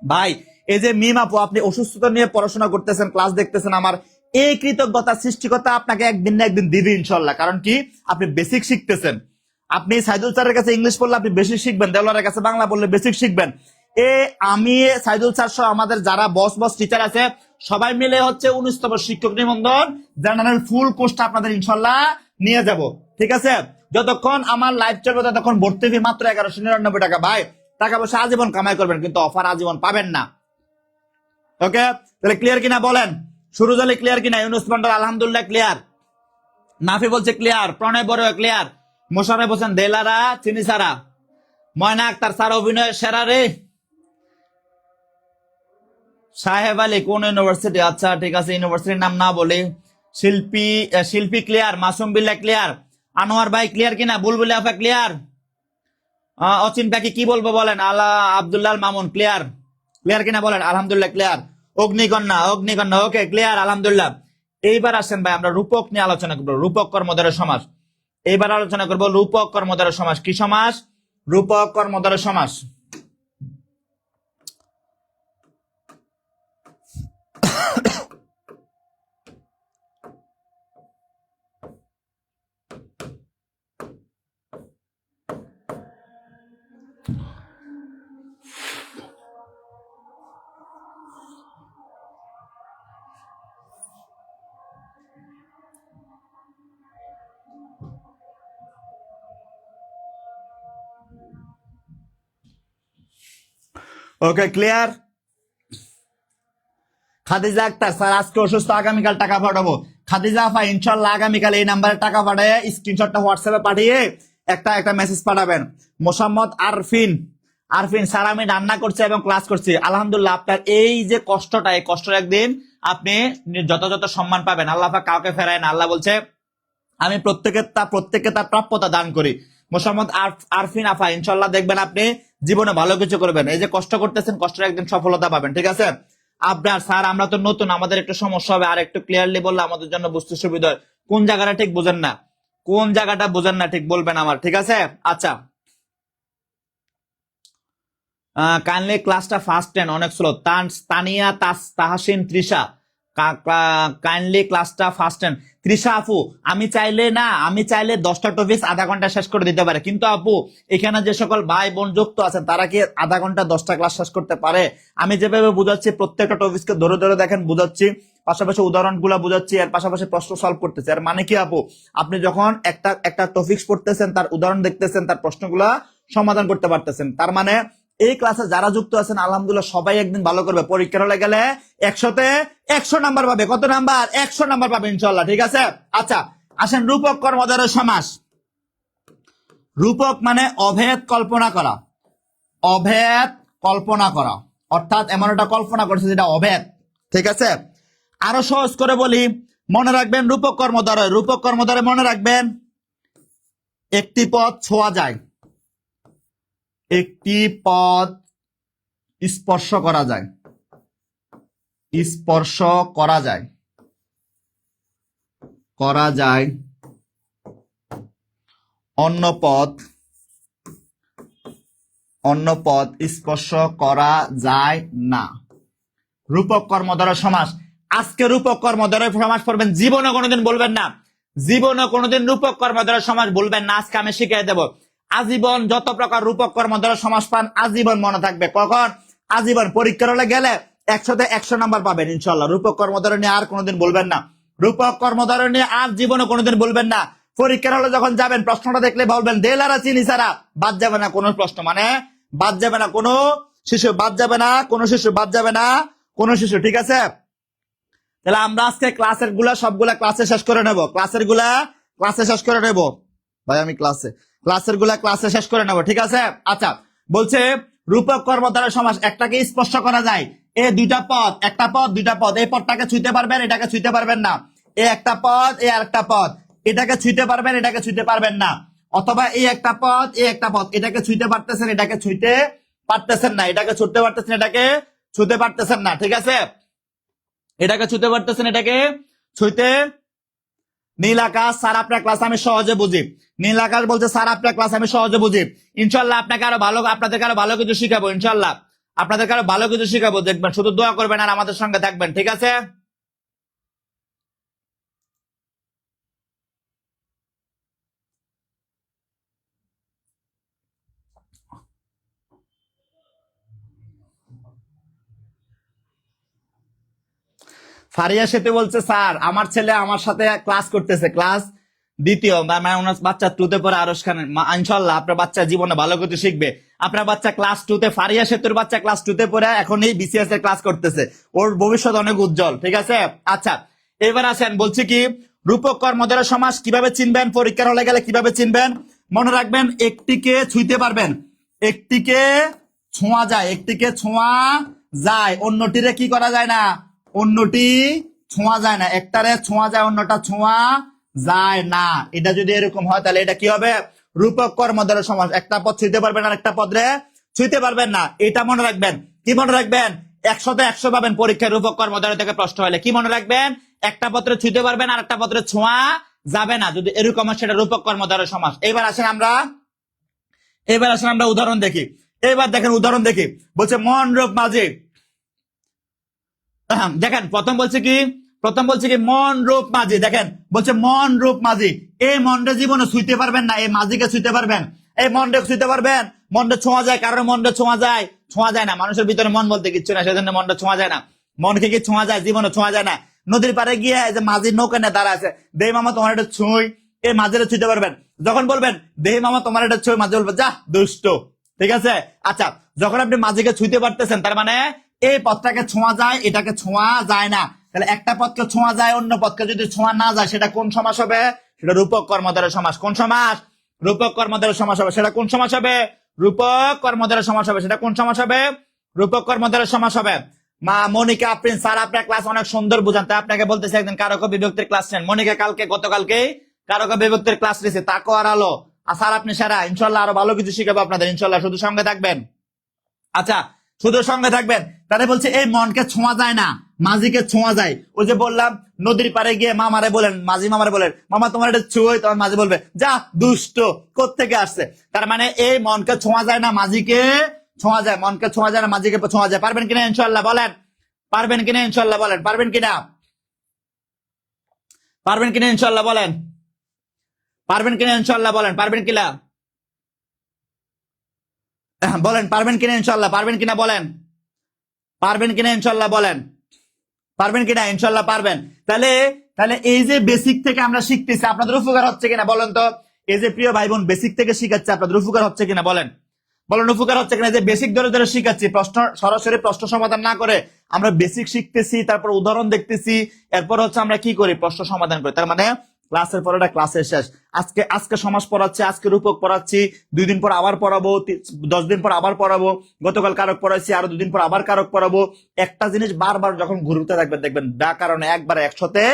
ভাই এই যে মিম আপু, আপনি অসুস্থতা নিয়ে পড়াশোনা করতেছেন, ক্লাস দেখতেছেন, আমার এই কৃতজ্ঞতা সৃষ্টিকর্তা আপনাকে একদিন না একদিন দিবে ইনশাল্লাহ। কারণ কি? আপনি বেসিক শিখতেছেন। আপনি সাইদুল স্যারের কাছে ইংলিশ পড়লে আপনি বেসিক শিখবেন, দেওয়ালের কাছে বাংলা পড়লে বেসিক শিখবেন। আমি সাইদুল স্যার সহ আমাদের যারা বস টিচার আছে সবাই মিলে হচ্ছে 19তম শিক্ষক নিবন্ধন জেনারেল ফুল কোর্সটা আপনাদের ইনশাল্লাহ নিয়ে যাব, ঠিক আছে। যতক্ষণ আমার লাইভ চলবে ততক্ষণ ভর্তি ফি মাত্র 1199 টাকা। ভাই টাকা পয়সা আজীবন কামাই করবেন কিন্তু অফার আজীবন পাবেন না, ওকে। তাহলে ক্লিয়ার কিনা বলেন? সুরজ আলী ক্লিয়ার কিনা? ইউনুস মন্ডল আলহামদুলিল্লাহ ক্লিয়ার। নাফি বলছে ক্লিয়ার। প্রণয় বড় ক্লিয়ার। মোশাররফ হোসেন দেলারা চিনি সারা, ময়না আক্তার স্যার অভিনয় সেরা রে। সাহেব আলী কোন ইউনিভার্সিটি? আচ্ছা ঠিক আছে, ইউনিভার্সিটির নাম না বলে। শিল্পী ক্লিয়ার, মাসুম বিল্লাহ ক্লিয়ার, আনোয়ার ভাই ক্লিয়ার কিনা, বুলবুলি আফা ক্লিয়ার, অচিন কাকি কি বলবো বলেন, আলা আব্দুল্লাহ মামুন ক্লিয়ার, ক্লিয়ার কিনা বলেন। আলহামদুলিল্লাহ ক্লিয়ার। অগ্নিকন্যা ওকে ক্লিয়ার আলহামদুলিল্লাহ। এইবার আসেন ভাই আমরা রূপক নিয়ে আলোচনা করবো, রূপক কর্মধারয় সমাস। এইবার আলোচনা করবো রূপক কর্মধারয় সমাস। কি সমাস? রূপক কর্মধারয় সমাস। Okay clear. Khadija Akter sir আজকে অসুস্থ, আগামীকাল টাকা পাঠাবো। খাদিজা আফা ইনশাল্লাহ আগামীকাল এই নাম্বারে টাকা পাঠিয়ে স্ক্রিনশটটা হোয়াটসঅ্যাপে পাঠিয়ে একটা মেসেজ পাঠাবেন। মোসাম্মদ আরফিন স্যার আমি রান্না করছি এবং ক্লাস করছি। আলহামদুলিল্লাহ, আপনার এই যে কষ্টটা, এই কষ্ট একদিন আপনি যথাযথ সম্মান পাবেন। আল্লাহ পাক কাউকে ফেরায় না। আল্লাহ বলছে আমি প্রত্যেককে তার প্রাপ্যতা দান করি। মোসাম্মদ আরফিন আফা ইনশাল্লাহ দেখবেন আপনি জীবনে ভালো কিছু করবেন। এই যে কষ্ট করতেছেন, কষ্টের একদিন সফলতা পাবেন। ঠিক আছে? আপনার স্যার আমরা তো নতুন, আমাদের একটু সমস্যা হবে, আর একটু ক্লিয়ারলি বললে আমাদের জন্য বুঝতে সুবিধা হয়। কোন জায়গাটা ঠিক বোঝেন না, কোন জায়গাটা বোঝেন না ঠিক বলবেন আমার। ঠিক আছে? আচ্ছা, কাইন্ডলি ক্লাসটা ফার্স্ট 10 অনেক স্লো। তানিয়া তাহসিন তৃষা কাইন্ডলি ক্লাসটা ফার্স্ট 10। তৃষা আপু আমি চাইলে 10টা টপিক আধা ঘন্টা শেষ করে দিতে পারে, কিন্তু আপু এখানে যে সকল ভাই বোন যুক্ত আছেন তারা কি আধা ঘন্টা 10টা ক্লাস শেষ করতে পারে? আমি যেভাবে বুঝাচ্ছি প্রত্যেকটা টপিককে ধরে ধরে দেখেন বুঝাচ্ছি, পাশাপাশি উদাহরণগুলো বুঝাচ্ছি, এর পাশাপাশি প্রশ্ন সলভ করতেছি। আর মানে কি আপু, আপনি যখন একটা টপিক পড়তেছেন, তার উদাহরণ দেখতেছেন, তার প্রশ্নগুলা সমাধান করতে পারতেছেন, তার মানে এই ক্লাসে যারা যুক্ত আছেন আলহামদুলিল্লাহ সবাই একদিন ভালো করবে। পরীক্ষার হলে গেলে 100তে 100 নাম্বার পাবে। কত নাম্বার? 100 নাম্বার পাবে ইনশাল্লাহ। ঠিক আছে? আচ্ছা আসেন রূপক কর্মধারয় সমাস। রূপক মানে অভেদ কল্পনা করা, অভেদ কল্পনা করা, অর্থাৎ এমন একটা কল্পনা করছে যেটা অভেদ। ঠিক আছে? আরো সহজ করে বলি, মনে রাখবেন রূপক কর্মধারয় মনে রাখবেন একটি পদ ছোঁয়া যায়, একটি পদ স্পর্শ করা যায়, অন্য পদ স্পর্শ করা যায় না। রূপক কর্মধারয় সমাস। আজকে রূপক কর্মধারয় সমাস পড়বেন, জীবনে কোনোদিন বলবেন না, জীবনে কোনোদিন রূপক কর্মধারয় সমাস বলবেন না। আজকে আমি শিখিয়ে দেব। আজীবন যত প্রকার রূপক কর্মধারয় সমাস পান আজীবন মনে থাকবে। কখন? আজীবন। পরীক্ষার হলে গেলে 100তে 100 নাম্বার পাবেন ইনশাল্লাহ। রূপক কর্মধারয় নিয়ে আর কোনোদিন বলবেন না, রূপক কর্মধারয় নিয়ে আর জীবনে কোনোদিন বলবেন না। পরীক্ষার হলে যখন যাবেন প্রশ্নটা দেখলে বলবেন দেলারা চিনি সারা, বাদ যাবে না কোনো প্রশ্ন, মানে বাদ যাবে না কোনো শিশু, বাদ যাবে না কোনো শিশু, বাদ যাবে না কোনো শিশু। ঠিক আছে? তাহলে আমরা আজকে ক্লাসের গুলা সবগুলা ক্লাসে শেষ করে নেব, ভাই আমি ক্লাসের গুলা ক্লাসে শেষ করে নেব। ঠিক আছে? আচ্ছা বলছে রূপক কর্মধারয় সমাস একটাকে স্পর্শ করা যায়। এই দুইটা পদ, একটা পদ দুইটা পদ, এই পদটাকে ছুঁতে পারবেন, এটাকে ছুঁতে পারবেন না। এই একটা পদ, এই আরেকটা পদ, এটাকে ছুঁতে পারবেন, এটাকে ছুঁতে পারবেন না। অথবা এই একটা পদ, এই একটা পদ, এটাকে ছুঁতে পারতেছেন, এটাকে ছুঁতে পারতেছেন না, এটাকে ছুঁতে পারতেছেন, এটাকে ছুঁতে পারতেছেন না। ঠিক আছে? এটাকে ছুঁতে পারতেছেন, এটাকে ছুঁতে। নীল আকাশ স্যার আপনার ক্লাস আমি সহজে বুঝি। নীল আকাশ বলছে স্যার আপনার ক্লাস আমি সহজে বুঝি। ইনশাল্লাহ আপনাদেরকে আরো ভালো কিছু শিখাবো। ইনশাল্লাহ আপনাদেরকে আরো ভালো কিছু শিখাবো, দেখবেন। শুধু দোয়া করবেন আর আমাদের সঙ্গে থাকবেন। ঠিক আছে? ফারিয়া সেতু বলছে স্যার আমার ছেলে আমার সাথে ক্লাস করতেছে, ক্লাস দ্বিতীয়, বাচ্চা 2তে পড়ে আরশ খান। ইনশাল্লাহ আপনার বাচ্চা জীবনে ভালো কিছু শিখবে। আপনার বাচ্চা ক্লাস 2তে, ফারিয়া সেতুর বাচ্চা ক্লাস 2তে পড়ে এখন এই বিসিএস এর ক্লাস করতেছে, ওর ভবিষ্যৎ অনেক উজ্জ্বল। ঠিক আছে? আচ্ছা এবার আসেন, বলছি কি রূপক কর্মধারয় সমাস কিভাবে চিনবেন, পরীক্ষার হলে গেলে কিভাবে চিনবেন। মনে রাখবেন একটিকে ছুঁইতে পারবেন, একটিকে ছোঁয়া যায়, একটিকে ছোঁয়া যায়, অন্যটিরে কি করা যায় না, অন্যটি ছোঁয়া যায় না, একটারে ছোঁয়া যায় অন্যটা ছোঁয়া যায় না। এটা যদি এরকম হয় তাহলে এটা কি হবে, রূপক কর্মধারয় সমাস। একটা পদ ছুঁইতে পারবেন আর একটা পদরে ছুঁইতে পারবেন না, এটা মনে রাখবেন। কি মনে রাখবেন, 100-তে 100 পাবেন পরীক্ষায় রূপক কর্মধারয় থেকে প্রশ্ন হলে। কি মনে রাখবেন, একটা পত্রে ছুঁইতে পারবেন আর একটা পত্রে ছোঁয়া যাবে না, যদি এরকম হয় সেটা রূপক কর্মধারয় সমাস। এবার আসেন আমরা উদাহরণ দেখি। এবার দেখেন উদাহরণ দেখি, বলছে মন রূপ মাঝি। দেখেন প্রথম বলছে কি মন রূপ মাঝি, দেখেন বলছে মন রূপ মাঝি। এই মনটা জীবনে ছুঁইতে পারবেন না, এই মাঝিকে ছুঁইতে পারবেন, এই মনটা ছুঁইতে পারবেন। মনটা ছোঁয়া যায়, কারণ মনটা ছোঁয়া যায় না, মানুষের ভিতরে মন বলতে কিচ্ছু না, সেজন্য মনটা ছোঁয়া যায় না। মনকে কি ছোঁয়া যায়, জীবনে ছোঁয়া যায় না। নদীর পাড়ে গিয়ে এই যে মাঝির নৌকা নিয়ে দাঁড়া আছে, দেই মামা তোমার একটা ছুঁই, এই মাঝিরে ছুঁইতে পারবেন। যখন বলবেন দেই মামা তোমার একটা ছুঁই, মাঝি বলবে যা দুষ্ট, ঠিক আছে। আচ্ছা, যখন আপনি মাঝিকে ছুঁইতে পারতেছেন তার মানে এই পথটাকে ছোঁয়া যায়, এটাকে ছোঁয়া যায় না। তাহলে একটা পথকে ছোঁয়া যায়, অন্য পথকে যদি ছোঁয়া না যায় সেটা কোন সমাস হবে, সেটা রূপক কর্মধারয় সমাস। কোন সমাস, রূপক কর্মধারয় সমাস হবে। সেটা কোন সমাস হবে, রূপক কর্মধারয় সমাস হবে। সেটা কোন সমাস হবে, রূপক কর্মধারয় সমাস হবে। মা মনিকা প্রিন্স স্যার, আপনার ক্লাস অনেক সুন্দর বুঝান, তাই আপনাকে বলতেছি একদিন কারক বিভক্তির ক্লাস নেন। মনিকা গতকালকে কারক বিভক্তির ক্লাস নিয়েছে, তাকো আর আলো। আর স্যার আপনি সারা ইনশাল্লাহ আরো ভালো কিছু শিখাবো আপনাদের, ইনশাল্লাহ শুধু সঙ্গে থাকবেন। আচ্ছা, শুধু সঙ্গে থাকবেন। তাহলে বলছে এই মনকে ছোঁয়া যায় না, মাঝিকে ছোঁয়া যায়। ওই যে বললাম নদীর পাড়ে গিয়ে মামারে বলেন, মাঝি মামারে বলেন মামা তোমার এটা ছুঁই, তোমার মাঝি বলবে যা দুষ্ট, কোত্থেকে আসছে। তার মানে এই মনকে ছোঁয়া যায় না, মাঝিকে ছোঁয়া যায়। মনকে ছোঁয়া যায় না, মাঝিকে ছোঁয়া যায়। পারবেন কিনা ইনশাল্লাহ বলেন, পারবেন কিনা ইনশাল্লাহ বলেন, পারবেন কিনা, পারবেন কিনা ইনশাল্লাহ বলেন, পারবেন কিনা ইনশাল্লাহ বলেন, পারবেন কিনা বলেন, পারবেন কিনা ইনশাল্লাহ, পারবেন কিনা বলেন, পারবেন কিনা ইনশাল্লাহ বলেন, পারবেন কিনা ইনশাল্লাহ পারবেন। তাহলে তাহলে এই যে বেসিক থেকে আমরা শিখতেছি, আপনাদের উপকার হচ্ছে কিনা বলেন তো। এই যে প্রিয় ভাই বোন বেসিক থেকে শিখাচ্ছে, আপনাদের উপকার হচ্ছে কিনা বলেন, বলেন উপকার হচ্ছে কিনা। যে বেসিক ধরে ধরে শিখাচ্ছি, প্রশ্ন সরাসরি প্রশ্ন সমাধান না করে আমরা বেসিক শিখতেছি, তারপর উদাহরণ দেখতেছি, এরপর হচ্ছে আমরা কি করি, প্রশ্ন সমাধান করি। তার মানে ক্লাসের পর এটা ক্লাসের শেষ। আজকে সমাস পড়াচ্ছি, আজকে রূপক পড়াচ্ছি, 2 দিন পর আবার পড়াবো, 10 দিন পর আবার পড়াবো, গতকাল কারক পড়াইছি, আরো 2 দিন পর আবার কারক পড়াবো। একটা জিনিস বারবার যখন ঘুরতে থাকবেন দেখবেন ব্যাকরণ একবারে 100-তে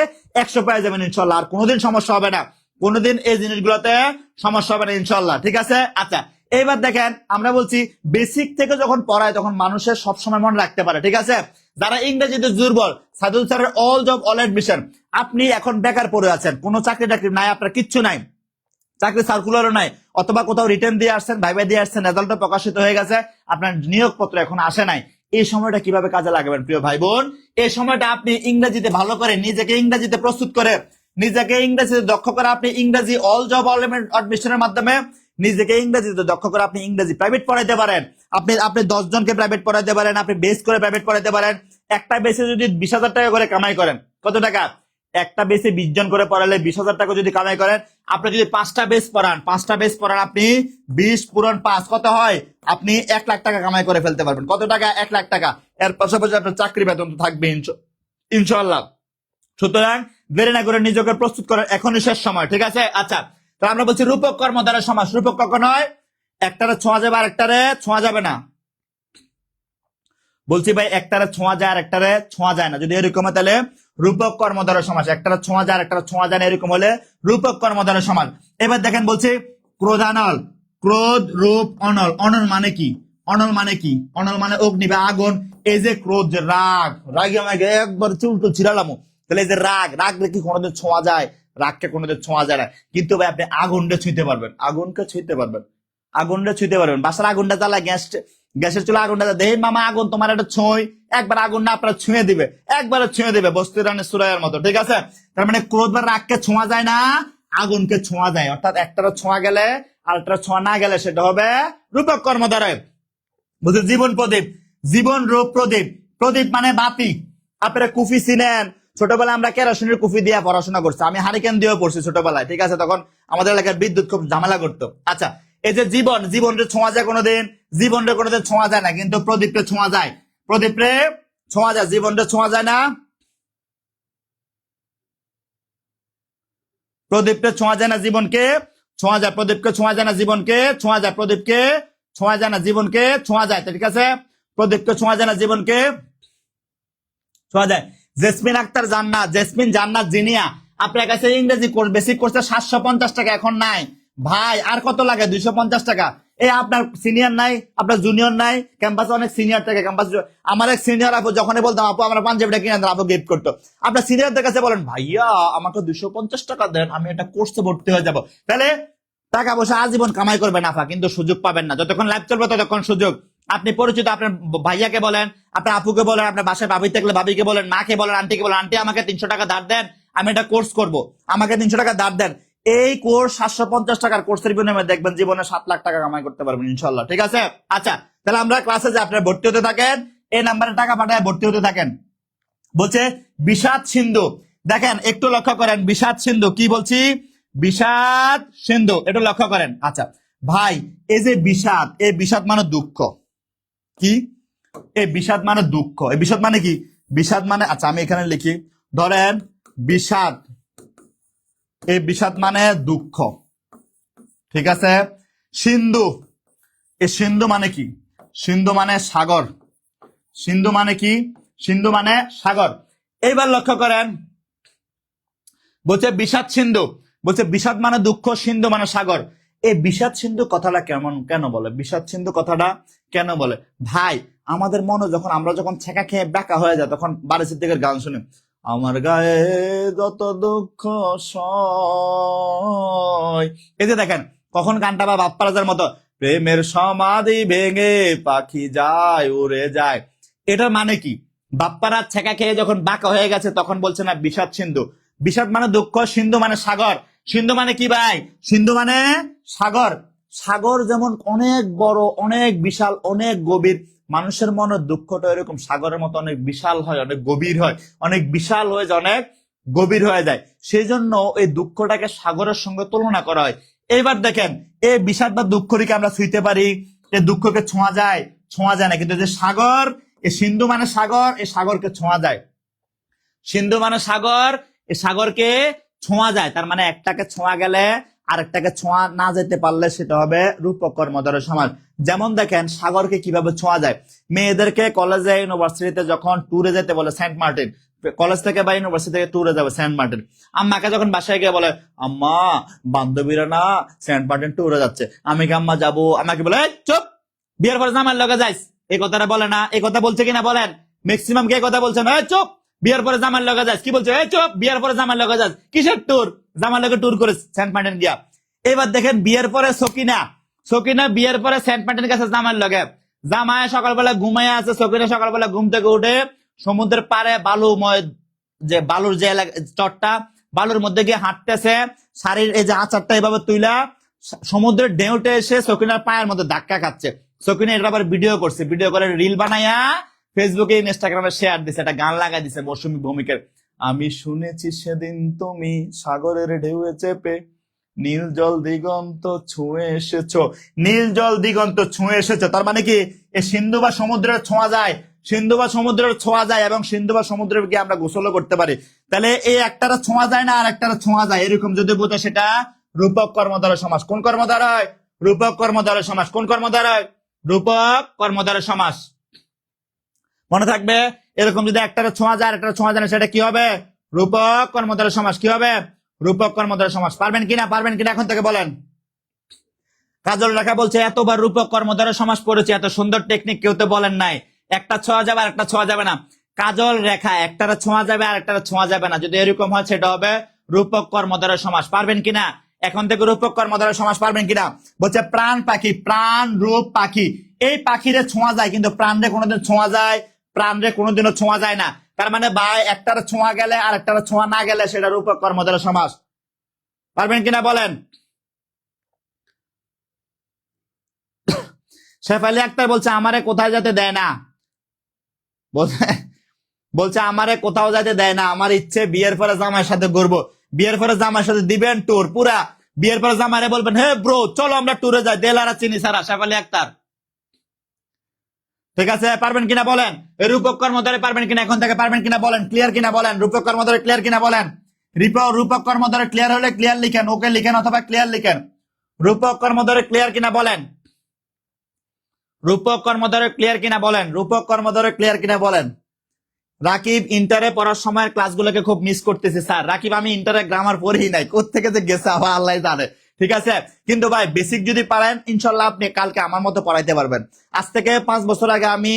100 পেয়ে যাবেন ইনশাল্লাহ। আর কোনোদিন সমস্যা হবে না, কোনোদিন এই জিনিসগুলোতে সমস্যা হবে না ইনশাল্লাহ, ঠিক আছে। আচ্ছা, এইবার দেখেন আমরা বলছি বেসিক থেকে যখন পড়ায় তখন মানুষের সবসময় মনে রাখতে পারে, ঠিক আছে। যারা ইংরেজিতে দুর্বল, সাইদুল স্যারের অল জব অল এডমিশন, আপনি এখন বেকার পড়ে আছেন, কোনো চাকরি নাই, আপনার কিচ্ছু নাই, চাকরি সার্কুলারও নাই, অথবা কোথাও রিটার্ন দিয়ে আসছেন, ভাইবা দিয়ে আসছেন, রেজাল্টও প্রকাশিত হয়ে গেছে, আপনার নিয়োগপত্র এখন আসে নাই। এই সময়টা কিভাবে কাজে লাগাবেন প্রিয় ভাই বোন, এই সময়টা আপনি ইংরেজিতে ভালো করে নিজেকে ইংরেজিতে প্রস্তুত করে, নিজেকে ইংরেজিতে দক্ষ করে, আপনি ইংরেজি অল জব অল এডমিশনের মাধ্যমে নিজেকে ইংরেজিতে দক্ষ করে আপনি ইংরেজি প্রাইভেট পড়াইতে পারেন। আপনি 10 জনকে প্রাইভেট পড়াইতে পারেন, আপনি বেস করে প্রাইভেট পড়াইতে পারেন। একটা বেসে যদি 20,000 টাকা করে কামাই করেন, কত টাকা, একটা বেসে 20 জন করে পড়ালে 20,000 টাকা যদি কামাই করেন, আপনি যদি 5টা বেস পড়ান, আপনি 20 পূরণ 5 কত হয়, আপনি 1 লাখ টাকা কামাই করে ফেলতে পারবেন। কত টাকা, 1 লাখ টাকা। এর পাশাপাশি আপনার চাকরি বেতন তো থাকবে ইনশাআল্লাহ। সুতরাং দেরি না করে নিজেকে প্রস্তুত করার এখনই শেষ সময়, ঠিক আছে। আচ্ছা, তো আমরা বলছি রূপক কর্মধারয় সমাস। রূপক কখন হয়, একটারে ছোঁয়া যাবে আর একটারে ছোঁয়া যাবে না। বলছি ভাই একটারে ছোঁয়া যায় আর একটারে ছোঁয়া যায় না, যদি এরকম হয় তাহলে রূপক কর্মধারয় সমাস। একটারে ছোঁয়া যায় আর একটারে ছোঁয়া যায় না, এরকম হলে রূপক কর্মধারয় সমাস। এবার দেখেন বলছি ক্রোধানল, ক্রোধ রূপ অনল। অনল মানে কি, অনল মানে কি, অনল মানে অগ্নি বা আগুন। এই যে ক্রোধ, যে রাগ, রাগে আমাকে একবার চুলটু ছিড়ালামো, তাহলে এই যে রাগ কি কোনোদিন ছোঁয়া যায়, রাগকে কোনোদিন ছোঁয়া যায় না। কিন্তু ভাই আপনি আগুনটা ছুঁতে পারবেন, আগুনকে ছুঁতে পারবেন, আগুনটা ছুঁতে পারবেন। বাসার আগুনটা জ্বালা, গ্যাসের চুলা আগুনটা দেহ মামা আগুন তোমার একটা ছুঁই, একবার আগুন না আপনার ছুঁয়ে দিবে, একবারে ছুঁয়ে দিবে বস্তি রানের সুরাইয়ের মতো, ঠিক আছে। তার মানে ক্রোধ বা রাগকে ছোঁয়া যায় না, আগুনকে ছোঁয়া যায়। অর্থাৎ একটার ছোঁয়া গেলে আর একটা ছোঁয়া না গেলে সেটা হবে রূপক কর্মধারয়। বলছে জীবন প্রদীপ, জীবন রূপ প্রদীপ। প্রদীপ মানে বাতি। আপনারা কুফি চিনেন, ছোটবেলায় আমরা কেরোসিনের কুফি দিয়ে পড়াশোনা করছি, আমি হারিকেন দিয়েও পড়ছি ছোটবেলায়, ঠিক আছে। তখন আমাদের এলাকায় বিদ্যুৎ খুব ঝামেলা করতো। আচ্ছা, এই যে জীবনকে ছোঁয়া যায় কোনোদিন, জীবনকে কোনোদিন ছোঁয়া যায় না, কিন্তু প্রদীপকে ছোঁয়া যায়, প্রদীপকে ছোঁয়া যায়, জীবনকে ছোঁয়া যায় না, প্রদীপকে ছোঁয়া যায় না, জীবনকে ছোঁয়া যায়, প্রদীপকে ছোঁয়া যায় না, জীবনকে ছোঁয়া যায়, প্রদীপকে ছোঁয়া যায় না, জীবনকে ছোঁয়া যায়, ঠিক আছে, প্রদীপকে ছোঁয়া যায় না, জীবনকে ছোঁয়া যায়। জেসমিন আক্তার জান্নাত, জেসমিন জান্নাত জিনিয়া, আপনার কাছে ইংরেজি কোর্স বেসিক কোর্সে 750 টাকা এখন নাই ভাই, আর কত লাগে? 250 টাকা। এই আপনার সিনিয়র নাই, আপনার জুনিয়র নাই, ক্যাম্পাসে অনেক সিনিয়র থাকে, ক্যাম্পাস আমার এক সিনিয়র আপু যখনই বলতাম আপু আমরা পাঞ্জাবিটা কিনে দেন, আপু গিফট করতো। আপনার সিনিয়রদের কাছে বলেন ভাইয়া আমাকে 250 টাকা দেন, আমি একটা কোর্সে ভর্তি হয়ে যাব। তাহলে টাকা পয়সা আজীবন কামাই করবেন আফা, কিন্তু সুযোগ পাবেন না। যতক্ষণ লাইভ চলবে ততক্ষণ সুযোগ। আপনি পরিচিত আপনার ভাইয়াকে বলেন, আপনার আপুকে বলেন, আপনার বাসায় ভাবি থাকলে ভাবিকে বলেন, মাকে বলেন, আন্টিকে বলেন, আন্টি আমাকে 300 টাকা ধার দেন, আমি একটা কোর্স করব, আমাকে 300 টাকা ধার দেন। এই কোর্স 750 টাকার কোর্সের বিনিময়ে দেখবেন জীবনে 7 লাখ টাকা কামাই করতে পারবেন ইনশাল্লাহ, ঠিক আছে। আচ্ছা তাহলে আমরা ক্লাসে যে আপনারা ভর্তি হতে থাকেন, এই নাম্বারে টাকা পাঠায় ভর্তি হতে থাকেন। বলছে বিষাদ সিন্ধু, দেখেন একটু লক্ষ্য করেন, বিষাদ সিন্ধু কি বলছি, বিষাদ সিন্ধু একটু লক্ষ্য করেন। আচ্ছা ভাই এই যে বিষাদ, এই বিষাদ মানে দুঃখ, কি এই বিষাদ মানে দুঃখ, এই বিষাদ মানে কি, বিষাদ মানে, আচ্ছা আমি এখানে লিখি, ধরেন বিষাদ, এই বিষাদ মানে দুঃখ, ঠিক আছে। সিন্ধু, এই সিন্ধু মানে কি, সিন্ধু মানে সাগর, সিন্ধু মানে কি, সিন্ধু মানে সাগর। এইবার লক্ষ্য করেন, বলছে বিষাদ সিন্ধু, বলছে বিষাদ মানে দুঃখ, সিন্ধু মানে সাগর। এই বিষাদ সিন্ধু কথাটা কেন বলে, বিষাদ সিন্ধু কথাটা কেন বলে ভাই? আমাদের মনে যখন আমরা যখন ছেঁকা খেয়ে বেকা হয়ে যায় তখন বাড়ি সিদ্দিকের গান শুনি, আমার গায়ে যত দুঃখ সয়, এই যে দেখেন কখন গানটা বা বাপ্পারাজার মতো, প্রেমের সমাধি ভেঙে পাখি যায় উড়ে যায়। এটার মানে কি, বাপ্পারা ছেঁকা খেয়ে যখন বাঁকা হয়ে গেছে তখন বলছে না বিষাদ সিন্ধু। বিষাদ মানে দুঃখ, সিন্ধু মানে সাগর। সিন্ধু মানে কি ভাই, সিন্ধু মানে সাগর। সাগর যেমন অনেক বড়, অনেক বিশাল, অনেক গভীর, মানুষের মনে দুঃখটা এরকম সাগরের মতো অনেক বিশাল হয়, অনেক গভীর হয়, অনেক বিশাল হয়ে যায়, অনেক গভীর হয়ে যায়। সেই জন্য এই দুঃখটাকে সাগরের সঙ্গে তুলনা করা হয়। এইবার দেখেন এই বিষাদ বা দুঃখটিকে আমরা ছুঁইতে পারি, এই দুঃখকে ছোঁয়া যায়, ছোঁয়া যায় না, কিন্তু যে সাগর, এই সিন্ধু মানে সাগর, এই সাগরকে ছোঁয়া যায়। সিন্ধু মানে সাগর, এই সাগরকে ছোঁয়া যায়, তার মানে একটাকে ছোঁয়া গেলে আরেকটাকে ছোঁয়া না যেতে পারলে সেটা হবে রূপক কর্মধারয় সমাস। যেমন দেখেন সাগরকে কিভাবে ছোঁয়া যায়, মেয়েদেরকে কলেজে ইউনিভার্সিটিতে যখন ট্যুরে যেতে বলে, সেন্ট মার্টিন, কলেজ থেকে বা ইউনিভার্সিটি থেকে ট্যুরে যাবে সেন্ট মার্টিন, আম্মাকে যখন বাসায় গিয়ে বলে আম্মা বান্ধবীরা না সেন্ট মার্টিন ট্যুরে যাচ্ছে, আমি কি আম্মা যাবো, আমাকে বলে চুপ, বিয়ের পরে জামাইয়ের লগে যাইস, এই কথাটা বলে না? এই কথা বলছে কিনা বলেন? ম্যাক্সিমাম কে কথা বলছে না, চুপ বিয়ের পরে জামাইয়ের লগে যাস, কি বলছে, এই চুপ বিয়ের পরে জামাইয়ের লগে যাস, কিসের ট্যুর, জামাইয়ের লগে ট্যুর করে সেন্ট মার্টিন গিয়া। এবার দেখেন বিয়ের পরে সকিনা, সকিনা বিয়ের পরে সেন্ট মার্টিন গেছে জামাইয়ের লগে, জামাই সকালবেলা ঘুমাইয়া আছে, সকিনা সকালবেলা ঘুম থেকে উঠে সমুদ্রের পারে বালুময় যে বালুর যে চটটা, বালুর মধ্যে গিয়ে হাঁটতেছে, শাড়ির এই যে আচারটা এভাবে তুইলা সমুদ্রের ঢেউটে এসে সকিনার পায়ের মধ্যে ধাক্কা খাচ্ছে। সকিনা এটা আবার ভিডিও করছে, ভিডিও করে রিল বানাইয়া ফেসবুকে ইনস্টাগ্রামে শেয়ার দিছে, একটা গান লাগাই দিছে মৌসুমী ভৌমিকের, আমি শুনেছি সেদিন তুমি সাগরের ঢেউয়ে চেপে নীল জল দিগন্ত ছুঁয়ে এসেছো, নীল জল দিগন্ত ছুঁয়ে এসেছো, তার মানে কি এই সিন্ধু বা সমুদ্রের ছোঁয়া যায়, সিন্ধু বা সমুদ্রের ছোঁয়া যায়, এবং সিন্ধু বা সমুদ্রের গিয়ে আমরা গোসলও করতে পারি। তাহলে এই একটারা ছোঁয়া যায় না আর একটারা ছোঁয়া যায়, এরকম যদি বোঝে সেটা রূপক কর্মধারয় সমাস। কোন কর্মধারয়? রূপক কর্মধারয় সমাস। কোন কর্মধারয়? রূপক কর্মধারয় সমাস। মনে থাকবে, এরকম যদি একটারা ছোঁয়া যায় আর একটা ছোঁয়া যায় না সেটা কি হবে? রূপক কর্মধারয় সমাস। কি হবে? রূপক কর্মধারয় সমাস। পারবেন কিনা, পারবেন কিনা এখন থেকে বলেন। কাজল রেখা বলছে এতবার রূপক কর্মধারয় সমাস পড়েছে, এত সুন্দর টেকনিক কেউ তো বলেন নাই, একটা ছোঁয়া যাবে আর একটা ছোঁয়া যাবে না। কাজল রেখা একটারা ছোঁয়া যাবে আর একটারা ছোঁয়া যাবে না, যদি এরকম হয় সেটা হবে রূপক কর্মধারয় সমাস। পারবেন কিনা এখন থেকে রূপক কর্মধারয় সমাস পারবেন কিনা? বলছে প্রাণ পাখি, প্রাণ রূপ পাখি, এই পাখিরে ছোঁয়া যায় কিন্তু প্রাণরে কোনোদিন ছোঁয়া যায়, প্রাণরে কোনোদিনও ছোঁয়া যায় না। তার মানে ভাই একটারা ছোঁয়া গেলে আর একটারা ছোঁয়া না গেলে সেটা রূপক কর্মধারয় সমাস। পারবেন কিনা বলেন। শেফালি আক্তার বলছে আমারে কোথায় যেতে দেয় না, বলছে আমারে কোথাও যেতে দেয় না, আমার ইচ্ছে বিয়ের পরে জামাইয়ের সাথে ঘুরবো, বিয়ের পরে জামাইয়ের সাথে দিবেন ট্যুর পুরা, বিয়ের পরে জামাইরে বলবেন হে ব্রো চলো আমরা ট্যুরে যাই, দেলারা চিনি সারা। শেফালি আক্তার ঠিক আছে, পারবেন কিনা বলেন। রূপক কর্মধারয় পারবেন কিনা এখন থেকে, পারবেন কিনা বলেন, ক্লিয়ার কিনা বলেন, রূপক কর্মধারয় ক্লিয়ার কিনা বলেন। রূপক কর্মধারয় ক্লিয়ার হলে ক্লিয়ার লিখেন, ওকে লিখেন অথবা ক্লিয়ার লিখেন, রূপক কর্মধারয় ক্লিয়ার কিনা বলেন, রূপক কর্মধারয় ক্লিয়ার কিনা বলেন, রূপক কর্মধারয় ক্লিয়ার কিনা বলেন। রাকিব ইন্টারে পড়ার সময়ের ক্লাসগুলোকে খুব মিস করতেছি স্যার। রাকিব আমি ইন্টারে গ্রামার পড়ি নাই, কোত্থেকে যে গেছে আমার আল্লাহ জানে, ঠিক আছে। কিন্তু ভাই বেসিক যদি পারেন ইনশাল্লাহ আপনি কালকে আমার মতো পড়াইতে পারবেন। আজ থেকে 5 বছর আগে আমি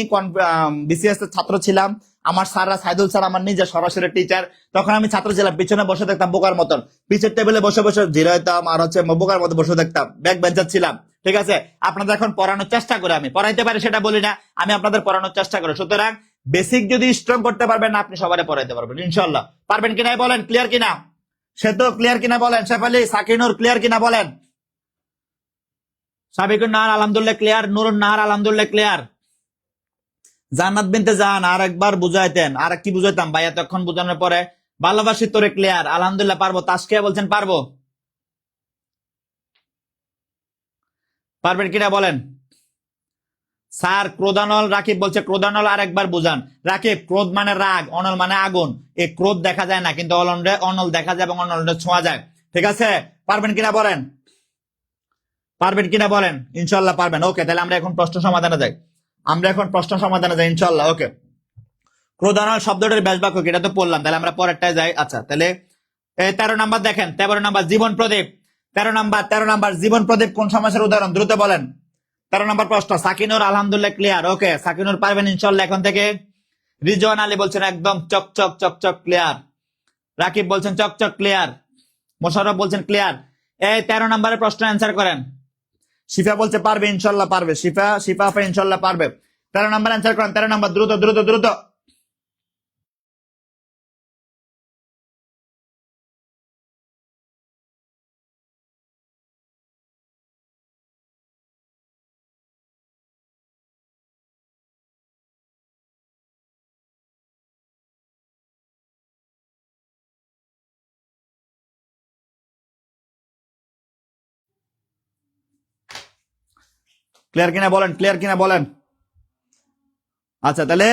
বিসিএস এর ছাত্র ছিলাম। আমার স্যাররা, সাইদুল স্যার আমার নিজের সরাসরি টিচার, তখন আমি ছাত্র ছিলাম, পিছনে বসে দেখতাম বোকার মতন, পিছের টেবিলে বসে বসে জিরাইতাম আর বোকার মতো বসে দেখতাম, ব্যাক বেঞ্চার ছিলাম, ঠিক আছে। আপনাদের এখন পড়ানোর চেষ্টা করে, আমি পড়াইতে পারি সেটা বলি না, আমি আপনাদের পড়ানোর চেষ্টা করি। সুতরাং বেসিক যদি স্ট্রং করতে পারবেন না, আপনি সবাই পড়াইতে পারবেন ইনশাল্লাহ। পারবেন কিনা বলেন, ক্লিয়ার কিনা? সে তো ক্লিয়ার কিনা বলেন, শেফালি সাকিনুর ক্লিয়ার কিনা বলেন। সাবিকুন নাহার আলহামদুলিল্লাহ ক্লিয়ার, নুরুন নাহার আলহামদুলিল্লাহ ক্লিয়ার। জান্নাত বিনতে জাহান আর একবার বুঝাইতেন, আর কি বুঝাইতাম ভাই এতক্ষণ বুঝানোর পরে? ভালোবাসি তোরে ক্লিয়ার, আলহামদুলিল্লাহ পারবো। তাসকিয়া বলছেন পারবো, পারবেন কিনা বলেন। স্যার ক্রোধানল, রাকিব বলছে ক্রোধানল আর একবার বুঝান। রাকিব, ক্রোধ মানে রাগ, অনল মানে আগুন। এই ক্রোধ দেখা যায় না, কিন্তু অনল দেখা যায় এবং অনলটা ছোঁয়া যায়, ঠিক আছে। পারবেন কিনা বলেন, পারবেন কিনা বলেন। ইনশাল্লাহ পারবেন। ওকে, তাহলে আমরা এখন প্রশ্ন সমাধানে যাই, আমরা এখন প্রশ্ন সমাধানে যাই ইনশাল্লাহ। ওকে, ক্রোধানল শব্দটার ব্যাস বাক্য কি, এটা তো পড়লাম, তাহলে আমরা পরেরটায় যাই। আচ্ছা, তাহলে 13 নাম্বার দেখেন, 13 নাম্বার জীবন প্রদীপ। 13 নাম্বার জীবন প্রদীপ কোন সমাসের উদাহরণ, দ্রুত বলেন। 13 নাম্বার প্রশ্ন। সাকিনুর আলহামদুলিল্লাহ ক্লিয়ার, ওকে সাকিনুর পারবেন ইনশাল্লাহ এখন থেকে। রিজওয়ান আলী বলছেন একদম চকচক চকচক ক্লিয়ার। রাকিব বলছেন চকচক ক্লিয়ার। মোশাররফ বলছেন ক্লিয়ার। এই 13 নাম্বারের প্রশ্ন অ্যান্সার করেন। শিফা বলছে পারবে ইনশাল্লাহ পারবে, শিফা আপা ইনশাল্লাহ পারবে। 13 নাম্বার অ্যান্সার করেন, 13 নাম্বার, দ্রুত দ্রুত দ্রুত। ক্লিয়ার কিনা বলেন, ক্লিয়ার কিনা বলেন। আচ্ছা, তাহলে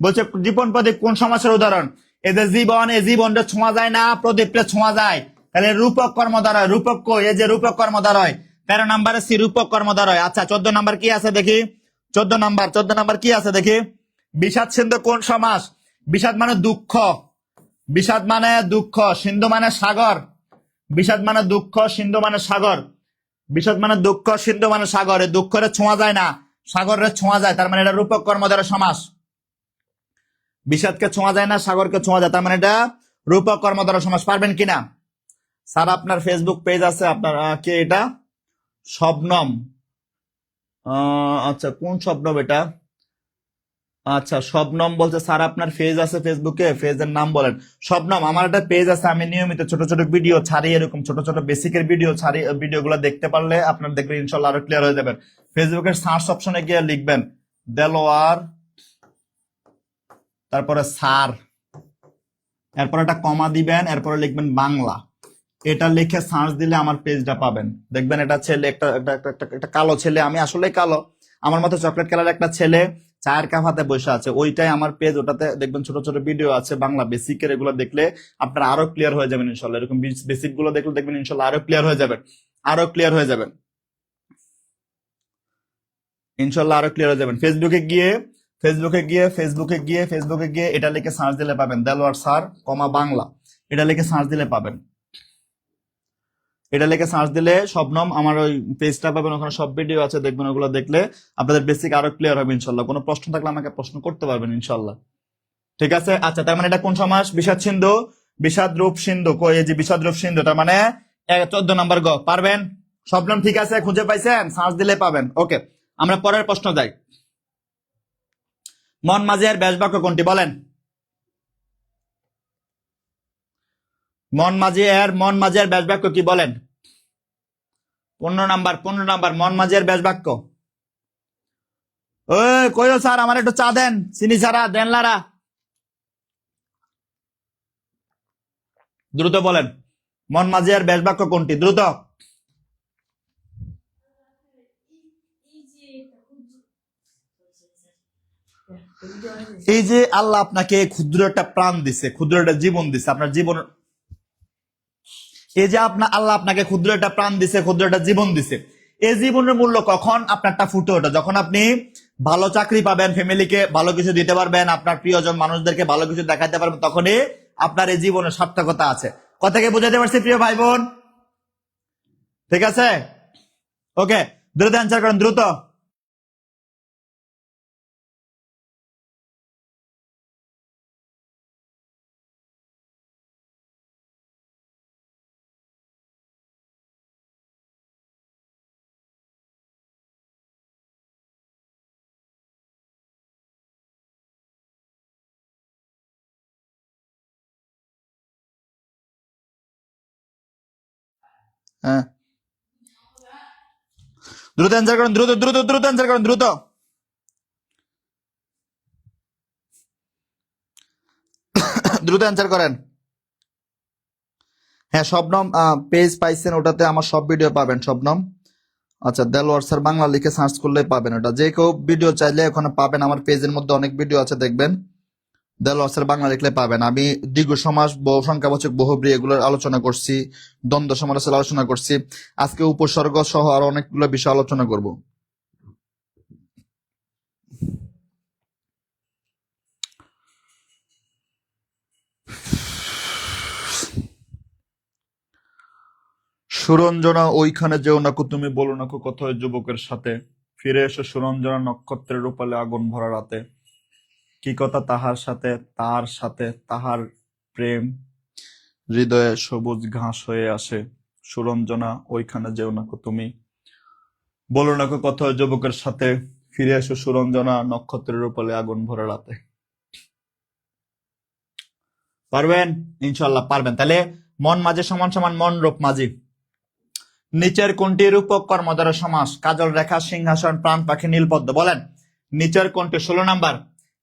বলছে জীবন প্রদীপ কোন সমাসের উদাহরণ? এদের জীবন, এই জীবনটা ছোঁয়া যায় না, প্রদীপটা ছোঁয়া যায়, তাহলে রূপক কর্মধারয়। রূপক কই? এই যে রূপক কর্মধারয়। 13 নাম্বারে সি, রূপক কর্মধারয়। আচ্ছা, 14 নাম্বার কি আছে দেখি, 14 নাম্বার কি আছে দেখি। বিষাদ সিন্ধু কোন সমাস? বিষাদ মানে দুঃখ, বিষাদ মানে দুঃখ, সিন্ধু মানে সাগর। বিষাদ মানে দুঃখ, সিন্ধু মানে সাগর। বিষাদ মানে দুঃখ, সিন্ধু মানে সাগর। এই দুঃখরে ছোঁয়া যায় না, সাগরের ছোঁয়া যায়, তার মানে এটা রূপক কর্মধারয় সমাস। বিষাদকে ছোঁয়া যায় না, সাগরকে ছোঁয়া যায়, তার মানে এটা রূপক কর্মধারয় সমাস। পারবেন কিনা? স্যার আপনার ফেসবুক পেজ আছে, আপনার কি এটা? শবনম, আচ্ছা কোন শবনম এটা? আচ্ছা, শবনম বলছে স্যার আপনার পেজ আছে ফেসবুকে, পেজের নাম বলেন। শবনম, আমার একটা পেজ আছে, আমি নিয়মিত ছোট ছোট ভিডিও ছাড়ি, এরকম ছোট ছোট বেসিকের ভিডিও ছাড়ি। ভিডিওগুলো দেখতে পারলে আপনার দেখবেন ইনশাল্লাহ আরো ক্লিয়ার হয়ে যাবেন। ফেসবুকের সার্চ অপশনে গিয়ে লিখবেন দেলোয়ার, তারপরে স্যার, এরপর একটা কমা দিবেন, এরপরে লিখবেন বাংলা। এটা লিখে সার্চ দিলে আমার পেজটা পাবেন। দেখবেন এটা ছেলে, একটা কালো ছেলে, আমি আসলে কালো, আমার মতো চকলেট কালার একটা ছেলে চায়ের কাপ হাতে বসে আছে, ওইটাই আমার পেজ। ওটাতে দেখবেন ছোট ছোট ভিডিও আছে বাংলা বেসিকের, এগুলো দেখলে আপনারা আরো ক্লিয়ার হয়ে যাবেন ইনশাল্লাহ। এরকম বেসিক গুলো দেখলে দেখবেন ইনশাল্লাহ আরো ক্লিয়ার হয়ে যাবেন, আরো ক্লিয়ার হয়ে যাবেন ইনশাল্লাহ, আরো ক্লিয়ার হয়ে যাবেন। ফেসবুকে গিয়ে এটা লিখে সার্চ দিলে পাবেন, দেলোয়ার স্যার কমা বাংলা, এটা লিখে সার্চ দিলে পাবেন। এটা লিখে সার্চ দিলে শবনম আমার ওই পেজটা পাবেন, ওখানে সব ভিডিও আছে, দেখবেন ওগুলো দেখলে আপনাদের বেসিক আরো ক্লিয়ার হবে ইনশাল্লাহ। কোনো প্রশ্ন থাকলে আমাকে প্রশ্ন করতে পারবেন ইনশাল্লাহ, ঠিক আছে। আচ্ছা, তার মানে এটা কোন সমাস? বিষাদ সিন্ধু, বিষাদ রূপ সিন্ধু। কই? এই যে বিষাদ রূপ সিন্ধু, তার মানে 14 নম্বর গ। পারবেন? শবনম ঠিক আছে, খুঁজে পাইছেন, সার্চ দিলে পাবেন। ওকে, আমরা পরের প্রশ্ন যাই। মন মাঝিয়ার ব্যাস বাক্য কোনটি বলেন? মন মাঝিয়ার ব্যাস বাক্য কি বলেন? 15 নাম্বার মন মাঝিয়ার ব্যাস বাক্য। ওই কইও স্যার আমার একটু চা দেন, চিনি ছাড়া দেন লারা, দ্রুত বলেন। মন মাঝিয়ার ব্যাস বাক্য কোনটি? দ্রুত। এই যে আল্লাহ আপনাকে ক্ষুদ্র একটা প্রাণ দিছে, ক্ষুদ্র একটা জীবন দিছে, আপনার জীবন, এই যে আল্লাহ আপনাকে ক্ষুদ্র একটা প্রাণ দিছে, ক্ষুদ্র একটা জীবন দিছে, এই জীবনের মূল্য কখন আপনারটা ফুটে ওঠে? যখন আপনি ভালো চাকরি পাবেন, ফ্যামিলিকে ভালো কিছু দিতে পারবেন, আপনার প্রিয়জন মানুষদেরকে ভালো কিছু দেখাতে পারবেন, তখনই আপনার এই জীবনের সার্থকতা আছে। কথাকে বুঝাতে পারছি প্রিয় ভাই বোন? ঠিক আছে, ওকে, দ্রুত অ্যান্সার করেন, দ্রুত। হ্যাঁ, দ্রুত অ্যান্সার করেন, দ্রুত দ্রুত দ্রুত অ্যান্সার করেন, দ্রুত। দ্রুত অ্যান্সার করেন। হ্যাঁ শবনম, পেজ পাইছেন, ওটাতে আমার সব ভিডিও পাবেন শবনম। আচ্ছা, দেলোয়ার স্যার বাংলা লিখে সার্চ করলে পাবেন ওটা। যে কেউ ভিডিও চাইলে ওখানে পাবেন, আমার পেজের মধ্যে অনেক ভিডিও আছে, দেখবেন দেলোয়ার স্যার বাংলা লিখলে পাবেন। আমি দ্বিগু সমাস, বহু সংখ্যাবাচক, বহুব্রী এগুলোর আলোচনা করছি, দ্বন্দ্ব সমাসের আলোচনা করছি, আজকে উপসর্গ সহ আরো অনেকগুলো বিষয় আলোচনা করব। সুরঞ্জনা ওইখানে যেও নাকো, তুমি বলো নাকো কোথায় যুবকের সাথে, ফিরে এসো সুরঞ্জনা নক্ষত্রের রূপালে আগুন ভরা রাতে, কি কথা তাহার সাথে, তার সাথে তাহার প্রেম হৃদয়ে সবুজ ঘাস হয়ে আসে, সুরঞ্জনা ওইখানে যেও নাকো, তুমি বলো নাকো কোথায় যুবকের সাথে, ফিরে এসো সুরঞ্জনা নক্ষত্রের রূপালে আগুন ভরা রাতে। পারবেন? ইনশাল্লাহ পারবেন। তাহলে মন মাঝে সমান সমান মন রূপ মাঝি। নিচের কোনটি রূপক কর্মধারয় সমাস? কাজল, রেখা, সিংহাসন, প্রাণ পাখি, নীলপদ্ম। বলেন নিচের কোনটি, 16 নাম্বার,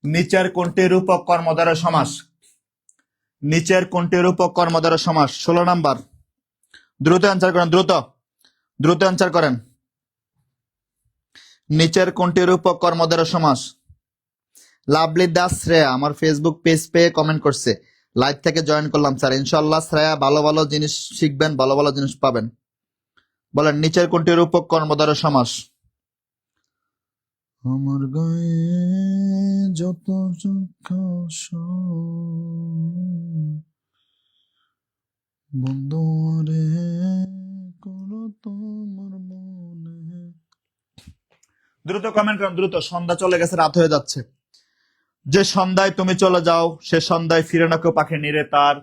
নিচের কোনটি রূপক কর্মধারয় সমাস? নিচের কোনটি রূপক কর্মধারয় সমাস? 16 নাম্বার। দ্রুত অ্যান্সার করেন, দ্রুত দ্রুত অ্যান্সার করেন। নিচের কোনটি রূপক কর্মধারয় সমাস? লাভলি দাস শ্রেয়া আমার ফেসবুক পেজ পেয়ে কমেন্ট করছে, লাইভ থেকে জয়েন করলাম স্যার। ইনশাল্লাহ শ্রেয়া, ভালো ভালো জিনিস শিখবেন, ভালো ভালো জিনিস পাবেন। বলেন নিচের কোনটি রূপক কর্মধারয় সমাস? আমার গায়ে যত বন্ধুরে করো তোমার মনে। দ্রুত কমেন্ট করেন, দ্রুত, সন্ধ্যা চলে গেছে, রাত হয়ে যাচ্ছে। যে সন্ধ্যায় তুমি চলে যাও, সে সন্ধ্যায় ফিরে না কেউ পাখি নিরে তার,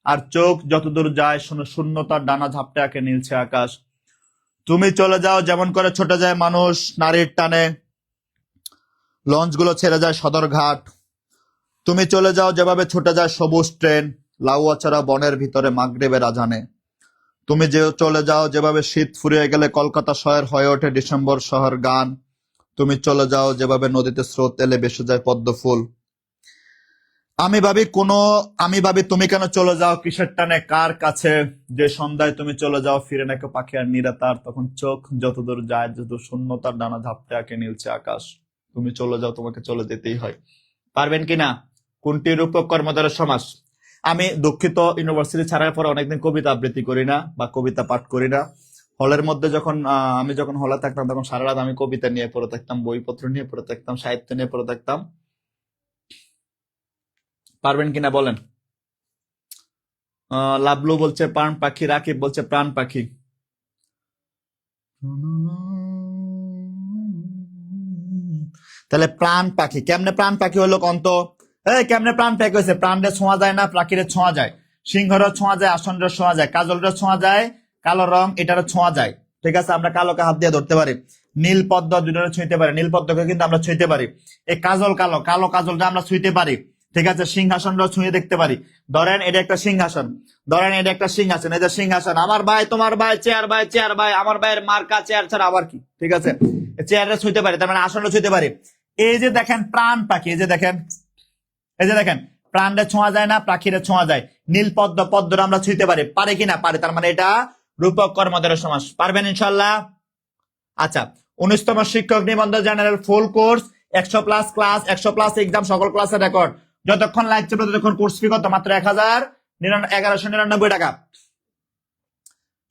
আর চোখ যতদূর যায় শূন্যতার ডানা ঝাপটে আঁকে নীলছে আকাশ। তুমি চলে যাও যেমন করে ছুটে যায় মানুষ নারীর টানে, লঞ্চ গুলো ছেড়ে যায় সদরঘাট। তুমি চলে যাও যেভাবে ছুটে যায় সবুজ ট্রেন, লাউয়াছাড়া বনের ভিতরে মাগরিবের আজানে। তুমি যে চলে যাও যেভাবে শীত ফুরিয়ে গেলে কলকাতা শহর হয়ে ওঠে ডিসেম্বর শহর গান। তুমি চলে যাও যেভাবে নদীতে স্রোত এলে ভেসে যায় পদ্ম ফুল। আমি ভাবি তুমি কেন চলে যাও কিসের টানে কার কাছে, যে সন্ধ্যায় তুমি চলে যাও ফিরে নাকি পাখি আর নিরাতার, তখন চোখ যতদূর যায় যত শূন্যতার ডানা ঝাপটে আঁকে নীলছে আকাশ। তুমি চলে যাও, তোমাকে চলে যেতেই হয়। পারবেন কিনা? কোনটি রূপক কর্মধারয় সমাস? আমি দুঃখিত, ইউনিভার্সিটি ছাড়ার পরে অনেকদিন কবিতা আবৃত্তি করি না বা কবিতা পাঠ করি না। হলের মধ্যে আমি যখন হলে থাকতাম তখন সারা রাত আমি কবিতা নিয়ে পড়ে থাকতাম, বইপত্র নিয়ে পড়ে থাকতাম, সাহিত্য নিয়ে পড়ে থাকতাম। পারবেন কিনা বলেন? লাভলু বলছে প্রাণ পাখি, রাকিব বলছে প্রাণ পাখি। তাহলে প্রাণ পাখি কেমনে প্রাণ পাখি হলো কন্ত? কেমনে প্রাণ পাখি হয়েছে? প্রাণরে ছোঁয়া যায় না, পাখিরে ছোঁয়া যায়, সিংহরে ছোঁয়া যায়, আসনরে ছোঁয়া যায়, কাজলরে ছোঁয়া যায়, কালো রং এটারে ছোঁয়া যায়। ঠিক আছে, আমরা কালোকে হাত দিয়ে ধরতে পারি, নীল পদ্ম দুটোরে ছুঁইতে পারি, নীল পদ্মকে কিন্তু আমরা ছুঁইতে পারি। এই কাজল কালো, কালো কাজলটা আমরা ছুঁইতে পারি। ঠিক আছে, সিংহাসনটা ছুঁয়ে দেখতে পারি। ধরেন এটা একটা সিংহাসন, ধরেন এটা একটা সিংহাসন, এটা সিংহাসন, আমার ভাই তোমার ভাই চেয়ার, ভাই চেয়ার, ভাই আমার ভাইয়ের মার্কা চেয়ার ছাড়া আবার কি। ঠিক আছে, চেয়ারটা ছুঁইতে পারি, তার মানে আসনটা ছুঁইতে পারি। এই যে দেখেন প্রাণ পাখি, এই যে দেখেন, এই যে দেখেন প্রাণটা ছোঁয়া যায় না, পাখিরে ছোঁয়া যায়, নীল পদ্ম, পদ্মটা আমরা ছুঁইতে পারি, পারে কিনা? পারে, তার মানে এটা রূপক কর্মধারয় সমাস। পারবেন ইনশাল্লাহ? আচ্ছা, 19তম শিক্ষক নিবন্ধন general full course 100+ class, 100+ exam, সকল ক্লাসের রেকর্ড। যতক্ষণ লাইভ চলবে ততক্ষণ কোর্স ফি কত? মাত্র 1199 টাকা।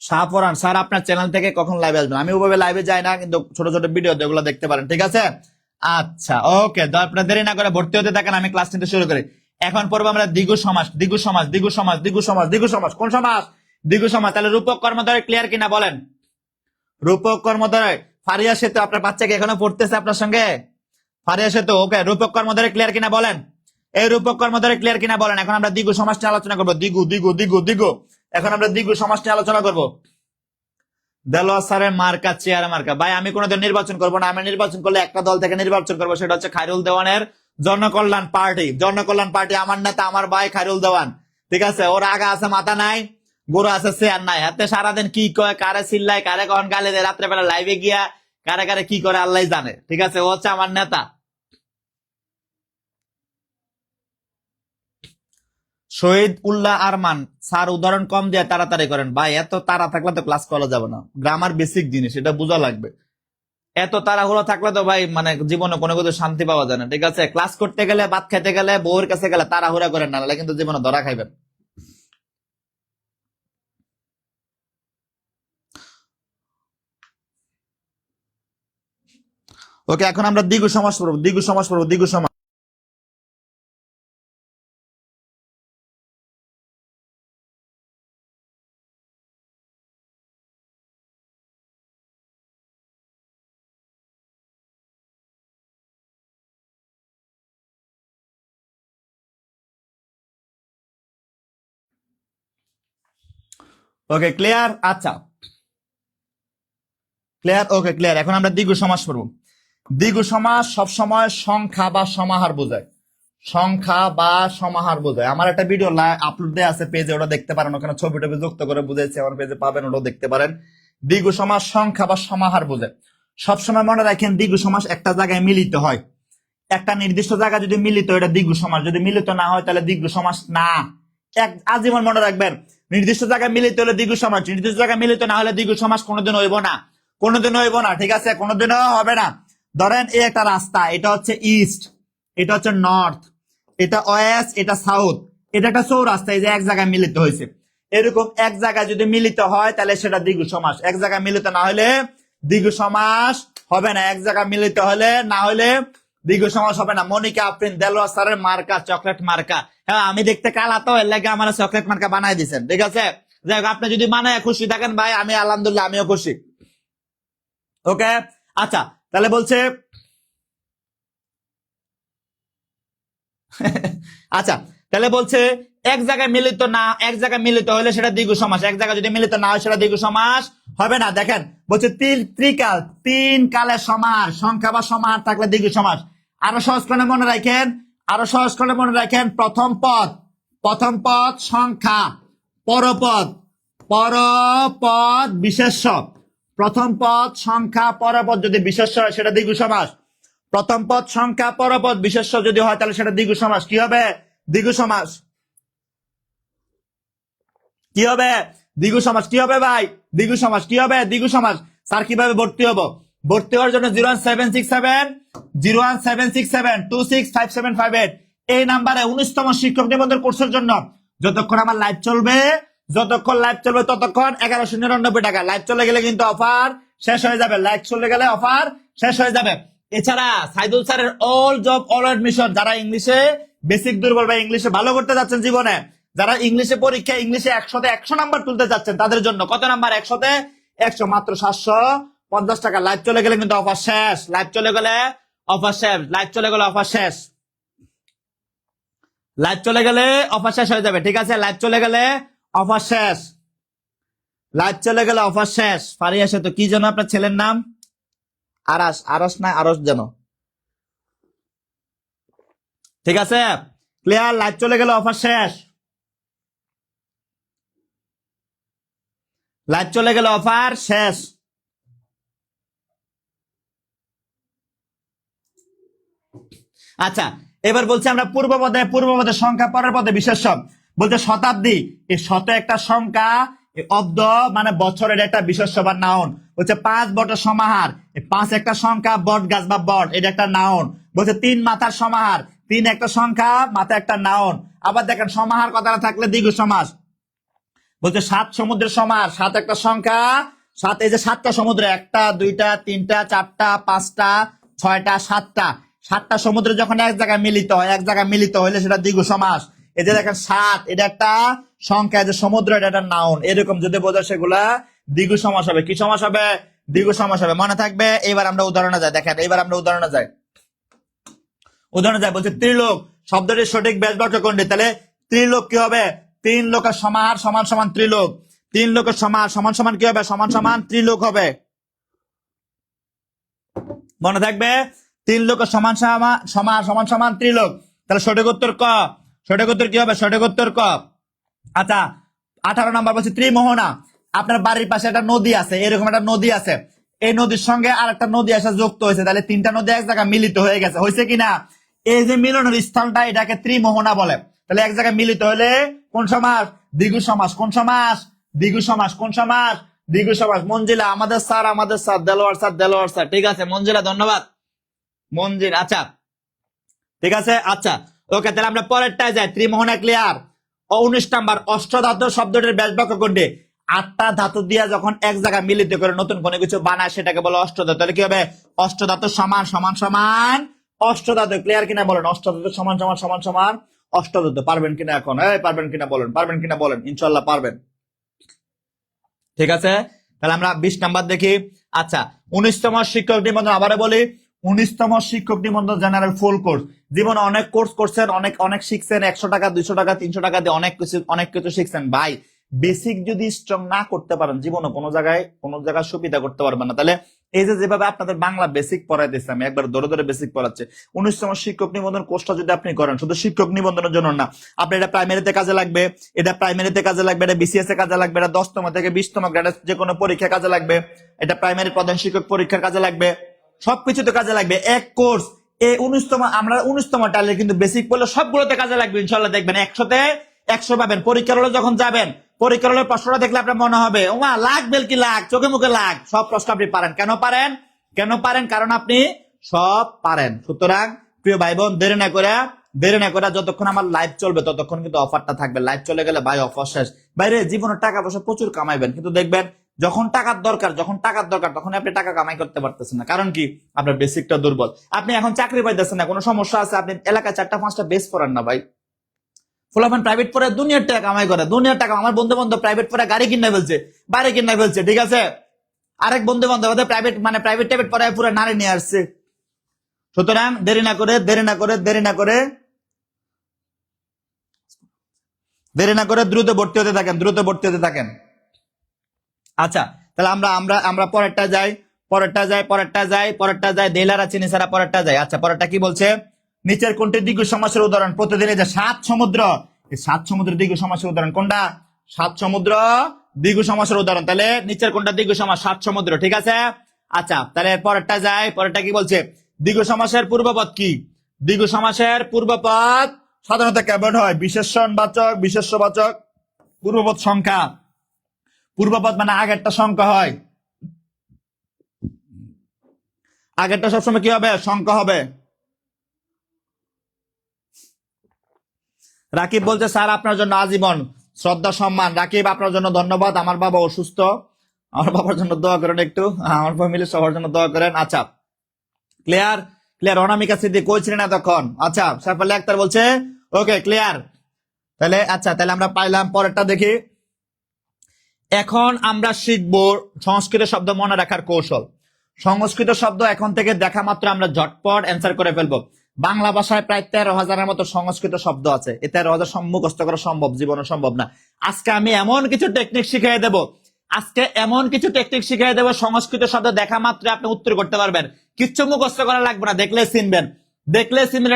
শাহপরান স্যার আপনার চ্যানেল থেকে কখন লাইভে আসবেন? আমি ওভাবে লাইভে যাই না, কিন্তু ছোট ছোট ভিডিও যেগুলো দেখতে পারেন, ঠিক আছে? আচ্ছা, ওকে, তো আপনার দেরি না করে ভর্তি হতে থাকেন, আমি ক্লাস নিতে শুরু করি। এখন পড়বো আমরা দ্বিগু সমাস। দ্বিগু সমাস, দ্বিগু সমাস, দ্বিগু সমাস, দ্বিগু সমাস। কোন সমাস? দ্বিগু সমাস। তাহলে রূপক কর্মধারয় ক্লিয়ার কিনা বলেন? রূপক কর্মধারয়। ফারিয়া সেতু আপনার বাচ্চাকে এখনো পড়তেছে আপনার সঙ্গে? ফারিয়া সেতু, ওকে, রূপক কর্মধারয় ক্লিয়ার কিনা বলেন? এই রূপক কর্মধারয় ক্লিয়ার কিনা বলেন? এখন আমরা দ্বিগু সমাস নিয়ে আলোচনা করবো। দ্বিগু, দ্বিগু, দ্বিগু, দ্বিগু। এখন আমরা দ্বিগু সমাস নিয়ে আলোচনা করবো। দেলোয়ার স্যারের মার্কা চেয়ার মার্কা। ভাই আমি কোনোদিন নির্বাচন করবো না, আমি নির্বাচন করলে একটা দল থেকে নির্বাচন করবো, সেটা হচ্ছে খায়রুল দেওয়ানের জনকল্যাণ পার্টি। জনকল্যাণ পার্টি, আমার নেতা আমার ভাই খায়রুল দেওয়ান, ঠিক আছে? ওর আগা আছে মাথা নাই, গরু আছে চেয়ার নাই। হাতে সারাদিন কি কয়, কারে চিল্লায়, কারে কখন গালি দেয়, রাত্রেবেলা লাইভে গিয়া কারে কারে কি করে আল্লাহ জানে, ঠিক আছে? ও হচ্ছে আমার নেতা। শহীদ উল্লাহ আরমান স্যার, উদাহরণ কম দিয়ে তাড়াতাড়ি করেন। ভাই এত তাড়া থাকলে তো ক্লাস করা যাবে না, গ্রামার বেসিক জিনিস, এটা বোঝা লাগবে। এত তাড়াহুড়ো থাকলে তো ভাই মানে জীবনে কোনো কিছু শান্তি পাওয়া যায় না, ঠিক আছে? ক্লাস করতে গেলে, ভাত খেতে গেলে, বউয়ের কাছে গেলে তাড়াহুড়া করেন না, নাহলে কিন্তু জীবনে ধরা খাইবেন। ওকে, এখন আমরা দ্বিগু সমাস পড়বো। দ্বিগু সমাস পড়বো, দ্বিগু সমাস। Okay, clear? আচ্ছা, ক্লিয়ার, ওকে, ক্লিয়ার। এখন আমরা দ্বিগু সমাস পড়বো। দ্বিগু সমাস সবসময় সংখ্যা বা সমাহার বোঝায়। সংখ্যা বা সমাহার বোঝায়। আমার একটা ভিডিও আপলোড দেওয়া আছে পেজে, ওটা দেখতে পারেন, ওখানে ছবি টবি যুক্ত করে বুঝেছি, আমার পেজে পাবেন, ওটাও দেখতে পারেন। দ্বিগু সমাস সংখ্যা বা সমাহার বোঝায়। সবসময় মনে রাখেন, দ্বিগু সমাস একটা জায়গায় মিলিত হয়। একটা নির্দিষ্ট জায়গা যদি মিলিত, এটা দ্বিগু সমাস। যদি মিলিত না হয় তাহলে দ্বিগু সমাস না। আজীবন মনে রাখবেন, নির্দিষ্ট জায়গায় মিলিত হলে দ্বিগু সমাস, নির্দিষ্ট জায়গায় মিলিত না হলে দ্বিগু সমাস কোনোদিন হইব না, কোনোদিন হইব না, ঠিক আছে? কোনোদিনও হবে না। ধরেন এই একটা রাস্তা, এটা হচ্ছে ইস্ট, এটা হচ্ছে নর্থ, এটা ওয়েস্ট, এটা সাউথ, এটা একটা চৌরাস্তা, এই যে এক জায়গায় মিলিত হয়েছে। এরকম এক জায়গায় যদি মিলিত হয় তাহলে সেটা দ্বিগু সমাস। এক জায়গায় মিলিত না হলে দ্বিগু সমাস হবে না। এক জায়গায় মিলিত হলে না হলে দ্বিগু সমাস হবে না। মনিকা আফরিন, দেলোয়ার স্যারের মার্কা চকলেট মার্কা। হ্যাঁ, আমি দেখতে কালা তো, এর লাগে আমার চকলেট মার্কা বানাই দিচ্ছেন, ঠিক আছে? যাই হোক, আপনি যদি বানায় খুশি থাকেন ভাই, আমি আলহামদুলিল্লাহ, আমিও খুশি। ওকে, আচ্ছা, তাহলে বলছে আচ্ছা, তাহলে বলছে এক জায়গায় মিলিত না, এক জায়গায় মিলিত হলে সেটা দ্বিগু সমাস। এক জায়গায় যদি মিলিত না হয় সেটা দ্বিগু সমাস হবে না। দেখেন, বলছে ত্রিকাল, তিন কালের সমাহার, সংখ্যা বা সমাহার থাকলে দ্বিগু সমাস। আরো সহজ করে মনে রাখেন, আরো সহজ করে মনে রাখেন, প্রথম পদ সংখ্যা, পরপদ বিশেষ্য। প্রথম পদ সংখ্যা, পরপদ যদি বিশেষ্য হয় সেটা দ্বিগু সমাস। প্রথম পদ সংখ্যা, পরপদ বিশেষ্য যদি হয় তাহলে সেটা দ্বিগু সমাস। কি হবে? দ্বিগু সমাস। কি হবে? দ্বিগু সমাস। কি হবে ভাই? দ্বিগু সমাস। কি হবে? দ্বিগু সমাস। স্যার কিভাবে ভর্তি হবো? ভর্তি হওয়ার জন্য 01767 এই নাম্বারে 19তম শিক্ষক নিবন্ধন কোর্সের জন্য যতক্ষণ আমার লাইভ চলবে, ততক্ষণ 1199 টাকা। লাইভ চলে গেলে কিন্তু অফার শেষ হয়ে যাবে। লাইভ চলে গেলে অফার শেষ হয়ে যাবে। এছাড়া সাইদুল স্যারের অল জব অল এডমিশন, যারা ইংলিশে বেসিক দুর্বল বা ইংলিশে ভালো করতে যাচ্ছেন জীবনে, যারা ইংলিশে পরীক্ষা ইংলিশে 100তে 100 নাম্বার তুলতে যাচ্ছেন, তাদের জন্য কত নাম্বার? 100তে 100, মাত্র 750 টাকা। লাইভ চলে গেলে কিন্তু অফার শেষ। লাইভ চলে গেলে অফার শেষ। লাইভ চলে গেলে অফার শেষ। লাইভ চলে গেলে অফার শেষ হয়ে যাবে, ঠিক আছে? লাইভ চলে গেলে অফার শেষ। লাইভ চলে গেলে অফার শেষ। ফারিয়া সেতু, কি যেন আপনার ছেলের নাম? আরস না আরস যেন, ঠিক আছে? ক্লিয়ার? লাইভ চলে গেলে অফার শেষ। লাইভ চলে গেলে অফার শেষ। আচ্ছা, এবার বলছি আমরা পূর্বপদে সংখ্যা, পরের পদে বিশেষ্য। বলতে শতাব্দী, এই শত একটা সংখ্যা, অব্দ মানে বছরের একটা বিশেষ্য বা নাউন। বলছে 5 বটের সমাহার, 5 একটা সংখ্যা, বট গাছ বা বট, এটা একটা নাউন। বলছে 3 মাথার সমাহার, 3 একটা সংখ্যা, মাথা একটা নাউন। আবার দেখেন, সমাহার কথাটা থাকলে দ্বিগু সমাস। বলছে 7 সমুদ্রের সমান, 7 একটা সংখ্যা, 7 এই যে 7টা সমুদ্র, 1টা 2টা 3টা 4টা 5টা 6টা 7টা, 7টা সমুদ্র যখন এক জায়গায় মিলিত হয়, এক জায়গায় মিলিত হইলে সেটা দ্বিগু সমাস। এই যে দেখেন 7, এটা একটা সংখ্যা, যে সমুদ্র এটা একটা নাউন, এরকম যদি বোঝা সেগুলা দ্বিগু সমাস হবে। কি সমাস হবে? দ্বিগু সমাস হবে, মনে থাকবে। এবার আমরা উদাহরণে যাই, দেখেন এবার আমরা উদাহরণে যাই। বলছে ত্রিলোক শব্দটির সঠিক ব্যাস বাক্য কোনটি? তাহলে ত্রিলোক কি হবে? 3 লোকের সমাহার সমান সমান ত্রিলোক। 3 লোকের সমাহার সমান সমান কি হবে? সমান সমান ত্রিলোক হবে, মনে থাকবে। 3 লোকের সমান সমান সমান সমান ত্রিলোক। তাহলে সঠিক উত্তর ক। সঠিক উত্তর কি হবে? সঠিক উত্তর ক। আচ্ছা 18 নম্বর বলছে ত্রিমোহনা। আপনার বাড়ির পাশে একটা নদী আছে, এরকম একটা নদী আছে, এই নদীর সঙ্গে আর একটা নদী এসে যুক্ত হয়েছে, তাহলে 3টা নদী এক জায়গায় মিলিত হয়ে গেছে, হয়েছে কিনা? এই যে মিলনের স্থানটা এটাকে ত্রিমোহনা বলে। তাহলে এক জায়গায় মিলিত হলে কোন সমাস? দ্বিগু সমাস। কোন সমাস? দ্বিগু সমাস। কোন সমাস? দ্বিগু সমাস। মঞ্জিলা আমাদের স্যার দেলোয়ার স্যার, ঠিক আছে মঞ্জিলা, ধন্যবাদ মঞ্জিল। আচ্ছা ঠিক আছে, আচ্ছা ওকে, তাহলে আমরা পরেরটায় যাই। ত্রিমোহনা ক্লিয়ার। 19 নাম্বার অষ্টধাতু শব্দটির ব্যাস বাক্য কোনটি? 8টা ধাতু দিয়ে যখন এক জায়গায় মিলিত করে নতুন কোনো কিছু বানায় সেটাকে বলে অষ্টধাতু। তাহলে কি হবে? অষ্টধাতু সমান সমান সমান অষ্টধাতু। ক্লিয়ার কিনা বলেন? অষ্টধাতু সমান সমান সমান সমান অষ্টধাতু। পারবেন কিনা এখন? পারবেন কিনা বলেন? পারবেন কিনা বলেন? ইনশাল্লাহ পারবেন, ঠিক আছে। তাহলে আমরা 20 নাম্বার দেখি। আচ্ছা 19তম শিক্ষক নিবন্ধন, আবারও বলি 19তম শিক্ষক নিবন্ধন জেনারেল ফুল কোর্স। জীবনে অনেক কোর্স করছেন, অনেক অনেক শিখছেন, 100 টাকা 200 টাকা 300 টাকা দিয়ে অনেক কিছু শিখছেন ভাই। বেসিক যদি স্ট্রং না করতে পারেন, জীবনে কোনো জায়গায় সুবিধা করতে পারবেন না। তাহলে এই যে যেভাবে আপনাদের বাংলা বেসিক পড়াইতেছে, আমি একবার ধরে ধরে বেসিক পড়াচ্ছি। 19তম শিক্ষক নিবন্ধন কোর্সটা যদি আপনি করেন, শুধু শিক্ষক নিবন্ধনের জন্য না, আপনি এটা প্রাইমারিতে কাজে লাগবে, এটা বিসিএস এ কাজে লাগবে, এটা 10তম থেকে 20তম গ্রেডের যে কোনো পরীক্ষা কাজে লাগবে, এটা প্রাইমারি প্রধান শিক্ষক পরীক্ষার কাজে লাগবে, সবকিছুতে কাজে লাগবে। এক কোর্স এই 19তম, আমরা 19তম টালে কিন্তু বেসিক পড়লে সবগুলোতে কাজে লাগবে ইনশাল্লাহ। দেখবেন 100তে 100 পাবেন। পরীক্ষার হলে যখন যাবেন, পরীক্ষার হলে প্রশ্নটা দেখলে আপনার মনে হবে ওমা লাখ বেলকি লাখ, চোখে মুখে লাখ, সব প্রশ্ন আপনি পারেন। কেন পারেন? কারণ আপনি সব পারেন। সুতরাং প্রিয় ভাই বোন, দেরি না করে যতক্ষণ আমার লাইভ চলবে ততক্ষণ কিন্তু অফারটা থাকবে। লাইভ চলে গেলে ভাই অফার শেষ। বাইরে জীবনে টাকা পয়সা প্রচুর কামাইবেন, কিন্তু দেখবেন যখন টাকার দরকার তখন আপনি টাকা কামাই করতে পারতেছেন না। কারণ কি? আপনার বেসিকটা দুর্বল। আপনি এখন চাকরি পাইতেছেন না, কোনো সমস্যা আছে, আপনি এলাকায় 4টা 5টা বেস করেন না ভাই। ফুলাফান প্রাইভেট পড়ে দুনিয়ার টাকা কামাই করে, দুনিয়ার টাকা। আমার বন্ধু বান্ধব প্রাইভেট পড়ে গাড়ি কিনে ফেলছে, বাড়ি কিনে ফেলছে, ঠিক আছে। আরেক বন্ধু বান্ধব প্রাইভেট পড়ায় পুরো নারী নিয়ে আসছে। সুতরাং দেরি না করে দ্রুত ভর্তি হতে থাকেন। আচ্ছা তাহলে আমরা পরেরটা যাই। দেলারা চিনি সারা পরেরটা যাই। আচ্ছা পরেরটা কি বলছে? নিচের কোনটি দ্বিগু সমাসের উদাহরণ? প্রতিদিন এই যে 7 সমুদ্র, এই 7 সমুদ্র দ্বিগু সমাসের উদাহরণ কোনটা? 7 সমুদ্র দ্বিগু সমাসের উদাহরণ। তাহলে নিচের কোনটা দ্বিগু সমাস? 7 সমুদ্র, ঠিক আছে। আচ্ছা তাহলে পরেরটা যাই। পরেরটা কি বলছে? দ্বিগু সমাসের পূর্বপদ কি? দ্বিগু সমাসের পূর্বপদ সাধারণত কেমন হয়? বিশেষণবাচক, বিশেষ্যবাচক, পূর্বপদ সংখ্যা। পূর্বপদ মানে আগেরটা সংখ্যা হয়, আগেরটা সবসময় কি হবে? সংখ্যা হবে। রাকিব বলছে স্যার আপনার জন্য আজীবন শ্রদ্ধা সম্মান। রাকিব আপনার জন্য ধন্যবাদ। আমার বাবা অসুস্থ, আমার বাবার জন্য দোয়া করেন একটু, আমার ফ্যামিলি সবার জন্য দোয়া করেন। আচ্ছা ক্লিয়ার। অনামিকা সিদ্দিক কইছিলেন না তখন। আচ্ছা সাইফুল্লাহ আক্তার বলছে ওকে ক্লিয়ার। তাহলে আচ্ছা তাহলে আমরা পাইলাম। পরেরটা দেখি। এখন আমরা শিখব সংস্কৃত শব্দ মনে রাখার কৌশল। সংস্কৃত শব্দ এখন থেকে দেখা মাত্র আমরা ঝটপট অ্যান্সার করে ফেলবো। বাংলা ভাষায় প্রায় 13,000-এর মতো সংস্কৃত শব্দ আছে। এই 13,000 মুখস্থ করা সম্ভব? জীবনে সম্ভব না। আজকে আমি এমন কিছু টেকনিক শিখিয়ে দেব, সংস্কৃত শব্দ দেখা মাত্র আপনি উত্তর করতে পারবেন। কিচ্ছু মুখস্থ করা লাগবে না, দেখলে চিনবেন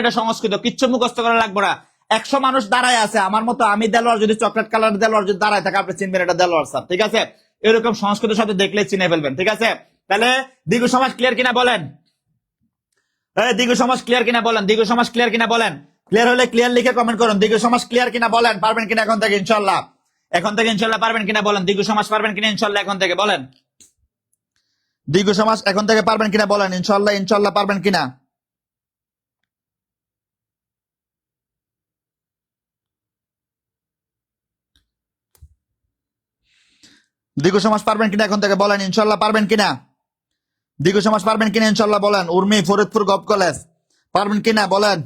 এটা সংস্কৃত। কিচ্ছু মুখস্থ করা লাগবে না। 100 মানুষ দাঁড়ায় আছে আমার মতো, আমি দেলোয়ার যদি চকলেট কালার দেলোয়ার যদি দাঁড়ায় থাকে, আপনি চিনবেন এটা দেলোয়ার স্যার, ঠিক আছে। এরকম সংস্কৃত শব্দ দেখলে চিনে ফেলবেন, ঠিক আছে। তাহলে দ্বিগু সমাস ক্লিয়ার কিনা বলেন? দ্বিগু সমাস ক্লিয়ার কিনা বলেন? ক্লিয়ার হলে ক্লিয়ার লিখে কমেন্ট করুন। দ্বিগু সমাস ক্লিয়ার কিনা বলেন? পারবেন কিনা এখন থেকে ইনশাল্লাহ? পারবেন কিনা বলেন? দ্বিগু সমাস পারবেন কিনা ইনশাল্লাহ এখন থেকে বলেন? দ্বিগু সমাস এখন থেকে পারবেন কিনা বলেন? ইনশাল্লাহ পারবেন কিনা? দ্বিগু সমাস পারবেন কিনা এখন থেকে বলেন, ইনশাল্লাহ পারবেন কিনা? দ্বিগু সমাস পারবেন কিনা ইনশাল্লাহ বলেন। উর্মি, ফরিদপুর গভ কলেজ, পারবেন কিনা বলেন,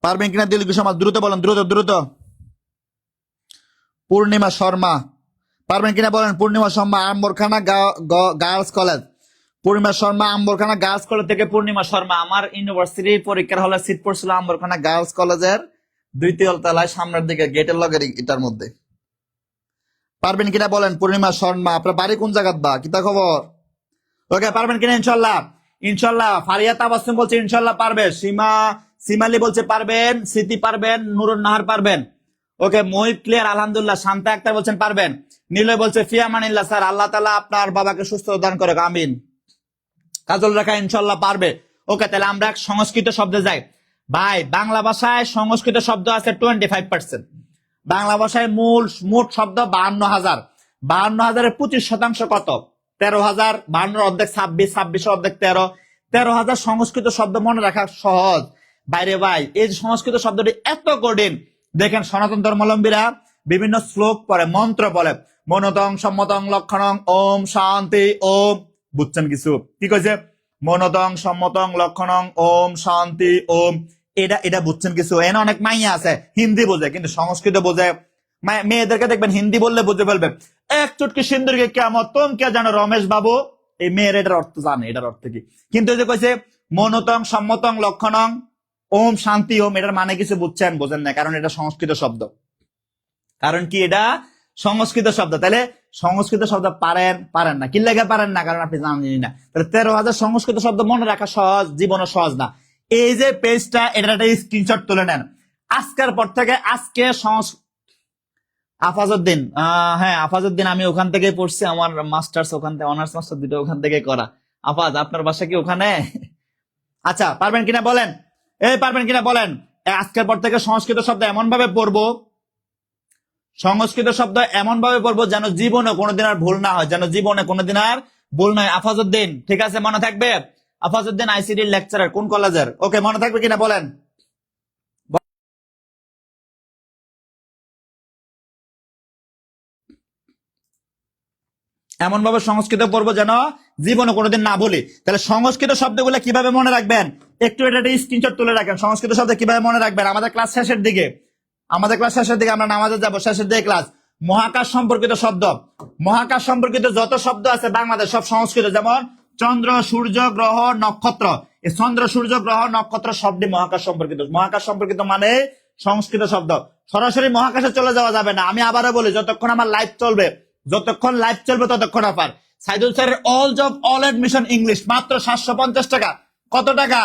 পারবেন কিনা দ্বিগু সমাস? দ্রুত বলেন, দ্রুত দ্রুত। পূর্ণিমা শর্মা, পারবেন কিনা বলেন। পূর্ণিমা শর্মা, আম্বরখানা গার্লস কলেজ। পূর্ণিমা শর্মা, আম্বরখানা গার্লস কলেজ থেকে পূর্ণিমা শর্মা। আমার ইউনিভার্সিটি পরীক্ষার হলে সিট পড়ছিল আম্বরখানা গার্লস কলেজের 2য় তলায় সামনের দিকে গেটের লগের এটার মধ্যে। পারবেন কিনা বলেন পূর্ণিমা শর্মা। আপনার বাড়ি কোন জায়গাত বা কিতা খবর? ওকে, পারবেন কিনা ইনশাল্লাহ? ইনশাল্লাহ। ফারিয়া তাবাসসুম বলছে ইনশাল্লাহ পারবে। সিমালি বলছে পারবেন। স্মৃতি পারবেন। নুরুন নাহার পারবেন। ওকে, মহিব ক্লিয়ার আলহামদুলিল্লাহ। শান্তা আক্তার বলছেন পারবেন। নিলয় বলছে ফিয়ামানিল্লাহ স্যার, আল্লাহ তাআলা আপনার বাবাকে সুস্থ দান করে, আমিন। কাজল রেখা ইনশাল্লাহ পারবে। ওকে, তাহলে আমরা সংস্কৃত শব্দে যাই। ভাই, বাংলা ভাষায় সংস্কৃত শব্দ আছে 25%। বাংলা ভাষায় মোট শব্দ 52,000। 52,000-এর 25% কত? 13,000। 52 অর্ধেক 26, 26 অর্ধেক 13। 13,000 সংস্কৃত শব্দ মনে রাখা সহজ। বাইরে ভাই, এই সংস্কৃত শব্দটি এত কঠিন। দেখেন, সনাতন ধর্মাবলম্বীরা বিভিন্ন শ্লোক পড়ে, মন্ত্র বলে, মনোতং সম্মতং লক্ষণং ওম শান্তি ওম। বুঝছেন কিছু? কি কইছে? মনোতং সম্মতং লক্ষণং ওম শান্তি ওম। এটা বুঝছেন কিছু? এনে অনেক মাইয়া আছে হিন্দি বোঝে কিন্তু সংস্কৃত বোঝে। মেয়েদেরকে দেখবেন হিন্দি বললে বুঝে ফেলবে। এক চুটকি সিন্দুরকে কেমন তুম কে জানো রমেশ বাবু, এই মেয়ের এটার অর্থ জানে, এটার অর্থ কি। কিন্তু এই যে কইছে মনোতং সম্মতং লক্ষণং ওম শান্তি ওম, এটার মানে কিছু বুঝছেন? বোঝেন না, কারণ এটা সংস্কৃত শব্দ। কারণ কি? এটা সংস্কৃত শব্দ। তাহলে সংস্কৃত শব্দ পারেন না। কি লেগে পারেন না? কারণ আপনি জানেনই না। তাহলে 13,000 সংস্কৃত শব্দ মনে রাখা সহজ, জীবনও সহজ না। এই যে পেজটা, এটার একটা স্ক্রিনশট তুলে নেন। আজকের পর থেকে আজকে আফাজউদ্দিন, হ্যাঁ আফাজউদ্দিন, আমি ওখান থেকে পড়ছি, আমার মাস্টার্স ওখান থেকে, অনার্স মাস্টার দুটো ওখান থেকে করা। আফাজ, আপনার বাসা কি ওখানে? আচ্ছা, পারবেন কিনা বলেন। পারবেন কিনা বলেন। আজকের পর থেকে সংস্কৃত শব্দ এমন ভাবে পড়বো, সংস্কৃত শব্দ এমন ভাবে পড়বো যেন জীবনে কোনোদিন আর ভুল না হয়, যেন জীবনে কোনোদিন আর ভুল নয়। আফাজউদ্দিন, ঠিক আছে, মনে থাকবে? আফাজউদ্দিন আইসিডি লেকচারার, কোন কলেজের? ওকে, মনে থাকবে কিনা বলেন। এমন ভাবে সংস্কৃত পড়বো যেন জীবনে কোনোদিন না বলি। তাহলে সংস্কৃত শব্দগুলো কিভাবে মনে রাখবেন? একটু এটা স্ক্রিনশট তুলে রাখেন। সংস্কৃত শব্দ কিভাবে মনে রাখবেন? আমাদের ক্লাস শেষের দিকে, আমরা নামাজে যাবো, শেষের দিকে ক্লাস। মহাকাশ সম্পর্কিত শব্দ, মহাকাশ সম্পর্কিত যত শব্দ আছে বাংলাদেশ সব সংস্কৃত। যেমন চন্দ্র, সূর্য, গ্রহ, নক্ষত্র। এই চন্দ্র, সূর্য, গ্রহ, নক্ষত্র সবটি মহাকাশ সম্পর্কিত। মহাকাশ সম্পর্কিত মানে সংস্কৃত শব্দ। সরাসরি মহাকাশে চলে যাওয়া যাবে না। আমি আবারও বলি, যতক্ষণ আমার লাইভ চলবে, ততক্ষণ অফার। সাইদুল স্যারের all job all admission English মাত্র 750 টাকা। কত টাকা?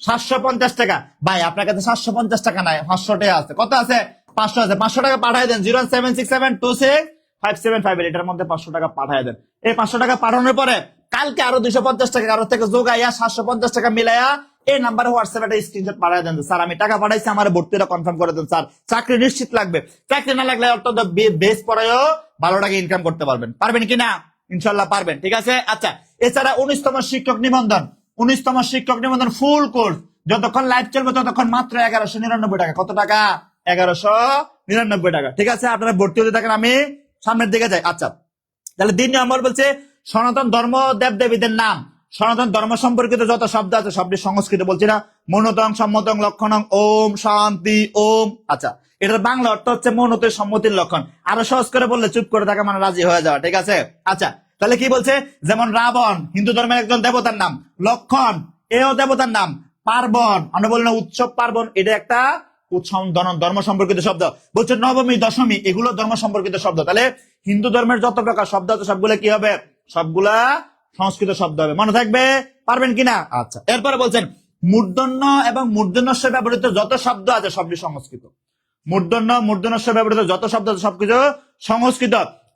750 টাকা। ভাই, আপনার কাছে 750 টাকা নাই, 500 টাকা আছে। কত আছে? 500 আছে। 500 টাকা পাঠিয়ে দেন 076726575। এটার মধ্যে 500 টাকা পাঠিয়ে দেন। এই 500 টাকা পাঠানোর পরে কালকে আরো 250 টাকা কারোর থেকে যোগাইয়া 750 টাকা মিলাইয়া এই নাম্বারে হোয়াটসঅ্যাপে একটা স্ক্রিনশট পাঠিয়ে দেন। স্যার, আমি টাকা পাঠাইছি, আমার ভর্তিটা কনফার্ম করে দেন। স্যার, চাকরি নিশ্চিত লাগবে। চাকরি না লাগলে অর্থাৎ বেস পড়ায়ও ভালো টাকা ইনকাম করতে পারবেন। পারবেন কিনা? ইনশাল্লাহ পারবেন। ঠিক আছে, আচ্ছা। এছাড়া 19তম শিক্ষক নিবন্ধন, 19তম শিক্ষক নিবন্ধন ফুল কোর্স যতক্ষণ লাইভ চলবে ততক্ষণ মাত্র 1199 টাকা। কত টাকা? 1199 টাকা। ঠিক আছে, আপনারা ভর্তি হতে থাকেন, আমি সামনের দিকে যাই। আচ্ছা, তাহলে 3 নম্বর বলছে সনাতন ধর্ম দেব দেবীদের নাম। সনাতন ধর্ম সম্পর্কিত যত শব্দ আছে সবটি সংস্কৃত। বলছি না, মনোতং সম্মতং লক্ষণং ওম শান্তি ওম। আচ্ছা, এটার বাংলা অর্থ হচ্ছে মনোতে সম্মতির লক্ষণ। আরো সহজ করে বললে চুপ করে থাকা মানে রাজি হয়ে যাওয়া। ঠিক আছে, আচ্ছা। তাহলে কি বলছে? যেমন রাবণ হিন্দু ধর্মের একজন দেবতার নাম, লক্ষণ এও দেবতার নাম, পার্বণ আমরা বলি না উৎসব পার্বণ, এটা একটা উৎসব ধর্ম সম্পর্কিত শব্দ। বলছে নবমী দশমী, এগুলো ধর্ম সম্পর্কিত শব্দ। তাহলে হিন্দু ধর্মের যত প্রকার শব্দ আছে সবগুলো কি হবে? সবগুলা সংস্কৃত শব্দ হবে। মনে থাকবে? পারবেন কিনা? আচ্ছা, এরপরে বলছেন মূর্ধন্য এবং মূর্ধন্যস্ব ব্যবহৃত যত শব্দ আছে সবটি সংস্কৃত। মূর্ধন্য মূর্ধন্যস্ব ব্যবহৃত যত শব্দ আছে সবকিছু সংস্কৃত।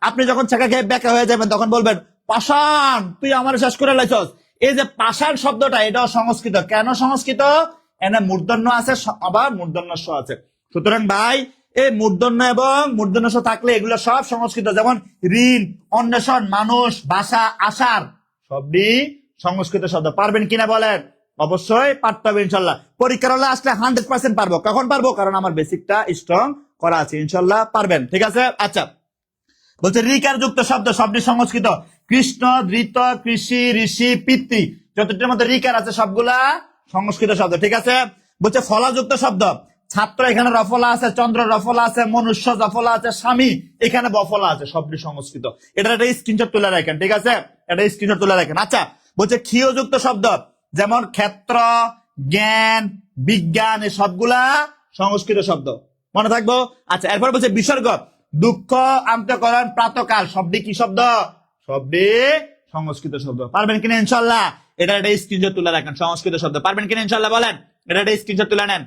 আপনি যখন ছেঁকা খেয়ে ব্যাকা হয়ে যাবেন তখন বলবেন পাষাণ, তুই আমার শেষ করে লাইছস। এই যে পাষাণ শব্দটা, এটাও সংস্কৃত। কেন সংস্কৃত? এনে মূর্ধন্য আছে, আবার মূর্ধন্যস্ব আছে। সুতরাং ভাই, এই মূর্ধন্য এবং মূর্ধন্যস্ব থাকলে এগুলো সব সংস্কৃত। যেমন ঋণ, অন্বেষণ, মানুষ, ভাষা, আষাঢ় সবটি সংস্কৃত শব্দ। পারবেন কিনা বলেন? অবশ্যই পারতে হবে ইনশাল্লাহ। পরীক্ষার হলে আসলে 100% পারবো। কখন পারবো? কারণ আমার বেসিকটা স্ট্রং করা আছে। ইনশাল্লাহ পারবেন। ঠিক আছে, আচ্ছা। বলছে রিকার যুক্ত শব্দ, শব্দটি সংস্কৃত। কৃষ্ণ, ধৃত, কৃষি, ঋষি, পিতৃ, যতটির মধ্যে রিকার আছে সবগুলা সংস্কৃত শব্দ, ঠিক আছে। বলছে ফলাযুক্ত শব্দ, ছাত্র এখানে রফলা আছে, চন্দ্র রফলা আছে, মনুষ্য রফলা আছে, স্বামী এখানে বফলা আছে, সবটি সংস্কৃত। এটা একটা স্ক্রিনশট তুলে রাখেন, ঠিক আছে, এটা স্ক্রিনশট তুলে রাখেন। আচ্ছা, বলছে ক্ষীয়যুক্ত শব্দ, যেমন ক্ষেত্র, জ্ঞান, বিজ্ঞান, এই সবগুলা সংস্কৃত শব্দ, মনে থাকবো। আচ্ছা, এরপর বলছে বিসর্গ, দুঃখ, আন্তঃকরণ, প্রাতকাল, সবটি কি শব্দ? সবটি সংস্কৃত শব্দ। পারবেন কিনা ইনশাল্লাহ? এটা একটা স্ক্রিনশট তুলে রাখেন, সংস্কৃত শব্দ। পারবেন কিনা ইনশাল্লাহ বলেন? এটা একটা স্ক্রিনশট তুলে নেন।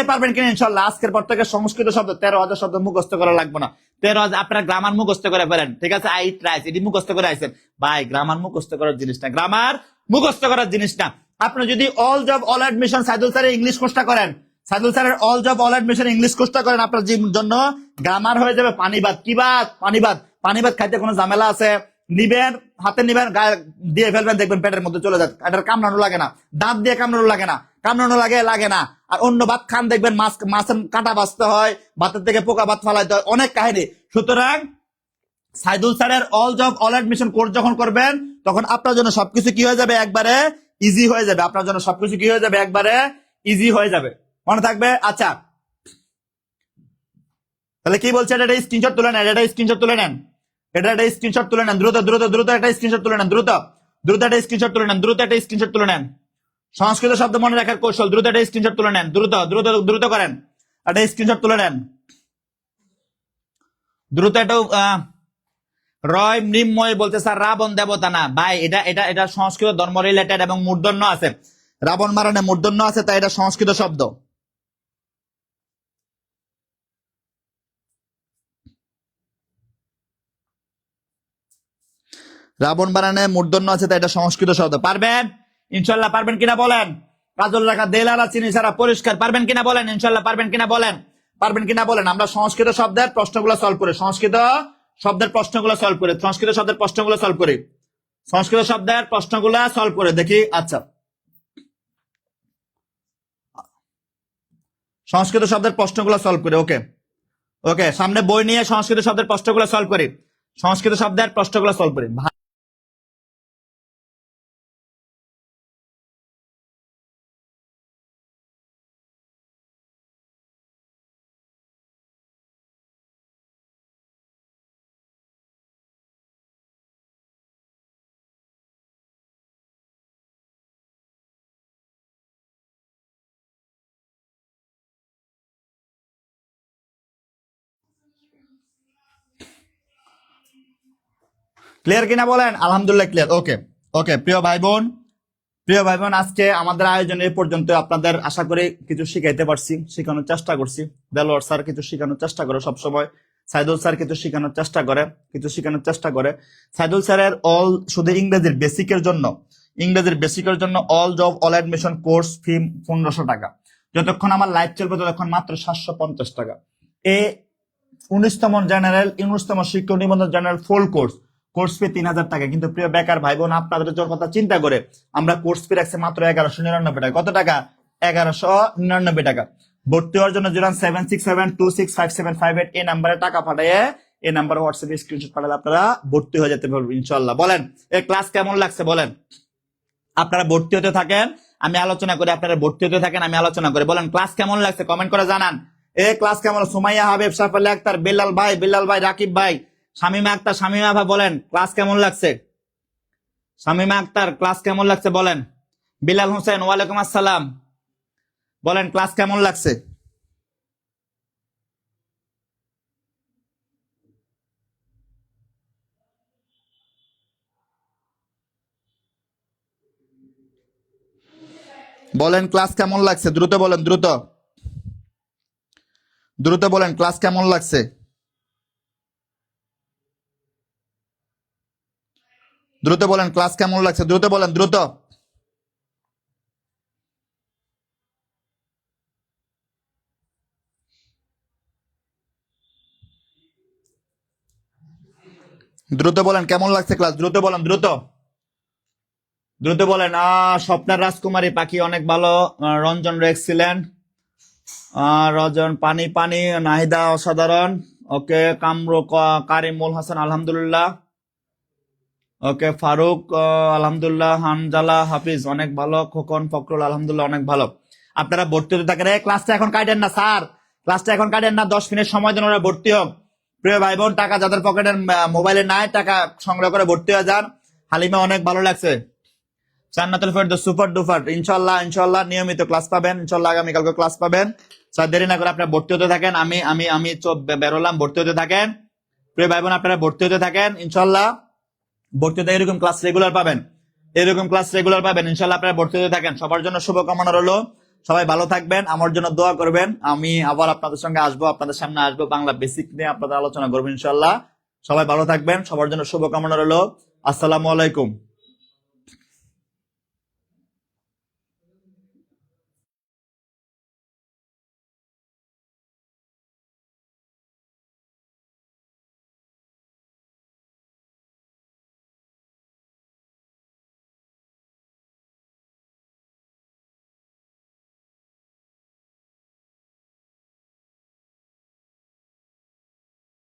পারবেন কিনা ইনশাল্লাহ? আজকের পর থেকে সংস্কৃত শব্দ 13,000 শব্দ মুখস্থ করা লাগবে না। 13,000 আপনারা গ্রামার মুখস্থ করে ফেলেন, ঠিক আছে। আই ট্রাইস এটি মুখস্থ করে আইছেন ভাই, গ্রামার মুখস্থ করার জিনিস না, গ্রামার মুখস্থ করার জিনিস না। আপনি যদি all job all admission Saidul স্যারের ইংলিশ কোর্সটা করেন, সাইদুল স্যারের all job all admission English কোর্সটা করেন, আপনার জন্য গ্রামার হয়ে যাবে পানি ভাত। কি ভাত? পানি ভাত। পানি ভাত খাইতে কোনো ঝামেলা আছে? নিবেন, হাতে নিবেন, গায়ে দিয়ে ফেলবেন, দেখবেন পেটের মধ্যে চলে যাচ্ছে। এটার কামড়ানো লাগে না, দাঁত দিয়ে কামড়ানো লাগে না, কামড়ানো লাগে না। আর অন্য ভাত খান, দেখবেন মাছের কাঁটা বাঁচতে হয়, ভাতের থেকে পোকা ভাত ফালাইতে হয়, অনেক কাহিনী। সুতরাং সাইদুল স্যারের all job all admission course যখন করবেন, তখন আপনার জন্য সবকিছু কি হয়ে যাবে? একবারে ইজি হয়ে যাবে। আপনার জন্য সবকিছু কি হয়ে যাবে? একবারে ইজি হয়ে যাবে, মনে থাকবে। আচ্ছা, তাহলে কি বলছে? এটা স্ক্রিনশট তুলে নেন, এটা স্ক্রিনশট তুলে নেন, এটা একটা স্ক্রিনশট তুলে নেন, দ্রুত দ্রুত দ্রুত একটা স্ক্রিনশট তুলে নেন, দ্রুত দ্রুত একটা স্ক্রিনশট তুলে নেন, দ্রুত একটা স্ক্রিনশট তুলে নেন। সংস্কৃত শব্দ মনে রাখার কৌশল, দ্রুত একটা স্ক্রিনশট তুলে নেন, দ্রুত দ্রুত দ্রুত করেন, একটা স্ক্রিনশট তুলে নেন, দ্রুত। একটা রয় মৃন্ময় বলতে স্যার রাবণ দেবতা না ভাই, এটা এটা এটা সংস্কৃত ধর্ম রিলেটেড এবং মূর্ধন্য আছে, রাবণ মারণে মূর্ধন্য আছে, তাই এটা সংস্কৃত শব্দ। রাবণ বানানে মূর্ধন্য আছে, তাই এটা সংস্কৃত শব্দ। পারবেন ইনশাল্লাহ? পারবেন কিনা বলেন? কাজল রাখা দেলালা চিনি ছাড়া পরিষ্কার, পারবেন কিনা বলেন? ইনশাল্লাহ পারবেন কিনা বলেন? পারবেন কিনা বলেন? আমরা সংস্কৃত শব্দের প্রশ্নগুলো সলভ করি, সংস্কৃত শব্দের প্রশ্নগুলো সলভ করি, সংস্কৃত শব্দের প্রশ্নগুলো সলভ করি, সংস্কৃত শব্দের প্রশ্নগুলো সলভ করে দেখি। আচ্ছা, সংস্কৃত শব্দের প্রশ্নগুলো সলভ করি। ওকে ওকে, সামনে বই নিয়ে সংস্কৃত শব্দের প্রশ্নগুলো সলভ করি, সংস্কৃত শব্দের প্রশ্নগুলো সলভ করি। ক্লিয়ার কিনা বলেন? আলহামদুলিল্লাহ ক্লিয়ার। ওকে ওকে, প্রিয় ভাই বোন, আজকে আমাদের আয়োজন এই পর্যন্ত। আপনাদের আশা করি কিছু শিখাইতে পারছি, শেখানোর চেষ্টা করছি। দেলোয়ার স্যার কিছু শেখানোর চেষ্টা করে সবসময়, সাইদুল স্যার কিছু শেখানোর চেষ্টা করে। সাইদুল স্যারের অল শুধু ইংরেজির বেসিকের জন্য all job all admission course fee 1500 টাকা। যতক্ষণ আমার লাইভ চলবে ততক্ষণ মাত্র 750 টাকা। 19তম জেনারেল, 19তম শিক্ষক নিবন্ধন জেনারেল ফুল কোর্স ফি 3000 টাকা। কিন্তু প্রিয় বেকার ভাই বোন, আপনাদের কথা চিন্তা করে আমরা কোর্স ফি রাখছি মাত্র 1199 টাকা। কত টাকা? 1199 টাকা। ভর্তি হওয়ার জন্য 07672657558 এই নাম্বারে টাকা পাঠিয়ে, এই নাম্বারে হোয়াটসঅ্যাপে স্ক্রিনশট পাঠালে আপনারা ভর্তি হয়ে যেতে পারবেন ইনশাআল্লাহ। বলেন এই ক্লাস কেমন লাগছে? বলেন, আপনারা ভর্তি হতে থাকেন, আমি আলোচনা করি, আপনারা ভর্তি হতে থাকেন, আমি আলোচনা করি। বলেন ক্লাস কেমন লাগছে? কমেন্ট করে জানান। ক্লাস কেমন? সুমাইয়া হাবিব, সাফালি আক্তার, বিল্লাল ভাই, রাকিব ভাই, শামিমা আক্তার, শামিমা ভাই, বলেন ক্লাস কেমন লাগছে? শামিমা আক্তার, ক্লাস কেমন লাগছে বলেন। বিলাল হোসেন, ওয়ালাইকুম আসসালাম, বলেন ক্লাস কেমন লাগছে? বলেন ক্লাস কেমন লাগছে? দ্রুত বলেন, দ্রুত বলেন ক্লাস কেমন লাগছে? দ্রুত বলেন ক্লাস কেমন লাগছে? দ্রুত বলেন, দ্রুত বলেন কেমন লাগছে ক্লাস? দ্রুত বলেন, দ্রুত বলেন। স্বপ্নের রাজকুমারী পাখি অনেক ভালো, রঞ্জন এক্সিলেন্ট, রজন পানি, নাহিদা অসাধারণ, ওকে কারিমুল হাসান আলহামদুলিল্লাহ। ওকে ফারুক আলহামদুলিল্লাহ। হানজালা হাফিজ অনেক ভালো। খোকন ফখরুল আলহামদুলিল্লাহ অনেক ভালো। আপনারা ভর্তি হতে থাকেন। ক্লাসটা এখন কাটেন না স্যার, ক্লাসটা এখন কাটেন না, 10 মিনিট সময় দেন, ওরা ভর্তি হোক। প্রিয় ভাই বোন, টাকা যাদের পকেটের মোবাইলে নাই, টাকা সংগ্রহ করে ভর্তি হয়ে যান। হালিমা অনেক ভালো লাগছে। Jannatul Ferdous super duper. ইনশাল্লাহ ইনশাল্লাহ নিয়মিত ক্লাস পাবেন, ইনশাল্লাহ আগামীকালকে ক্লাস পাবেন। স্যার দেরি না করে আপনারা ভর্তি হতে থাকেন। আমি বেরোলাম, ভর্তি হতে থাকেন। প্রিয় ভাই বোন, আপনারা ভর্তি হতে থাকেন ইনশাল্লাহ। ভর্তি হতে এরকম ক্লাস রেগুলার পাবেন, এরকম ক্লাস রেগুলার পাবেন ইনশাল্লাহ। আপনারা ভর্তি হতে থাকেন। সবার জন্য শুভকামনা রইলো। সবাই ভালো থাকবেন, আমার জন্য দোয়া করবেন। আমি আবার আপনাদের সঙ্গে আসবো, আপনাদের সামনে আসবো, বাংলা বেসিক নিয়ে আপনাদের আলোচনা করবো ইনশাল্লাহ। সবাই ভালো থাকবেন, সবার জন্য শুভকামনা রইলো। আসসালামু আলাইকুম।